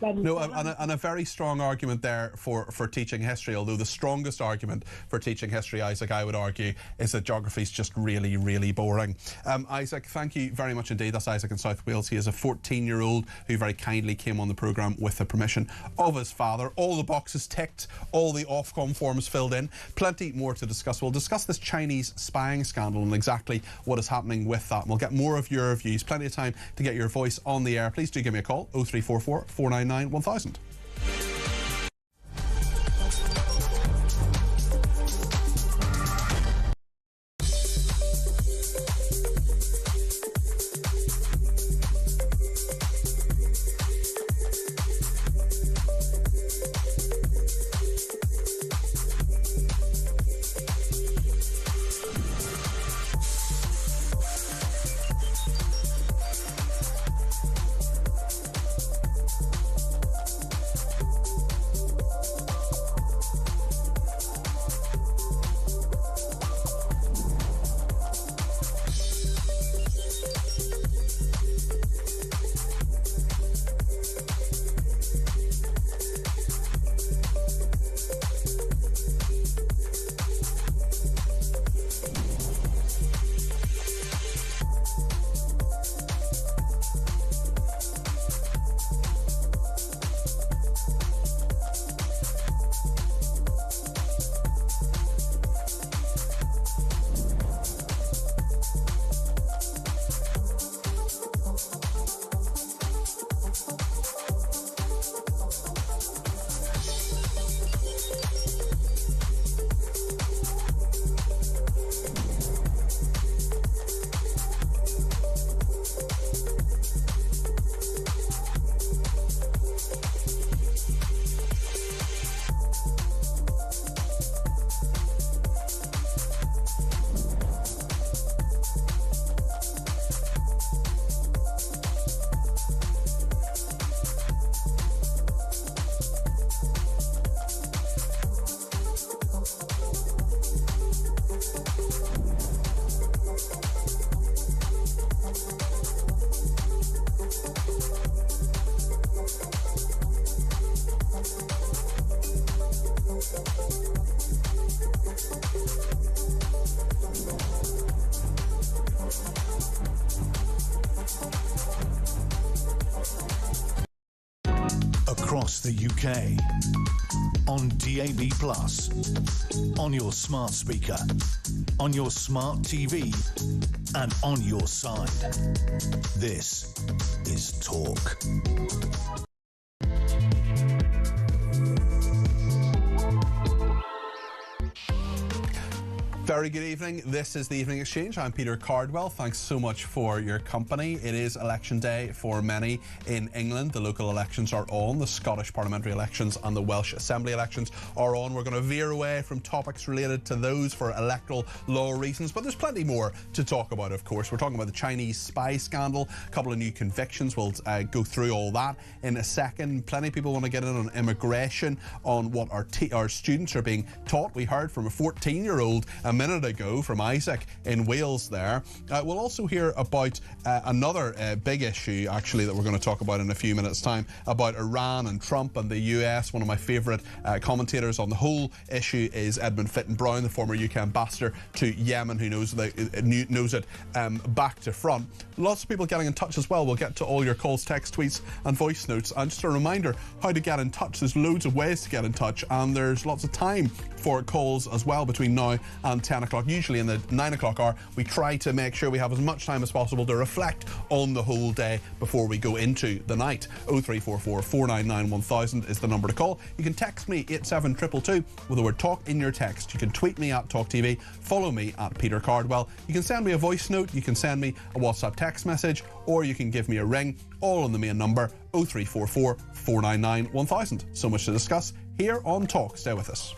No, and a very strong argument there for teaching history, although the strongest argument for teaching history, Isaac, I would argue, is that geography is just really, really boring. Isaac, thank you very much indeed. That's Isaac in South Wales. He is a 14-year-old who very kindly came on the programme with the permission of his father. All the boxes ticked, all the Ofcom forms filled in. Plenty more to discuss. We'll discuss this Chinese spying scandal and exactly what is happening with that. We'll get more of your views. Plenty of time to get your voice on the air. Please do give me a call, 0344 499 1000. across the UK. On DAB+, on your smart speaker, on your smart TV, and on your side. This is Talk. Very good evening. This is the Evening Exchange. I'm Peter Cardwell. Thanks so much for your company. It is election day for many in England. The local elections are on. The Scottish parliamentary elections and the Welsh Assembly elections are on. We're going to veer away from topics related to those for electoral law reasons, but there's plenty more to talk about, of course. We're talking about the Chinese spy scandal, a couple of new convictions. We'll go through all that in a second. Plenty of people want to get in on immigration, on what our students are being taught. We heard from a 14-year-old a minute ago from Isaac in Wales there. We'll also hear about another big issue, actually, that we're going to talk about in a few minutes' time, about Iran and Trump and the US. One of my favourite commentators on the whole issue is Edmund Fitton-Brown, the former UK ambassador to Yemen, who knows it back to front. Lots of people getting in touch as well. We'll get to all your calls, text, tweets and voice notes. And just a reminder how to get in touch. There's loads of ways to get in touch, and there's lots of time for calls as well between now and 10 o'clock. Usually in the 9 o'clock hour, we try to make sure we have as much time as possible to reflect on the whole day before we go into the night. 0344 499 1000 is the number to call. You can text me 87222 with the word talk in your text. You can tweet me at talkTV, follow me at Peter Cardwell. You can send me a voice note, you can send me a WhatsApp text message, or you can give me a ring, all on the main number 0344 499 1000. So much to discuss here on Talk. Stay with us.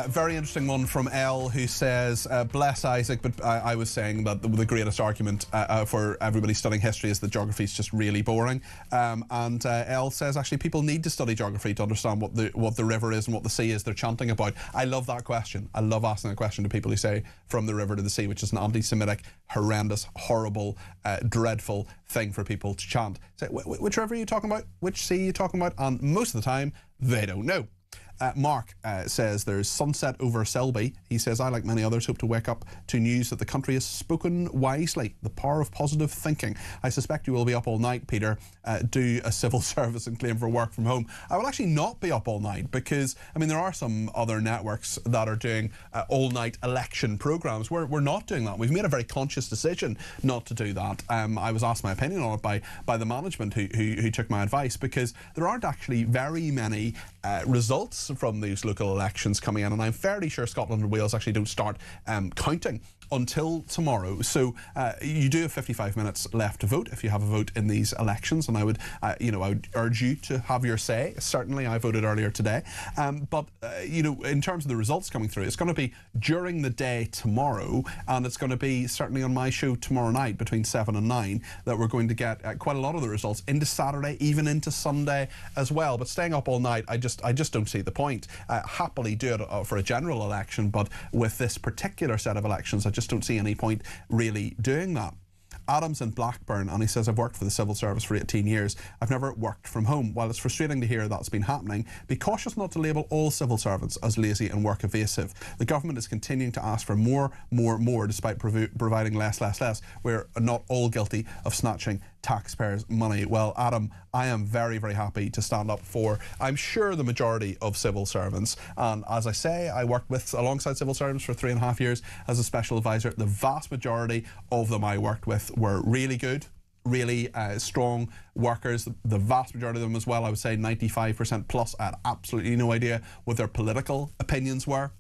Very interesting one from Elle, who says, bless Isaac, but I was saying that the greatest argument for everybody studying history is that geography is just really boring. And Elle says, actually, people need to study geography to understand what the river is and what the sea is they're chanting about. I love that question. I love asking a question to people who say from the river to the sea, which is an anti-Semitic, horrendous, horrible, dreadful thing for people to chant. Say, which river are you talking about? Which sea are you talking about? And most of the time, they don't know. Mark says there's sunset over Selby. He says, I, like many others, hope to wake up to news that the country has spoken wisely. The power of positive thinking. I suspect you will be up all night, Peter. Do a civil service and claim for work from home. I will actually not be up all night because, I mean, there are some other networks that are doing all-night election programmes. We're not doing that. We've made a very conscious decision not to do that. I was asked my opinion on it by the management who took my advice, because there aren't actually very many results from these local elections coming in, and I'm fairly sure Scotland and Wales actually don't start counting until tomorrow. So you do have 55 minutes left to vote if you have a vote in these elections, and I would urge you to have your say. Certainly, I voted earlier today, but in terms of the results coming through, it's going to be during the day tomorrow, and it's going to be certainly on my show tomorrow night between 7 and 9 that we're going to get quite a lot of the results into Saturday, even into Sunday as well. But staying up all night, I just don't see the point. Happily do it for a general election, but with this particular set of elections, I just don't see any point really doing that. Adam's in Blackburn, and he says, I've worked for the civil service for 18 years. I've never worked from home. While it's frustrating to hear that's been happening, be cautious not to label all civil servants as lazy and work evasive. The government is continuing to ask for more, despite providing less. We're not all guilty of snatching taxpayers' money. Well, Adam, I am very, very happy to stand up for, I'm sure, the majority of civil servants. And as I say, I worked alongside civil servants for 3.5 years as a special advisor. The vast majority of them I worked with were really good, really strong workers. The vast majority of them as well, I would say 95% plus. I had absolutely no idea what their political opinions were.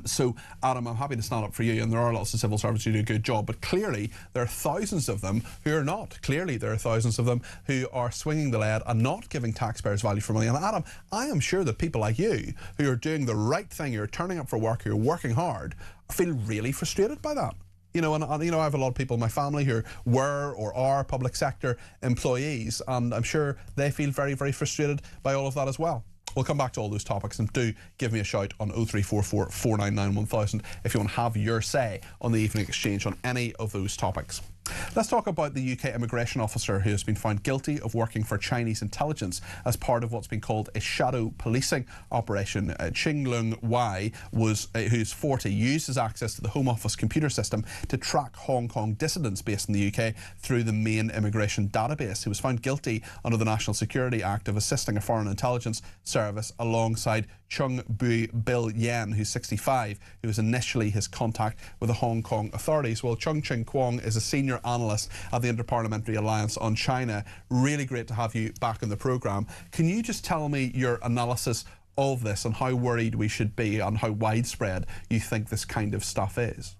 So, Adam, I'm happy to stand up for you, and there are lots of civil servants who do a good job, but clearly there are thousands of them who are not. Clearly there are thousands of them who are swinging the lead and not giving taxpayers value for money. And Adam, I am sure that people like you, who are doing the right thing, who are turning up for work, who are working hard, feel really frustrated by that. I have a lot of people in my family who were or are public sector employees, and I'm sure they feel very, very frustrated by all of that as well. We'll come back to all those topics, and do give me a shout on 0344 499 1000 if you want to have your say on the Evening Exchange on any of those topics. Let's talk about the UK immigration officer who has been found guilty of working for Chinese intelligence as part of what's been called a shadow policing operation. Ching Lung Wai, who's 40, used his access to the Home Office computer system to track Hong Kong dissidents based in the UK through the main immigration database. He was found guilty under the National Security Act of assisting a foreign intelligence service alongside Chung Bill Yen, who's 65, who was initially his contact with the Hong Kong authorities. Well, Chung Ching Kwong is a senior analyst at the Interparliamentary Alliance on China. Really great to have you back on the programme. Can you just tell me your analysis of this and how worried we should be and how widespread you think this kind of stuff is?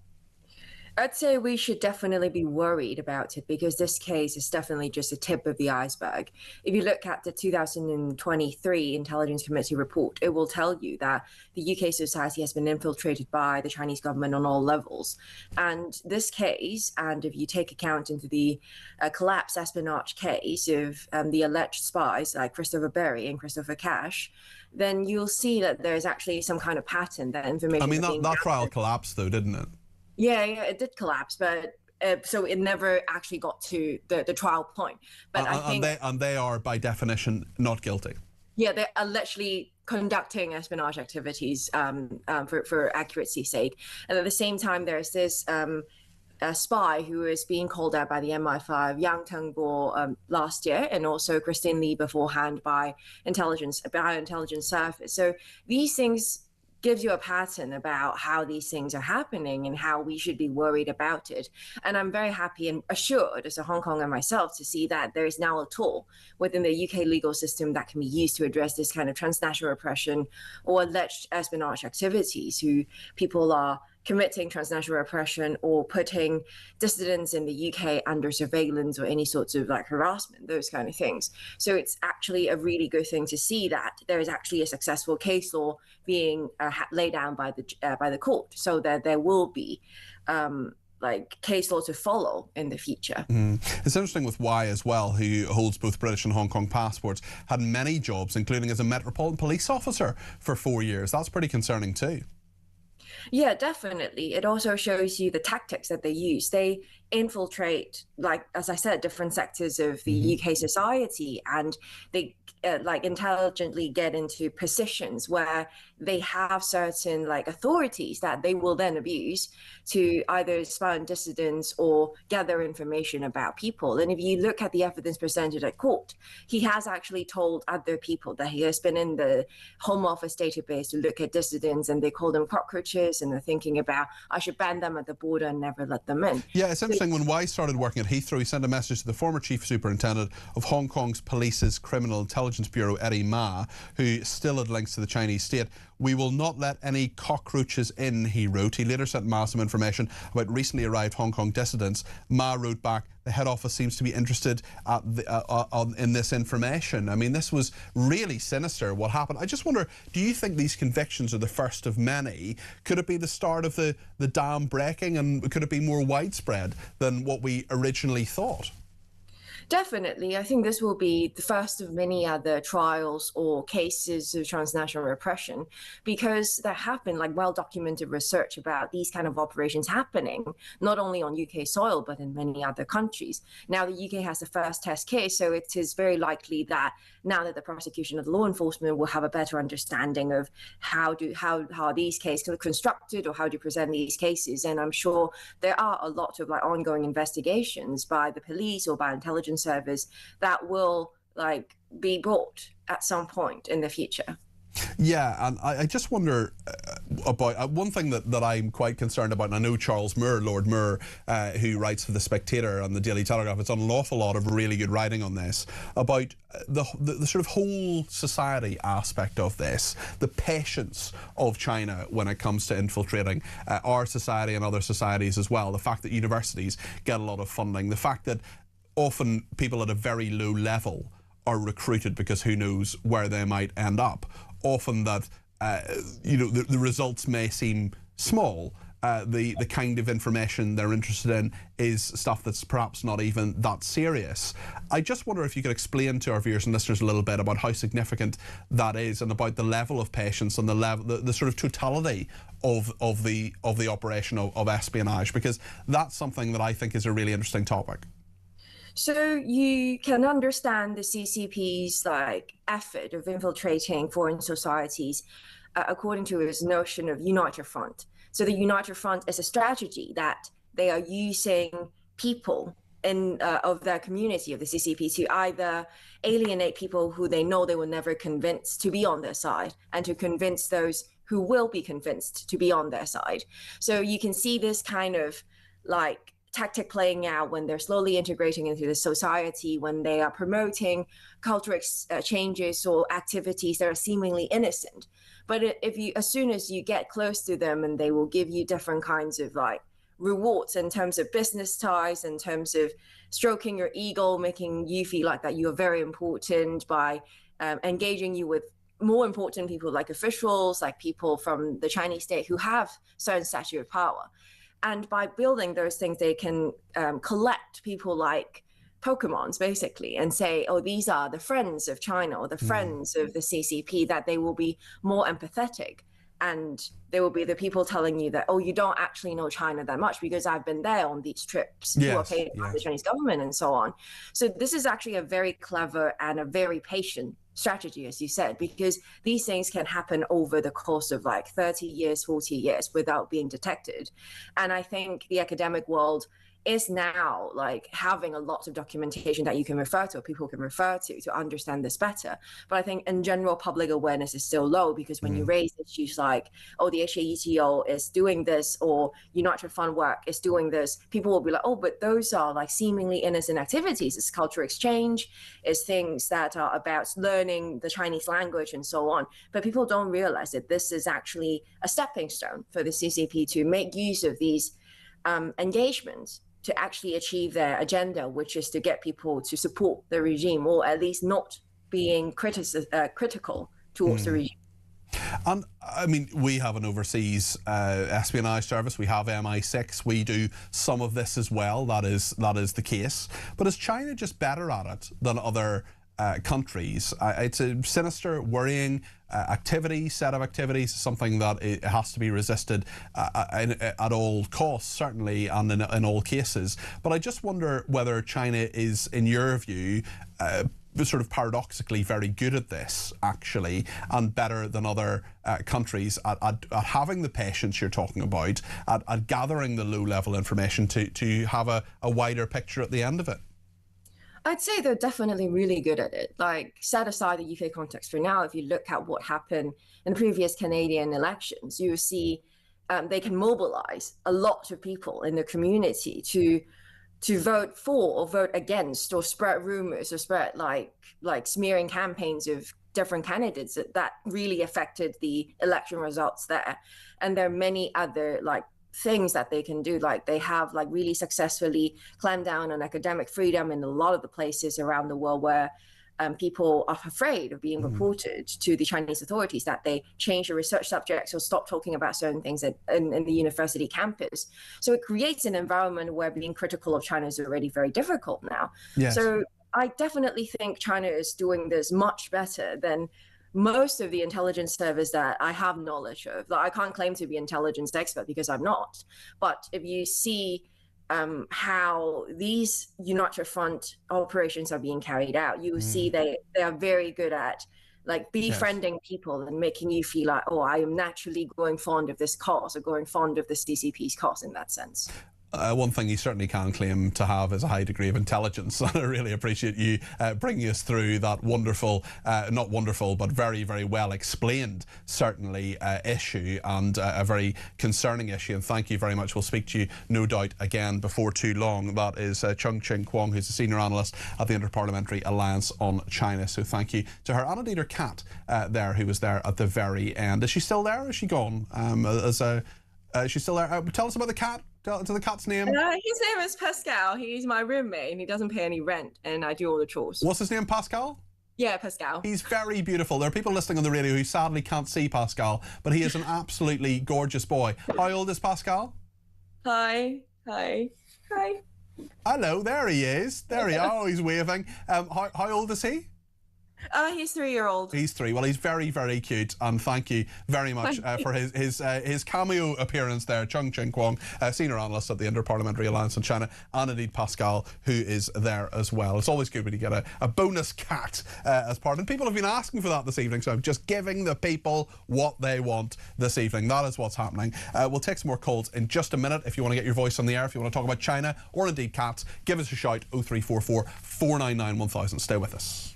I'd say we should definitely be worried about it because this case is definitely just a tip of the iceberg. If you look at the 2023 Intelligence Committee report, it will tell you that the UK society has been infiltrated by the Chinese government on all levels. And this case, and if you take account into the collapse espionage case of the alleged spies like Christopher Berry and Christopher Cash, then you'll see that there's actually some kind of pattern that information. I mean, that trial collapsed though, didn't it? Yeah, it did collapse, but so it never actually got to the trial point. But I think, and they are by definition not guilty. Yeah, they're allegedly conducting espionage activities for accuracy's sake, and at the same time, there's this a spy who is being called out by the MI5, Yang Tengbo, last year, and also Christine Lee beforehand by intelligence service. So these things gives you a pattern about how these things are happening and how we should be worried about it. And I'm very happy and assured as a Hong Konger myself to see that there is now a tool within the UK legal system that can be used to address this kind of transnational repression or alleged espionage activities, who people are committing transnational repression or putting dissidents in the UK under surveillance or any sorts of like harassment, those kind of things. So it's actually a really good thing to see that there is actually a successful case law being laid down by the court, so that there will be like case law to follow in the future. It's interesting with Wai as well, who holds both British and Hong Kong passports, had many jobs, including as a Metropolitan Police officer for 4 years. That's pretty concerning too. Yeah, definitely. It also shows you the tactics that they use. They infiltrate, like, as I said, different sectors of the UK society, and they like intelligently get into positions where they have certain like authorities that they will then abuse to either spy on dissidents or gather information about people. And if you look at the evidence presented at court, he has actually told other people that he has been in the Home Office database to look at dissidents, and they call them cockroaches, and they're thinking about, I should ban them at the border and never let them in. Yeah, it's interesting. When Wai started working at Heathrow, he sent a message to the former Chief Superintendent of Hong Kong's Police's Criminal Intelligence Bureau, Eddie Ma, who still had links to the Chinese state. We will not let any cockroaches in, he wrote. He later sent Ma some information about recently arrived Hong Kong dissidents. Ma wrote back, the head office seems to be interested in this information. I mean, this was really sinister, what happened. I just wonder, do you think these convictions are the first of many? Could it be the start of the dam breaking, and could it be more widespread than what we originally thought? Definitely. I think this will be the first of many other trials or cases of transnational repression, because there have been like well-documented research about these kind of operations happening, not only on UK soil, but in many other countries. Now the UK has the first test case, so it is very likely that now that the prosecution of the law enforcement will have a better understanding of how these cases are constructed or how to present these cases. And I'm sure there are a lot of like ongoing investigations by the police or by intelligence service that will like be brought at some point in the future. Yeah, and I just wonder about one thing that I'm quite concerned about, and I know Charles Moore, Lord Moore, who writes for The Spectator and the Daily Telegraph, has done an awful lot of really good writing on this, about the sort of whole society aspect of this, the patience of China when it comes to infiltrating our society and other societies as well, the fact that universities get a lot of funding, the fact that often people at a very low level are recruited because who knows where they might end up. Often that, the results may seem small, the kind of information they're interested in is stuff that's perhaps not even that serious. I just wonder if you could explain to our viewers and listeners a little bit about how significant that is, and about the level of patience and the sort of totality of the operation of espionage, because that's something that I think is a really interesting topic. So you can understand the CCP's effort of infiltrating foreign societies according to its notion of Unite Your Front. So the Unite Your Front is a strategy that they are using people of their community, of the CCP, to either alienate people who they know they will never convince to be on their side, and to convince those who will be convinced to be on their side. So you can see this kind of tactic playing out when they're slowly integrating into the society, when they are promoting cultural changes or activities that are seemingly innocent. But as soon as you get close to them, and they will give you different kinds of rewards in terms of business ties, in terms of stroking your ego, making you feel like that you are very important by engaging you with more important people, like officials, like people from the Chinese state who have certain stature of power. And by building those things, they can collect people like Pokemons, basically, and say, oh, these are the friends of China or the friends of the CCP, that they will be more empathetic. And they will be the people telling you that, oh, you don't actually know China that much because I've been there on these trips, who are paid by the Chinese government and so on. So this is actually a very clever and a very patient strategy, as you said, because these things can happen over the course of 30 years, 40 years without being detected. And I think the academic world is now having a lot of documentation that you can refer to, or people can refer to understand this better. But I think in general, public awareness is still low, because when you raise issues like, oh, the HAETO is doing this, or Unite Your Front work is doing this, people will be like, oh, but those are seemingly innocent activities. It's cultural exchange, it's things that are about learning the Chinese language and so on. But people don't realize that this is actually a stepping stone for the CCP to make use of these engagements to actually achieve their agenda, which is to get people to support the regime, or at least not being critical towards the regime. And I mean, we have an overseas espionage service. We have MI6. We do some of this as well. That is the case. But is China just better at it than other countries? It's a sinister, worrying set of activities, something that it has to be resisted at all costs, certainly, and in all cases. But I just wonder whether China is, in your view, sort of paradoxically very good at this, actually, and better than other countries at having the patience you're talking about, at gathering the low-level information to have a wider picture at the end of it. I'd say they're definitely really good at it. Set aside the UK context for now, if you look at what happened in the previous Canadian elections, you see they can mobilize a lot of people in the community to vote for or vote against, or spread rumors, or spread smearing campaigns of different candidates that really affected the election results there. And there are many other things that they can do. They have really successfully clamped down on academic freedom in a lot of the places around the world where people are afraid of being reported to the Chinese authorities, that they change the research subjects or stop talking about certain things in the university campus. So it creates an environment where being critical of China is already very difficult now. Yes. So I definitely think China is doing this much better than most of the intelligence service that I have knowledge of. I can't claim to be an intelligence expert because I'm not. But if you see how these Unite Your Front operations are being carried out, you will see they are very good at befriending people and making you feel like, oh, I am naturally growing fond of this cause, or growing fond of the CCP's cause in that sense. One thing you certainly can claim to have is a high degree of intelligence. I really appreciate you bringing us through that wonderful, not wonderful, but very, very well explained, certainly, issue, and a very concerning issue. And thank you very much. We'll speak to you, no doubt, again before too long. That is Chung-Ching Kwong, who's a senior analyst at the Interparliamentary Alliance on China. So thank you to her. And indeed her cat there, who was there at the very end. Is she still there, or is she gone? She's still there. Tell us about the cat. To the cat's name. His name is Pascal. He's my roommate, and he doesn't pay any rent, and I do all the chores. What's his name, Pascal? Yeah, Pascal. He's very beautiful. There are people listening on the radio who sadly can't see Pascal, but he is an absolutely gorgeous boy. How old is Pascal? Hi. Hello, there he is. There he is. Oh, he's waving. How old is he? He's 3-year-old. He's 3. Well, he's very, very cute, and thank you very much for his cameo appearance there. Chung Ching Kwong, senior analyst at the Inter-Parliamentary Alliance on China, and indeed Pascal, who is there as well. It's always good when you get a bonus cat as part, and people have been asking for that this evening, so I'm just giving the people what they want this evening. That is what's happening. We'll take some more calls in just a minute. If you want to get your voice on the air, if you want to talk about China or indeed cats, give us a shout. 0344 499 1000. Stay with us.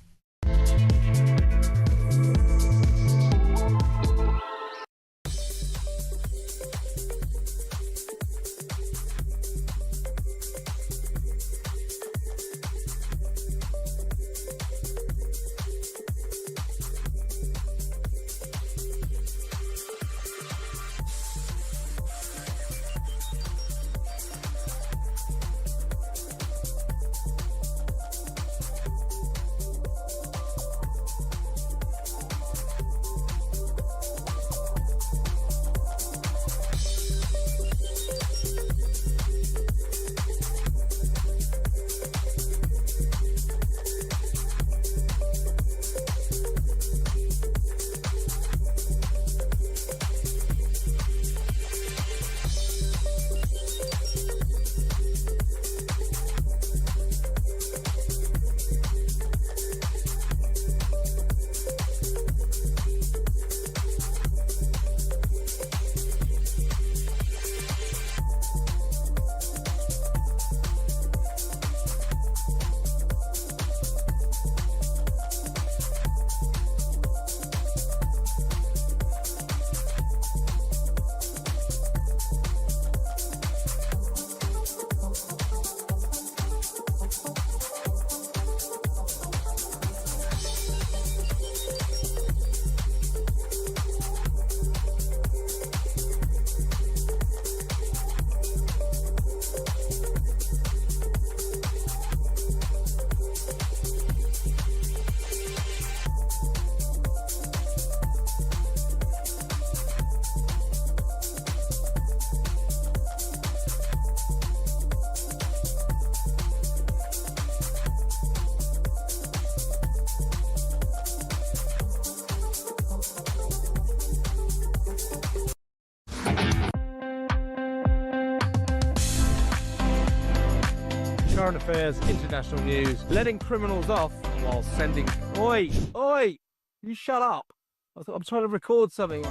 Current affairs, international news, letting criminals off while sending... Oi! You shut up! I'm trying to record something.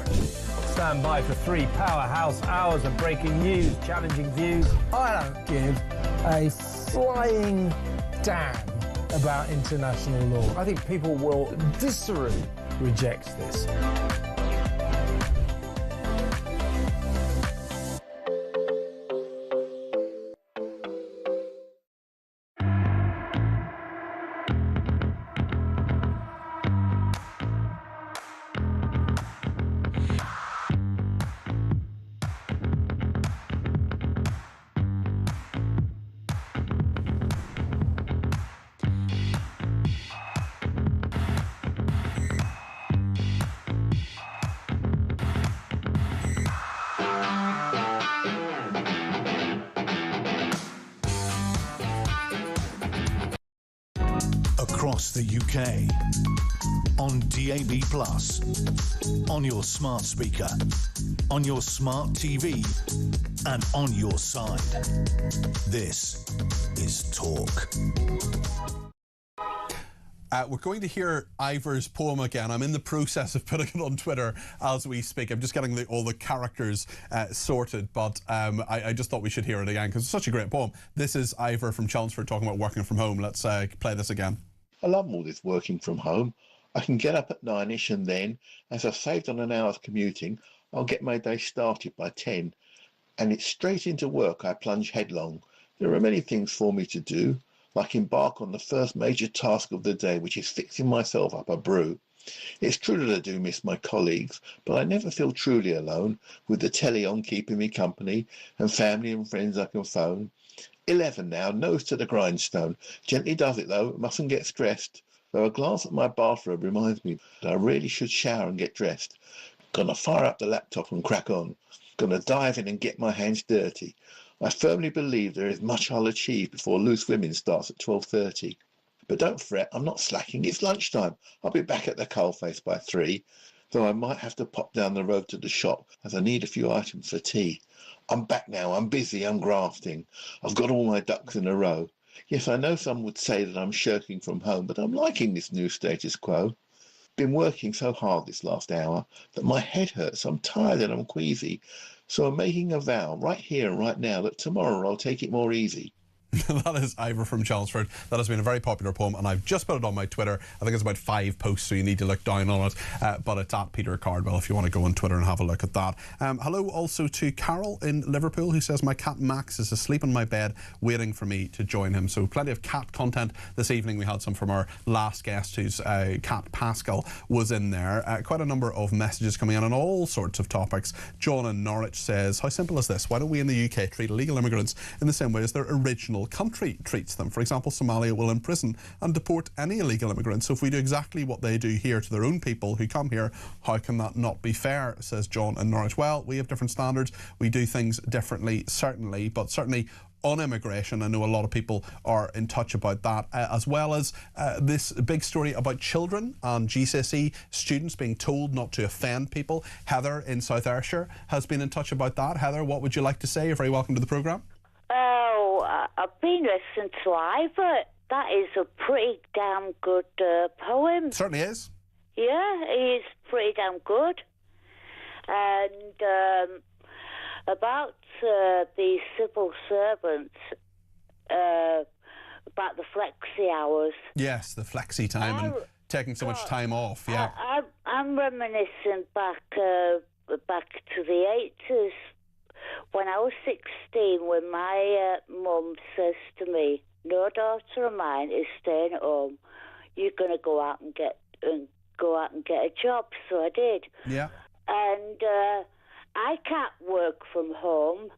Stand by for 3 powerhouse hours of breaking news, challenging views. I don't give a flying damn about international law. I think people will viscerally reject this. Across the UK, on DAB+, on your smart speaker, on your smart TV, and on your side. This is Talk. We're going to hear Ivor's poem again. I'm in the process of putting it on Twitter as we speak. I'm just getting all the characters sorted, but I just thought we should hear it again because it's such a great poem. This is Ivor from Chelmsford talking about working from home. Let's play this again. I love all this working from home. I can get up at 9ish and then, as I've saved on an hour's commuting, I'll get my day started by 10. And it's straight into work I plunge headlong. There are many things for me to do, like embark on the first major task of the day, which is fixing myself up a brew. It's true that I do miss my colleagues, but I never feel truly alone, with the telly on keeping me company, and family and friends I can phone. 11 now, nose to the grindstone. Gently does it though, mustn't get stressed. though a glance at my bathrobe reminds me that I really should shower and get dressed. Gonna fire up the laptop and crack on. Gonna dive in and get my hands dirty. I firmly believe there is much I'll achieve before Loose Women starts at 12:30. But don't fret, I'm not slacking, it's lunchtime. I'll be back at the coalface by 3, though I might have to pop down the road to the shop as I need a few items for tea. I'm back now, I'm busy, I'm grafting. I've got all my ducks in a row. Yes, I know some would say that I'm shirking from home, but I'm liking this new status quo. Been working so hard this last hour that my head hurts, I'm tired and I'm queasy. So I'm making a vow right here and right now that tomorrow I'll take it more easy. That is Ivor from Chelmsford. That has been a very popular poem, and I've just put it on my Twitter. I think it's about 5 posts, so you need to look down on it. But it's at Peter Cardwell if you want to go on Twitter and have a look at that. Hello also to Carol in Liverpool, who says, my cat Max is asleep in my bed waiting for me to join him. So plenty of cat content this evening. We had some from our last guest, whose cat Pascal was in there. Quite a number of messages coming in on all sorts of topics. John in Norwich says, how simple is this? Why don't we in the UK treat illegal immigrants in the same way as their original country treats them? For example, Somalia will imprison and deport any illegal immigrants. So if we do exactly what they do here to their own people who come here, how can that not be fair, says John in Norwich. Well, we have different standards. We do things differently, certainly, but certainly on immigration, I know a lot of people are in touch about that, as well as this big story about children and GCSE students being told not to offend people. Heather in South Ayrshire has been in touch about that. Heather, what would you like to say? You're very welcome to the programme. Oh, I've been listening to Ivor. That is a pretty damn good poem. It certainly is. Yeah, it is pretty damn good. And about the civil servants, about the flexi hours. Yes, the flexi time and taking so much time off. Yeah, I'm reminiscing back to the 80s. When I was 16, when my mum says to me, no daughter of mine is staying at home, you're going to go out and get a job. So I did. Yeah. And I can't work from home,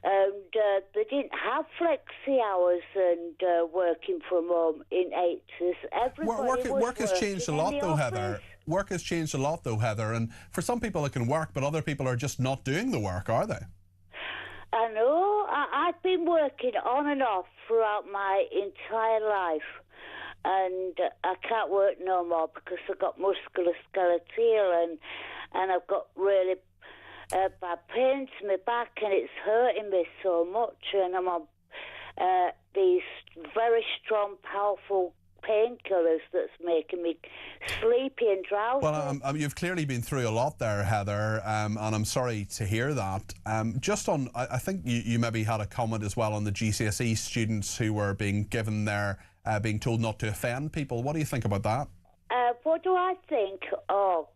and they didn't have flexi hours and working from home in 80s. Everybody work has changed a lot, though, Heather. Work has changed a lot, though, Heather. And for some people it can work, but other people are just not doing the work, are they? I know. I've been working on and off throughout my entire life, and I can't work no more because I've got musculoskeletal and I've got really bad pain to my back, and it's hurting me so much, and I'm on these very strong, powerful painkillers that's making me sleepy and drowsy. Well, you've clearly been through a lot there, Heather, and I'm sorry to hear that. Just on, I think you maybe had a comment as well on the GCSE students who were being given their, being told not to offend people. What do you think about that? What do I think? Oh,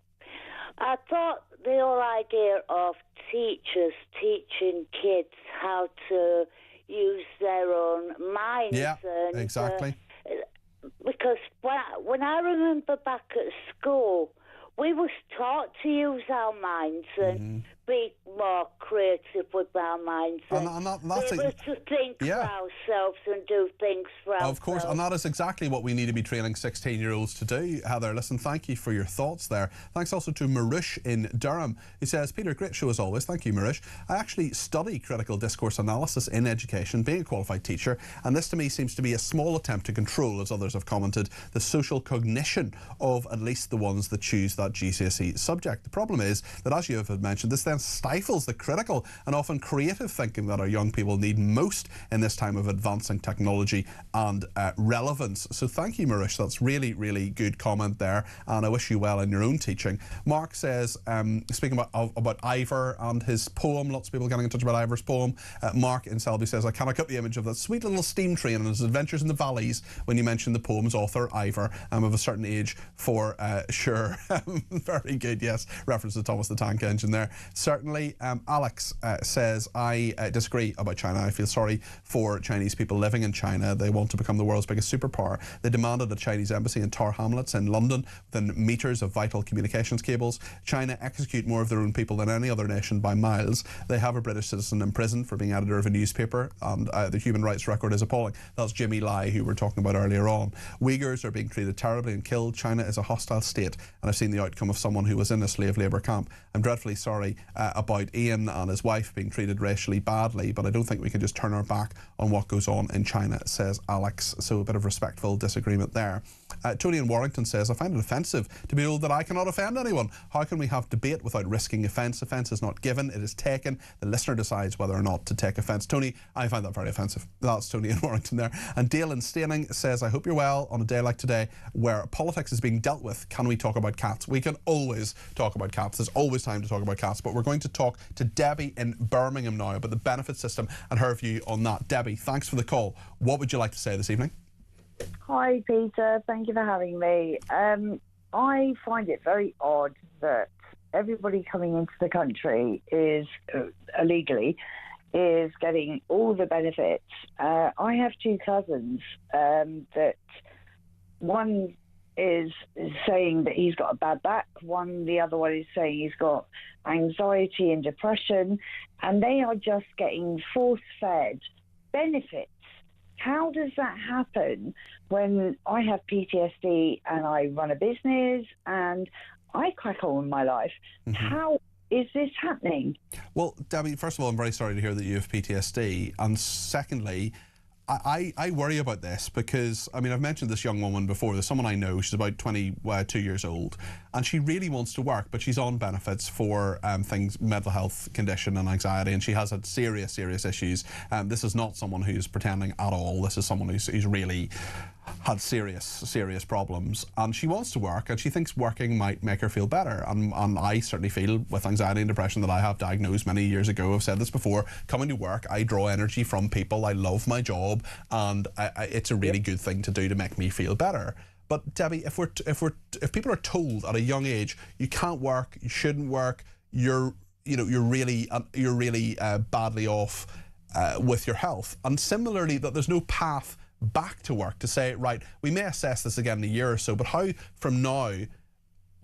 I thought the whole idea of teachers teaching kids how to use their own minds. Yeah, and, exactly. Because when I remember back at school, we was taught to use our minds and be more creative with our minds and be able to think for ourselves and do things for ourselves. Of course, and that is exactly what we need to be training 16-year-olds to do. Heather, listen, thank you for your thoughts there. Thanks also to Marush in Durham, who says, Peter, great show as always. Thank you, Marush. I actually study critical discourse analysis in education, being a qualified teacher, and this to me seems to be a small attempt to control, as others have commented, the social cognition of at least the ones that choose that GCSE subject. The problem is that, as you have mentioned, this then stifles the critical and often creative thinking that our young people need most in this time of advancing technology and relevance. So thank you, Marush. That's really, really good comment there, and I wish you well in your own teaching. Mark says, speaking about Ivor and his poem, lots of people getting in touch about Ivor's poem. Mark in Selby says, I cannot get the image of that sweet little steam train and his adventures in the valleys when you mentioned the poem's author, Ivor. I'm of a certain age for sure. Very good, yes. Reference to Thomas the Tank Engine there. Certainly. Debbie, Alex says, I disagree about China. I feel sorry for Chinese people living in China. They want to become the world's biggest superpower. They demanded a Chinese embassy in Tower Hamlets in London within meters of vital communications cables. China execute more of their own people than any other nation by miles. They have a British citizen in prison for being editor of a newspaper, and the human rights record is appalling. That's Jimmy Lai, who we were talking about earlier on. Uyghurs are being treated terribly and killed. China is a hostile state, and I've seen the outcome of someone who was in a slave labour camp. I'm dreadfully sorry about Ian and his wife being treated racially badly, but I don't think we can just turn our back on what goes on in China, says Alex. So a bit of respectful disagreement there. Tony in Warrington says, I find it offensive to be told that I cannot offend anyone. How can we have debate without risking offence? Offence is not given, it is taken. The listener decides whether or not to take offence. Tony, I find that very offensive. That's Tony in Warrington there. And Dale in Staining says, I hope you're well on a day like today where politics is being dealt with. Can we talk about cats? We can always talk about cats. There's always time to talk about cats, but we're going to talk to Debbie in Birmingham now about the benefit system and her view on that. Debbie, thanks for the call. What would you like to say this evening? Hi, Peter. Thank you for having me. I find it very odd that everybody coming into the country is illegally is getting all the benefits. I have two cousins that one is saying that he's got a bad back. The other one is saying he's got anxiety and depression, and they are just getting force-fed benefits. How does that happen when I have PTSD and I run a business and I crack on with my life? How is this happening? Well, Debbie, first of all, I'm very sorry to hear that you have PTSD. And secondly, I worry about this because, I mean, I've mentioned this young woman before. There's someone I know, she's about 22 years old, and she really wants to work, but she's on benefits for mental health condition and anxiety, and she has had serious issues. This is not someone who's pretending at all. This is someone who's really had serious problems, and she wants to work, and she thinks working might make her feel better. And I certainly feel, with anxiety and depression that I have diagnosed many years ago, I've said this before, coming to work, I draw energy from people. I love my job, and it's a really good thing to do to make me feel better. But Debbie, if people are told at a young age you can't work, you shouldn't work, you're really badly off with your health, and similarly that there's no path back to work to say, right, we may assess this again in a year or so, but how from now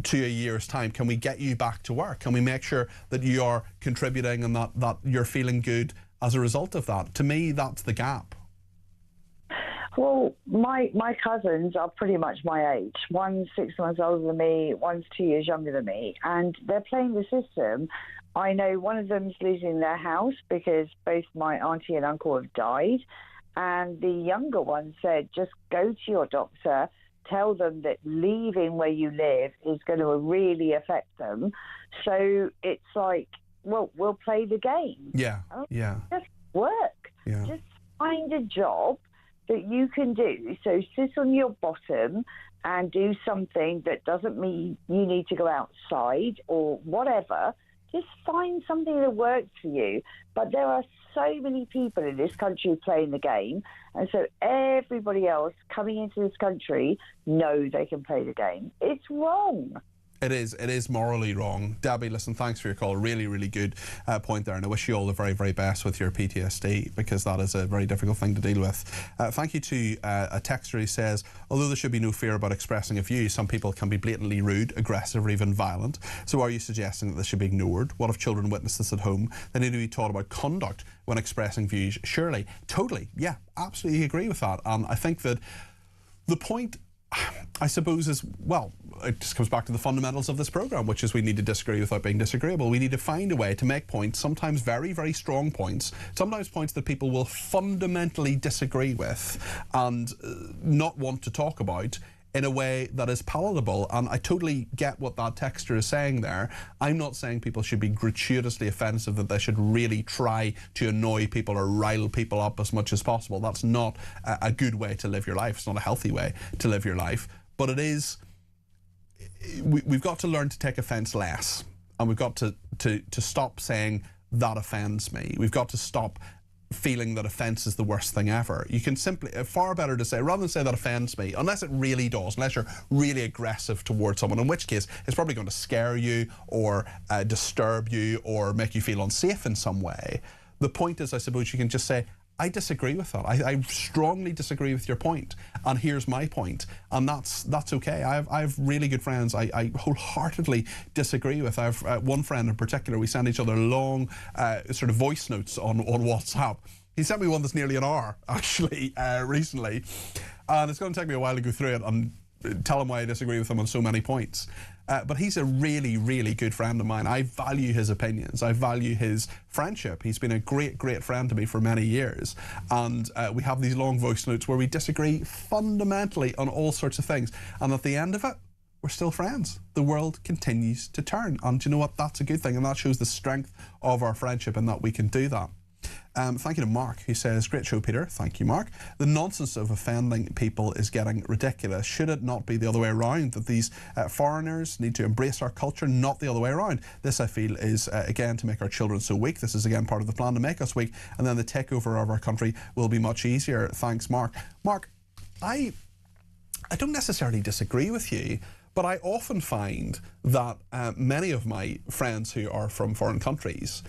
to a year's time can we get you back to work? Can we make sure that you are contributing and that you're feeling good as a result of that? To me, that's the gap. Well, my cousins are pretty much my age. One's 6 months older than me, one's 2 years younger than me, and they're playing the system. I know one of them's losing their house because both my auntie and uncle have died. And the younger one said, just go to your doctor, tell them that leaving where you live is going to really affect them. So it's like, well, we'll play the game. Yeah. Just work. Yeah. Just find a job that you can do. So sit on your bottom and do something that doesn't mean you need to go outside or whatever. Just find something that works for you. But there are so many people in this country playing the game, and so everybody else coming into this country know they can play the game. It's wrong. It is morally wrong. Debbie, listen, thanks for your call. Really good point there, and I wish you all the very best with your PTSD, because that is a very difficult thing to deal with. Thank you to a texter who says, although there should be no fear about expressing a view, some people can be blatantly rude, aggressive or even violent. So are you suggesting that this should be ignored? What if children witness this at home? They need to be taught about conduct when expressing views. Surely. Totally. Yeah, absolutely agree with that. And I think that the point, I suppose, is, well, it just comes back to the fundamentals of this programme, which is we need to disagree without being disagreeable. We need to find a way to make points, sometimes very strong points, sometimes points that people will fundamentally disagree with and not want to talk about, in a way that is palatable. And I totally get what that texter is saying there. I'm not saying people should be gratuitously offensive, that they should really try to annoy people or rile people up as much as possible. That's not a good way to live your life. It's not a healthy way to live your life. But it is, we've got to learn to take offence less, and we've got to stop saying that offends me. We've got to stop feeling that offence is the worst thing ever. You can simply, far better to say, rather than say that offends me, unless it really does, unless you're really aggressive towards someone, in which case it's probably going to scare you or disturb you or make you feel unsafe in some way. The point is, I suppose, you can just say, I disagree with that. I strongly disagree with your point, and here's my point, and that's okay. I have really good friends I wholeheartedly disagree with. I have one friend in particular. We send each other long sort of voice notes on WhatsApp. He sent me one that's nearly an hour, actually, recently, and it's going to take me a while to go through it and tell him why I disagree with him on so many points. But he's a really, really good friend of mine. I value his opinions. I value his friendship. He's been a great, great friend to me for many years. And we have these long voice notes where we disagree fundamentally on all sorts of things. And at the end of it, we're still friends. The world continues to turn. And do you know what? That's a good thing. And that shows the strength of our friendship and that we can do that. Thank you to Mark, who says, great show, Peter. Thank you, Mark. The nonsense of offending people is getting ridiculous. Should it not be the other way around, that these foreigners need to embrace our culture, not the other way around? This, I feel, is, again, to make our children so weak. This is, again, part of the plan to make us weak, and then the takeover of our country will be much easier. Thanks, Mark. Mark, I don't necessarily disagree with you, but I often find that many of my friends who are from foreign countries,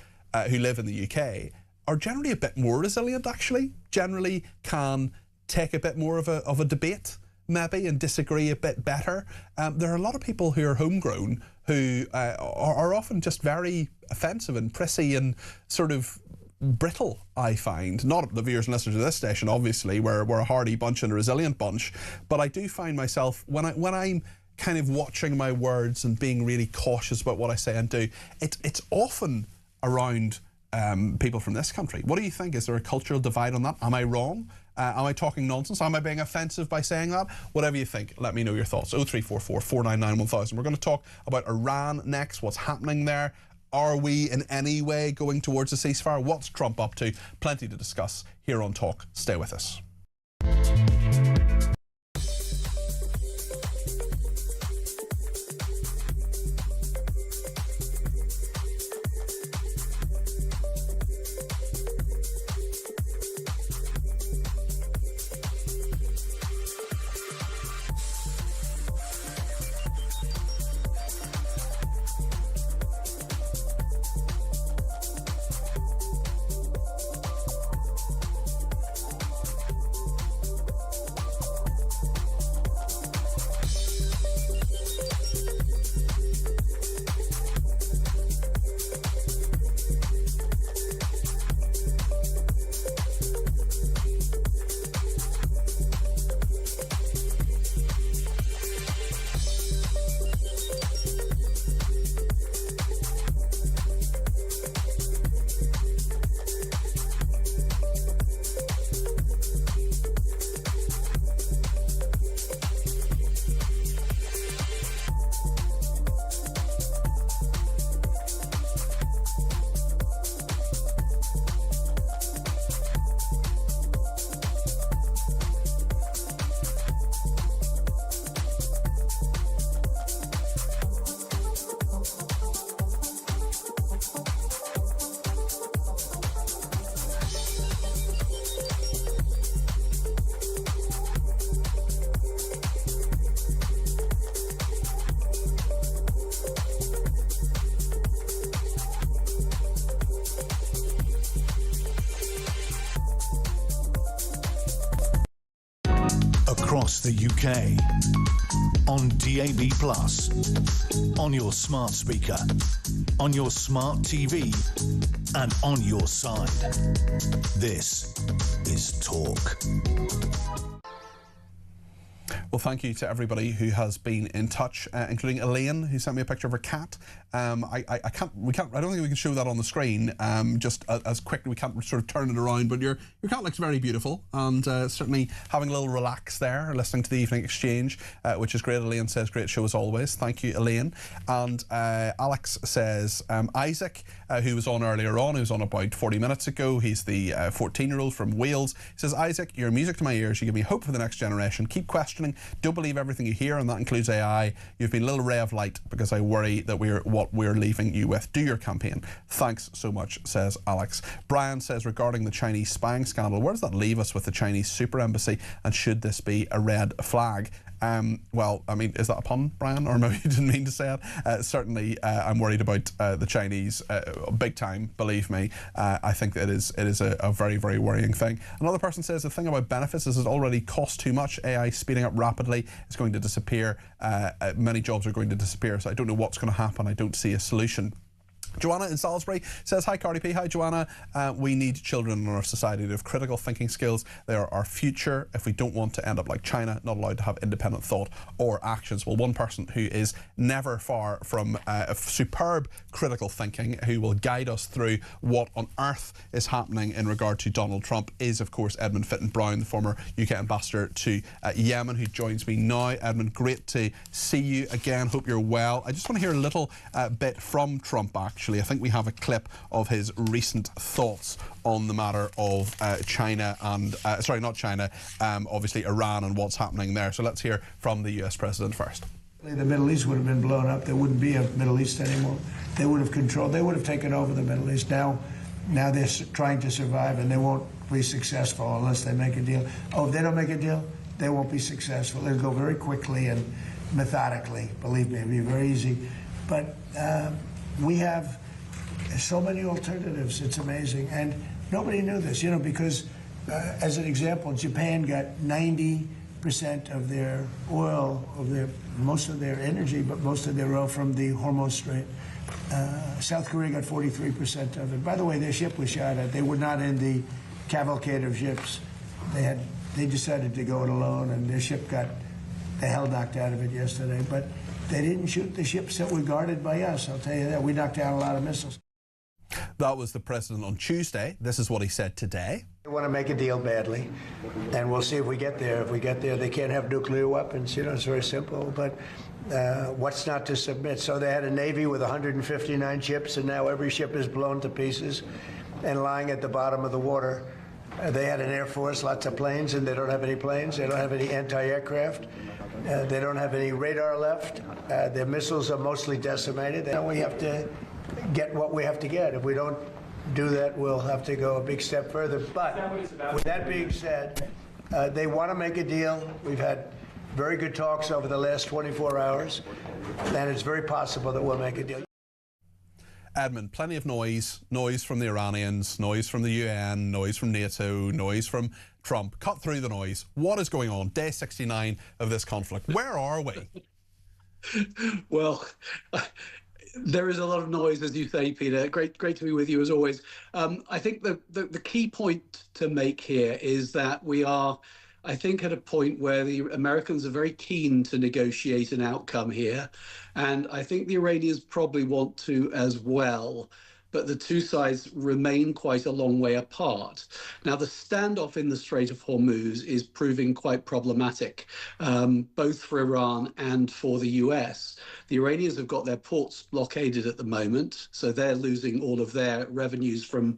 who live in the UK, are generally a bit more resilient, actually, generally can take a bit more of a debate, maybe, and disagree a bit better. There are a lot of people who are homegrown who are often just very offensive and prissy and sort of brittle, I find. Not the viewers and listeners of this station, obviously, we're a hardy bunch and a resilient bunch, but I do find myself, when I'm kind of watching my words and being really cautious about what I say and do, it's often around people from this country. What do you think? Is there a cultural divide on that? Am I wrong? Am I talking nonsense? Am I being offensive by saying that? Whatever you think, let me know your thoughts. 0344 499 1000. We're going to talk about Iran next, what's happening there. Are we in any way going towards a ceasefire? What's Trump up to? Plenty to discuss here on Talk. Stay with us. Across the UK, on DAB+, on your smart speaker, on your smart TV, and on your side. This is Talk. Well, thank you to everybody who has been in touch, including Elaine, who sent me a picture of her cat. I don't think we can show that on the screen. Just as quickly, we can't sort of turn it around. But your cat looks very beautiful, and certainly having a little relax there, listening to the Evening Exchange, which is great. Elaine says, great show as always. Thank you, Elaine. And Alex says, Isaac, who was on earlier on, who was on about 40 minutes ago. He's the 14-year-old from Wales. He says, Isaac, you're music to my ears. You give me hope for the next generation. Keep questioning Don't believe everything you hear, and that includes AI. You've been a little ray of light because I worry that what we're leaving you with. Do your campaign. Thanks so much, says Alex. Brian says, regarding the Chinese spying scandal, where does that leave us with the Chinese super embassy, and should this be a red flag? Well, I mean, is that a pun, Brian? Or maybe you didn't mean to say it. Certainly, I'm worried about the Chinese big time, believe me. I think that it is a very, very worrying thing. Another person says the thing about benefits is it already costs too much. AI speeding up rapidly is going to disappear. Many jobs are going to disappear, so I don't know what's going to happen. I don't see a solution. Joanna in Salisbury says, hi Cardi P. Hi Joanna. We need children in our society to have critical thinking skills. They are our future if we don't want to end up like China, not allowed to have independent thought or actions. Well, one person who is never far from a superb critical thinking, who will guide us through what on earth is happening in regard to Donald Trump, is of course Edmund Fitton-Brown, the former UK ambassador to Yemen, who joins me now. Edmund, great to see you again. Hope you're well. I just want to hear a little bit from Trump, actually. I think we have a clip of his recent thoughts on the matter of China and, sorry, not China, obviously Iran and what's happening there. So let's hear from the US president first. The Middle East would have been blown up. There wouldn't be a Middle East anymore. They would have controlled, they would have taken over the Middle East. Now they're trying to survive, and they won't be successful unless they make a deal. Oh, if they don't make a deal, they won't be successful. It'll go very quickly and methodically. Believe me, it'll be very easy. But we have so many alternatives. It's amazing. And nobody knew this, you know, because as an example, Japan got 90% of their oil, most of their energy, but most of their oil from the Hormuz Strait. South Korea got 43% of it. By the way, their ship was shot at. They were not in the cavalcade of ships. They decided to go it alone, and their ship got the hell knocked out of it yesterday. But they didn't shoot the ships that were guarded by us, I'll tell you that. We knocked down a lot of missiles. That was the president on Tuesday. This is what he said today. They want to make a deal badly, and we'll see if we get there. If we get there, they can't have nuclear weapons. You know, it's very simple. But what's not to submit? So they had a Navy with 159 ships, and now every ship is blown to pieces and lying at the bottom of the water. They had an Air Force, lots of planes, and they don't have any planes. They don't have any anti-aircraft. They don't have any radar left. Their missiles are mostly decimated. And we have to get what we have to get. If we don't do that, we'll have to go a big step further. But with that being said, they want to make a deal. We've had very good talks over the last 24 hours, and it's very possible that we'll make a deal. Edmund, plenty of noise from the Iranians, noise from the UN, noise from NATO, noise from Trump. Cut through the noise. What is going on? Day 69 of this conflict. Where are we? Well, there is a lot of noise, as you say, Peter. Great to be with you as always. I think the key point to make here is that we are, I think, at a point where the Americans are very keen to negotiate an outcome here. And I think the Iranians probably want to as well. But the two sides remain quite a long way apart. Now, the standoff in the Strait of Hormuz is proving quite problematic, both for Iran and for the US. The Iranians have got their ports blockaded at the moment, so they're losing all of their revenues from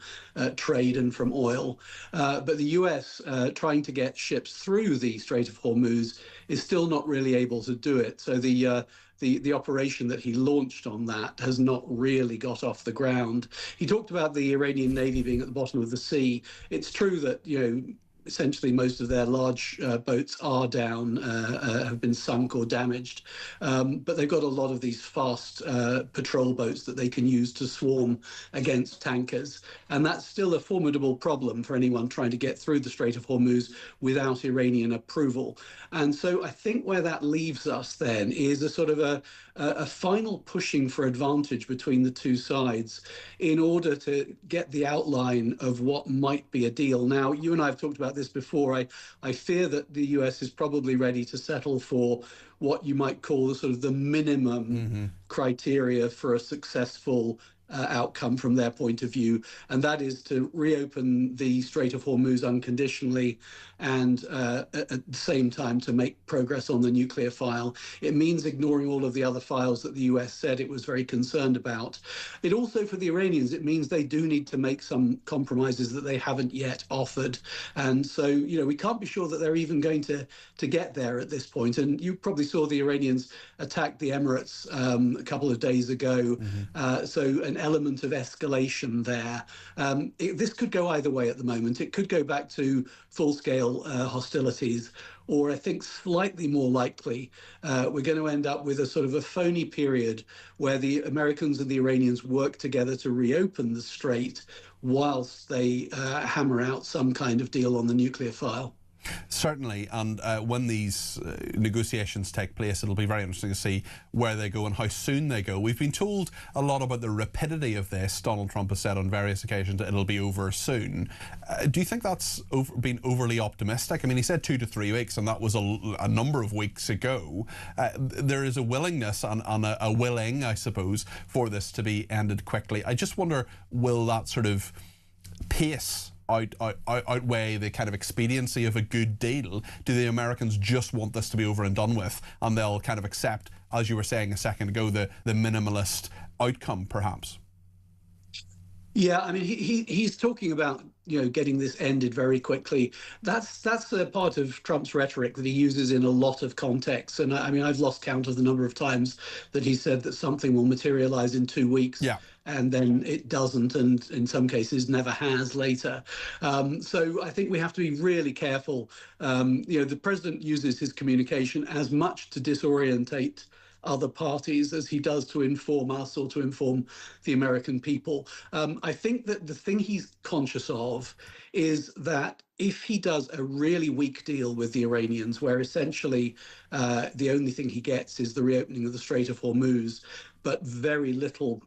trade and from oil. But the US, trying to get ships through the Strait of Hormuz, is still not really able to do it. So the operation that he launched on that has not really got off the ground. He talked about the Iranian Navy being at the bottom of the sea. It's true that, you know, essentially most of their large boats are down, have been sunk or damaged. But they've got a lot of these fast patrol boats that they can use to swarm against tankers. And that's still a formidable problem for anyone trying to get through the Strait of Hormuz without Iranian approval. And so I think where that leaves us then is a sort of a final pushing for advantage between the two sides in order to get the outline of what might be a deal. Now, you and I have talked about this before. I fear that the US is probably ready to settle for what you might call the sort of the minimum criteria for a successful outcome from their point of view, and that is to reopen the Strait of Hormuz unconditionally and at the same time to make progress on the nuclear file. It means ignoring all of the other files that the US said it was very concerned about. It also, for the Iranians, it means they do need to make some compromises that they haven't yet offered. And so, you know, we can't be sure that they're even going to get there at this point. And you probably saw the Iranians attack the Emirates a couple of days ago. So an element of escalation there. This could go either way at the moment. It could go back to full-scale hostilities, or I think slightly more likely, we're going to end up with a sort of a phony period where the Americans and the Iranians work together to reopen the strait whilst they hammer out some kind of deal on the nuclear file. Certainly, and when these negotiations take place, it'll be very interesting to see where they go and how soon they go. We've been told a lot about the rapidity of this. Donald Trump has said on various occasions that it'll be over soon. Do you think that's been overly optimistic? I mean, he said 2 to 3 weeks, and that was a number of weeks ago. There is a willingness and a willing, I suppose, for this to be ended quickly. I just wonder, will that sort of pace outweigh the kind of expediency of a good deal? Do the Americans just want this to be over and done with, and they'll kind of accept, as you were saying a second ago, the minimalist outcome, perhaps? Yeah, I mean, he's talking about, you know, getting this ended very quickly. That's a part of Trump's rhetoric that he uses in a lot of contexts. And I mean, I've lost count of the number of times that he said that something will materialize in 2 weeks. Yeah. And then it doesn't, and in some cases never has later. So I think we have to be really careful. You know, the president uses his communication as much to disorientate other parties as he does to inform us or to inform the American people. I think that the thing he's conscious of is that if he does a really weak deal with the Iranians, where essentially the only thing he gets is the reopening of the Strait of Hormuz, but very little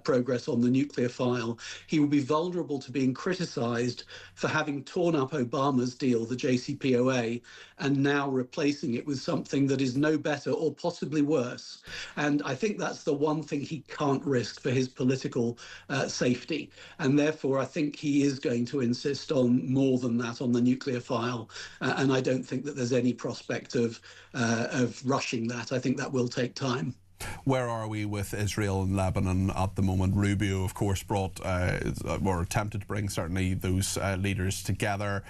progress on the nuclear file, he will be vulnerable to being criticized for having torn up Obama's deal, the JCPOA, and now replacing it with something that is no better or possibly worse. And I think that's the one thing he can't risk for his political safety. And therefore, I think he is going to insist on more than that on the nuclear file. And I don't think that there's any prospect of rushing that. I think that will take time. Where are we with Israel and Lebanon at the moment? Rubio, of course, brought or attempted to bring certainly those leaders together.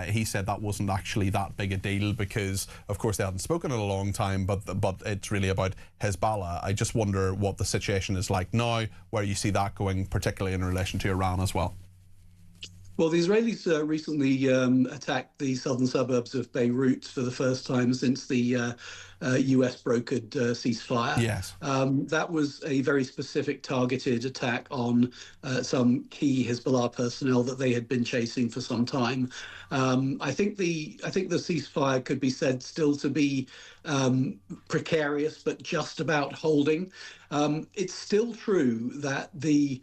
He said that wasn't actually that big a deal because, of course, they hadn't spoken in a long time, but it's really about Hezbollah. I just wonder what the situation is like now, where you see that going, particularly in relation to Iran as well. Well, the Israelis recently attacked the southern suburbs of Beirut for the first time since the US brokered ceasefire. Yes. That was a very specific targeted attack on some key Hezbollah personnel that they had been chasing for some time. I think the ceasefire could be said still to be precarious, but just about holding. It's still true that the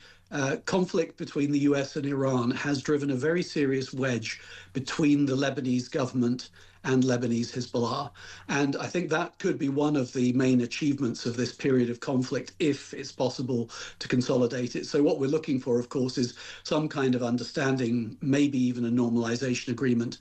conflict between the US and Iran has driven a very serious wedge between the Lebanese government and Lebanese Hezbollah. And I think that could be one of the main achievements of this period of conflict, if it's possible to consolidate it. So what we're looking for, of course, is some kind of understanding, maybe even a normalization agreement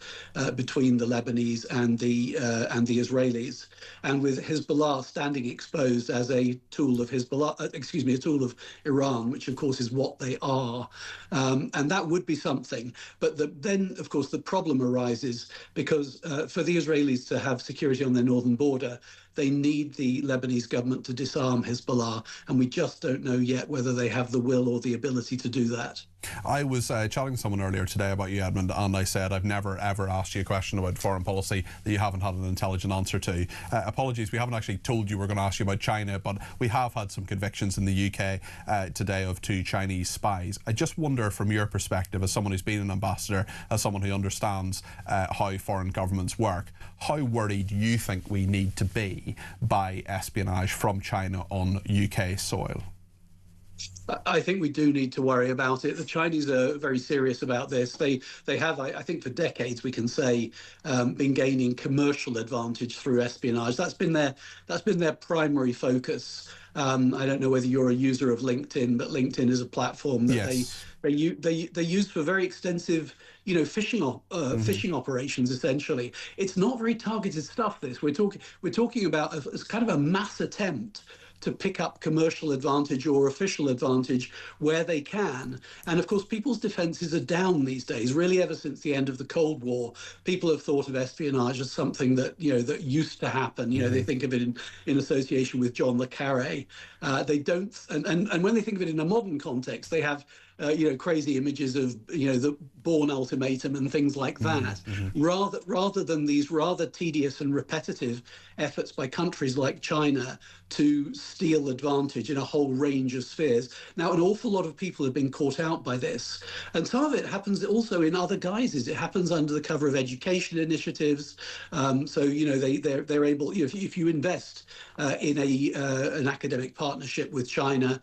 between the Lebanese and the Israelis. And with Hezbollah standing exposed as a tool of Hezbollah, a tool of Iran, which of course is what they are. And that would be something. But then, of course, the problem arises because for the Israelis to have security on their northern border, they need the Lebanese government to disarm Hezbollah, and we just don't know yet whether they have the will or the ability to do that. I was chatting to someone earlier today about you, Edmund, and I said I've never ever asked you a question about foreign policy that you haven't had an intelligent answer to. Apologies, we haven't actually told you we're going to ask you about China, but we have had some convictions in the UK today of 2 Chinese spies. I just wonder, from your perspective, as someone who's been an ambassador, as someone who understands how foreign governments work, how worried do you think we need to be by espionage from China on UK soil? I think we do need to worry about it. The Chinese are very serious about this. They have, I think, for decades, we can say, been gaining commercial advantage through espionage. That's been their primary focus. I don't know whether you're a user of LinkedIn, but LinkedIn is a platform that they use for very extensive, phishing operations. Essentially, it's not very targeted stuff. This we're talking about as kind of a mass attempt to pick up commercial advantage or official advantage where they can. And of course, people's defenses are down these days. Really, ever since the end of the Cold War, people have thought of espionage as something that that used to happen. They think of it in association with John le Carré. They don't, and when they think of it in a modern context, they have crazy images of the Bourne Ultimatum and things like that, rather than these rather tedious and repetitive efforts by countries like China to steal advantage in a whole range of spheres. Now, an awful lot of people have been caught out by this, and some of it happens also in other guises. It happens under the cover of education initiatives. So they're able. If you invest in an academic partnership with China,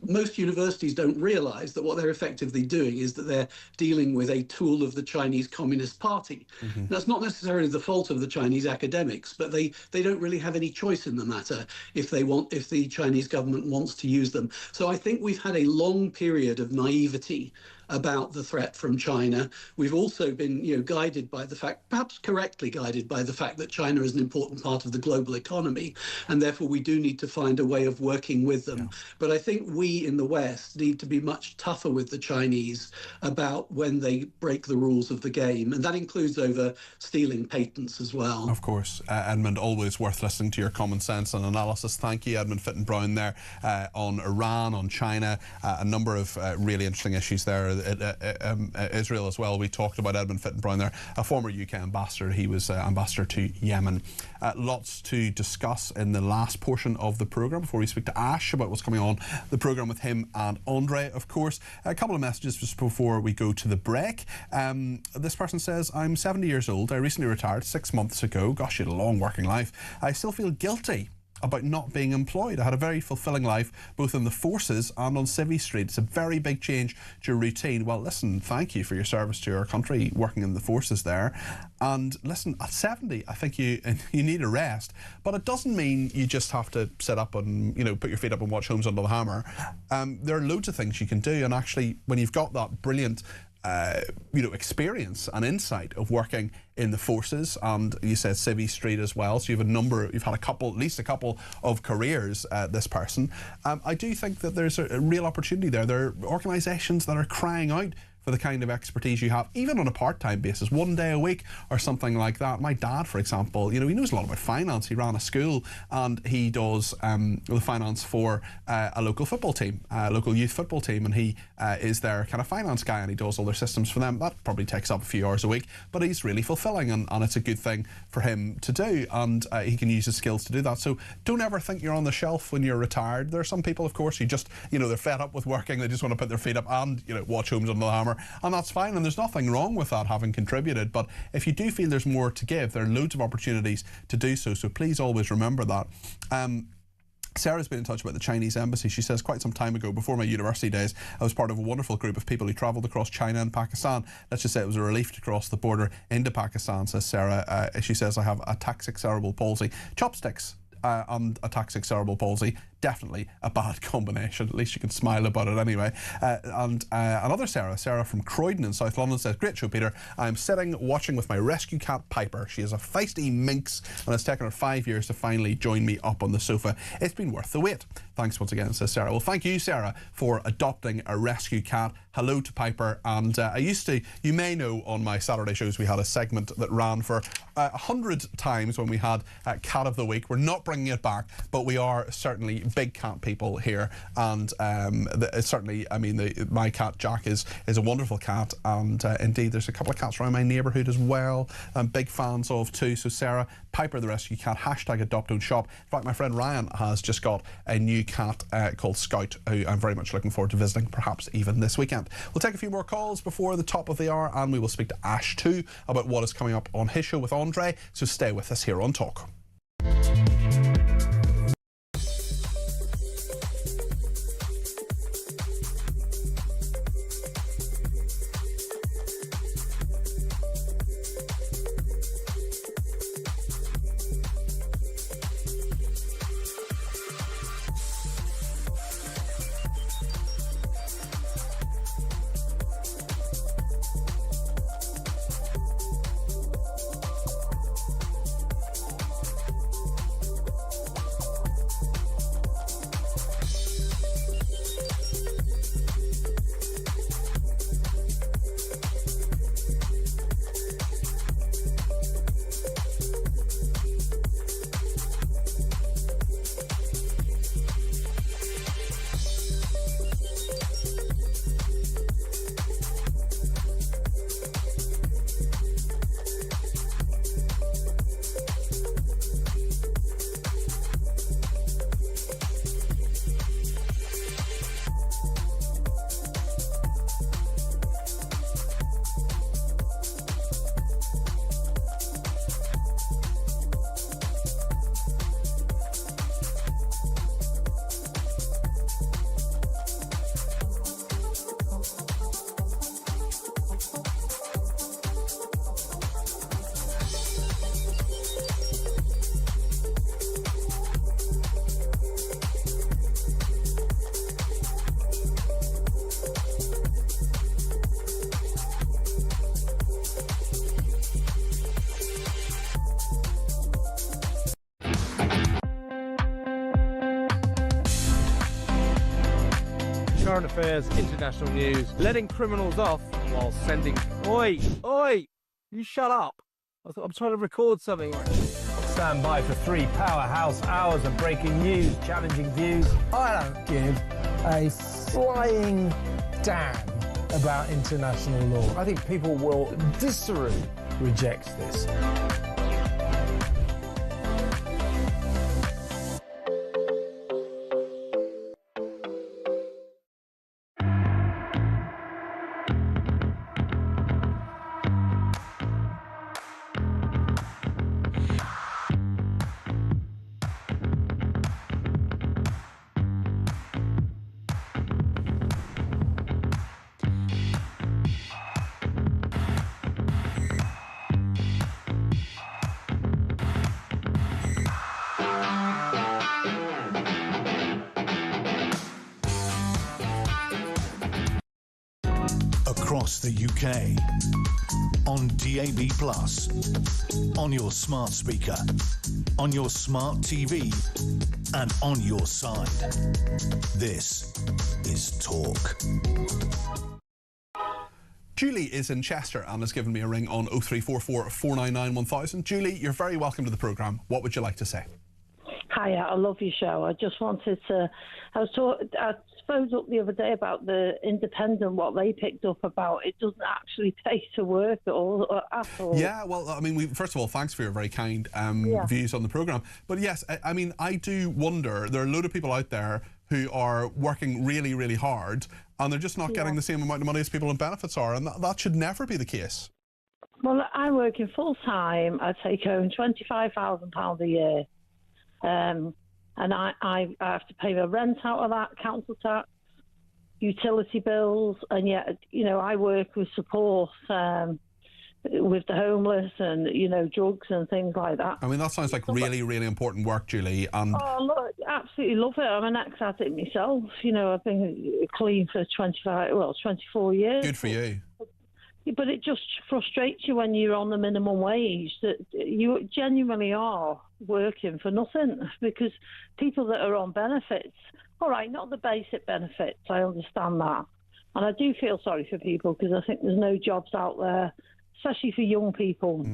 most universities don't realize that what they're effectively doing is that they're dealing with a tool of the Chinese Communist Party. That's not necessarily the fault of the Chinese academics, but they don't really have any choice in the matter if the Chinese government wants to use them. So I think we've had a long period of naivety about the threat from China. We've also been, guided by the fact, perhaps correctly guided by the fact that China is an important part of the global economy, and therefore we do need to find a way of working with them. But I think we in the West need to be much tougher with the Chinese about when they break the rules of the game, and that includes over stealing patents as well. Of course. Edmund, always worth listening to your common sense and analysis. Thank you, Edmund Fitton-Brown, there on Iran, on China, a number of really interesting issues there. Israel as well. We talked about Edmund Fitton-Brown there, a former UK ambassador. He was ambassador to Yemen. Lots to discuss in the last portion of the programme before we speak to Ash about what's coming on the programme with him and Andre, of course. A couple of messages just before we go to the break. This person says, I'm 70 years old. I recently retired 6 months ago. Gosh, you had a long working life. I still feel guilty about not being employed. I had a very fulfilling life, both in the forces and on Civvy Street. It's a very big change to your routine. Well, listen, thank you for your service to your country, working in the forces there. And listen, at 70, I think you need a rest, but it doesn't mean you just have to sit up and, put your feet up and watch Homes Under the Hammer. There are loads of things you can do, and actually, when you've got that brilliant experience and insight of working in the forces, and you said Civvy Street as well, so you've had at least a couple of careers, this person. I do think that there's a real opportunity there. There are organisations that are crying out for the kind of expertise you have, even on a part-time basis, 1 day a week or something like that. My dad, for example, he knows a lot about finance. He ran a school, and he does the finance for a local football team, a local youth football team, and he is their kind of finance guy, and he does all their systems for them. That probably takes up a few hours a week, but he's really fulfilling, and it's a good thing for him to do, and he can use his skills to do that. So don't ever think you're on the shelf when you're retired. There are some people, of course, who just, they're fed up with working. They just want to put their feet up and, watch Homes Under the Hammer. And that's fine, and there's nothing wrong with that, having contributed. But if you do feel there's more to give, there are loads of opportunities to do so. So please always remember that. Sarah's been in touch about the Chinese embassy. She says, quite some time ago, before my university days, I was part of a wonderful group of people who travelled across China and Pakistan. Let's just say it was a relief to cross the border into Pakistan, says Sarah. She says, I have ataxic cerebral palsy. Chopsticks and ataxic cerebral palsy, definitely a bad combination. At least you can smile about it anyway. And another Sarah from Croydon in South London says, great show, Peter. I'm sitting watching with my rescue cat Piper. She is a feisty minx, and it's taken her 5 years to finally join me up on the sofa. It's been worth the wait. Thanks once again, says Sarah. Well, thank you, Sarah, for adopting a rescue cat. Hello to Piper. And you may know on my Saturday shows we had a segment that ran for 100 times when we had Cat of the Week. We're not bringing it back, but we are certainly big cat people here, and certainly, my cat Jack is a wonderful cat, and indeed there's a couple of cats around my neighbourhood as well I'm big fans of too. So Sarah, Piper the rescue cat, #adopt don't shop. In fact, my friend Ryan has just got a new cat called Scout, who I'm very much looking forward to visiting, perhaps even this weekend. We'll take a few more calls before the top of the hour, and we will speak to Ash too about what is coming up on his show with Andre, so stay with us here on Talk. Current affairs, international news, letting criminals off while sending... Oi! Oi! You shut up! I'm trying to record something. Stand by for 3 powerhouse hours of breaking news, challenging views. I don't give a flying damn about international law. I think people will viscerally reject this. Across the UK, on DAB+, on your smart speaker, on your smart TV, and on your side. This is Talk. Julie is in Chester and has given me a ring on 0344 499 1000. Julie, you're very welcome to the programme. What would you like to say? Hiya, I love your show. I just wanted to... I phoned up the other day about the Independent, what they picked up about. It doesn't actually pay to work at all. Yeah, well, I mean, first of all, thanks for your very kind views on the programme. But yes, I mean, I do wonder, there are a load of people out there who are working really, really hard and they're just not getting the same amount of money as people on benefits are, and that should never be the case. Well, I'm working full-time. I take home £25,000 a year. And I have to pay my rent out of that, council tax, utility bills, and yet, you know, I work with support with the homeless and, you know, drugs and things like that. I mean, that sounds like really, really important work, Julie. And oh, look, absolutely love it. I'm an ex-addict myself. You know, I've been clean for 24 years. Good for you. But it just frustrates you when you're on the minimum wage that you genuinely are working for nothing, because people that are on benefits, all right, not the basic benefits, I understand that. And I do feel sorry for people because I think there's no jobs out there, especially for young people.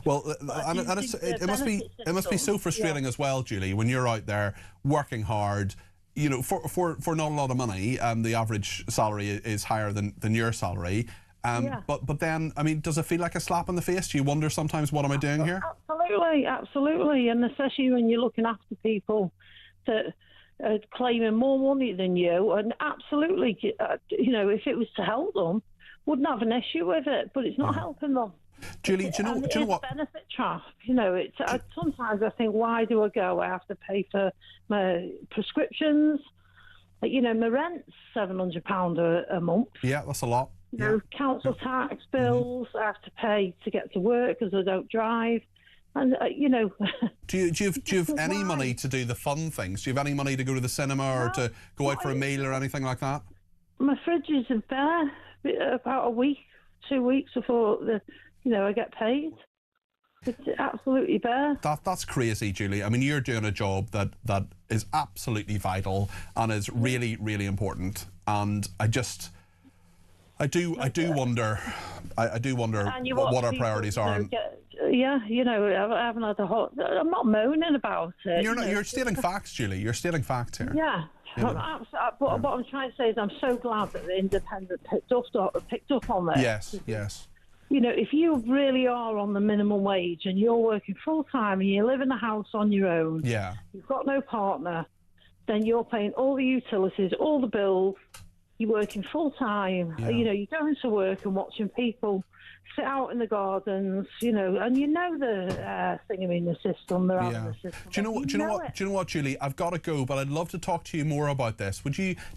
Well, and it must be so frustrating as well, Julie, when you're out there working hard. You know, for not a lot of money, the average salary is higher than your salary. But then, I mean, does it feel like a slap in the face? Do you wonder sometimes, what am I doing here? Absolutely. And especially when you're looking after people that are claiming more money than you. And absolutely, you know, if it was to help them, wouldn't have an issue with it. But it's not helping them. Julie, do you know what? Benefit trap. You know, sometimes I think, why do I go? I have to pay for my prescriptions. You know, my rent's £700 a month. Yeah, that's a lot. You know, council tax bills I have to pay to get to work because I don't drive, and you know. Do you have any money to do the fun things? Do you have any money to go to the cinema or to go out for a meal or anything like that? My fridges are bare about a week, 2 weeks before I get paid. It's absolutely bare. That's crazy, Julie. I mean, you're doing a job that is absolutely vital and is really, really important, and I do wonder what our priorities are. You know, I haven't had I'm not moaning about it. You're stating facts, Julie. You're stating facts here. Yeah. But what I'm trying to say is I'm so glad that the Independent picked up on this. Yes. You know, if you really are on the minimum wage and you're working full-time and you live in a house on your own, you've got no partner, then you're paying all the utilities, all the bills, you're working full-time, you know, you're going to work and watching people sit out in the gardens, you know, and you know the thingy in the system, they're out in the system. Do you know what, Julie? I've got to go, but I'd love to talk to you more about this.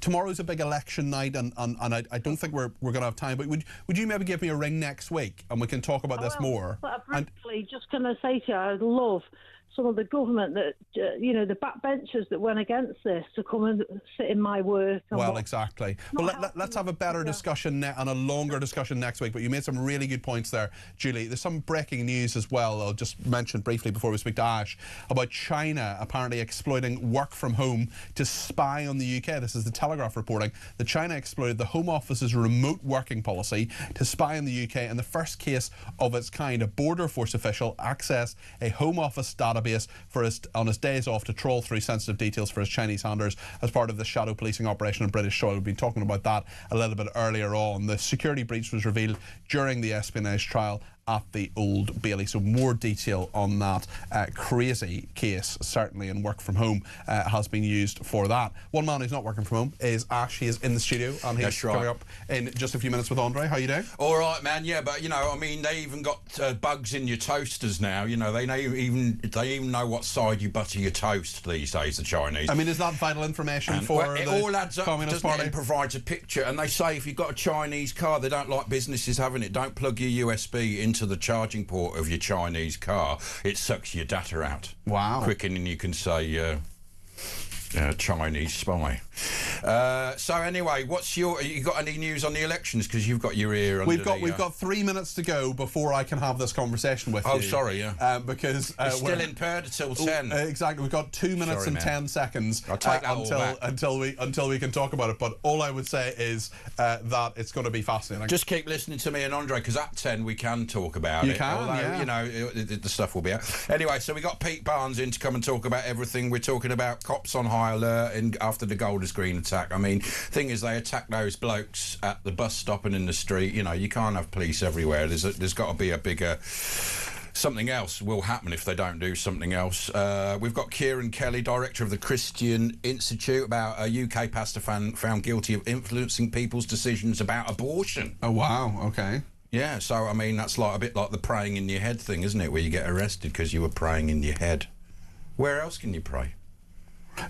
Tomorrow's a big election night, and I don't think we're going to have time, but would you maybe give me a ring next week and we can talk about this more? But I'm briefly just going to say to you, I'd love some of the government that, the backbenchers that went against this to come and sit in my work. Well, exactly. Well, let's have a better discussion and a longer discussion next week. But you made some really good points there, Julie. There's some breaking news as well. I'll just mention briefly before we speak to Ash about China apparently exploiting work from home to spy on the UK. This is the Telegraph reporting that China exploited the Home Office's remote working policy to spy on the UK in the first case of its kind. A Border Force official accessed a Home Office database on his days off to trawl through sensitive details for his Chinese handlers as part of the shadow policing operation on British soil. We've been talking about that a little bit earlier on. The security breach was revealed during the espionage trial at the Old Bailey. So more detail on that crazy case, certainly, and work from home has been used for that. One man who's not working from home is Ash. He is in the studio and he's coming up in just a few minutes with Andre. How you doing? All right, man. Yeah, but I mean, they even got bugs in your toasters now. They even know what side you butter your toast these days, the Chinese. I mean, is that vital information for it the all adds up, Communist Party? It provides a picture, and they say if you've got a Chinese car, they don't like businesses having it. Don't plug your USB into the charging port of your Chinese car. It sucks your data out. Wow. Quicker than you can say Chinese spy. So anyway, you got any news on the elections? Because you've got your ear. We've got 3 minutes to go before I can have this conversation with you. Oh, sorry, yeah. Because it's still impaired until 10. Exactly. We've got 2 minutes and 10 seconds I'll take that until we can talk about it. But all I would say is that it's going to be fascinating. Just keep listening to me and Andre, because at 10 we can talk about it. You can, although, the stuff will be out. Anyway, so we got Pete Barnes in to come and talk about everything. We're talking about cops on high alert after the Golders Green attack. I mean, thing is, they attack those blokes at the bus stop and in the street. You can't have police everywhere. There's got to be a bigger... Something else will happen if they don't do something else. We've got Kieran Kelly, director of the Christian Institute, about a UK pastor found guilty of influencing people's decisions about abortion. Oh, wow. Okay. Yeah, so, I mean, that's a bit like the praying in your head thing, isn't it, where you get arrested because you were praying in your head. Where else can you pray?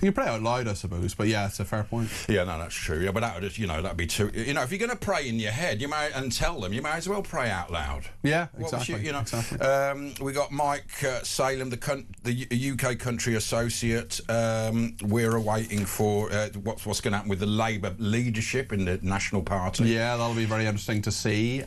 You pray out loud, I suppose, but yeah, it's a fair point. Yeah, no, that's true. Yeah, but that would, that'd be too. If you're going to pray in your head, and tell them, you may as well pray out loud. Yeah, exactly. Exactly. We got Mike Salem, the UK country associate. We're awaiting for what's going to happen with the Labour leadership in the National Party. Yeah, that'll be very interesting to see.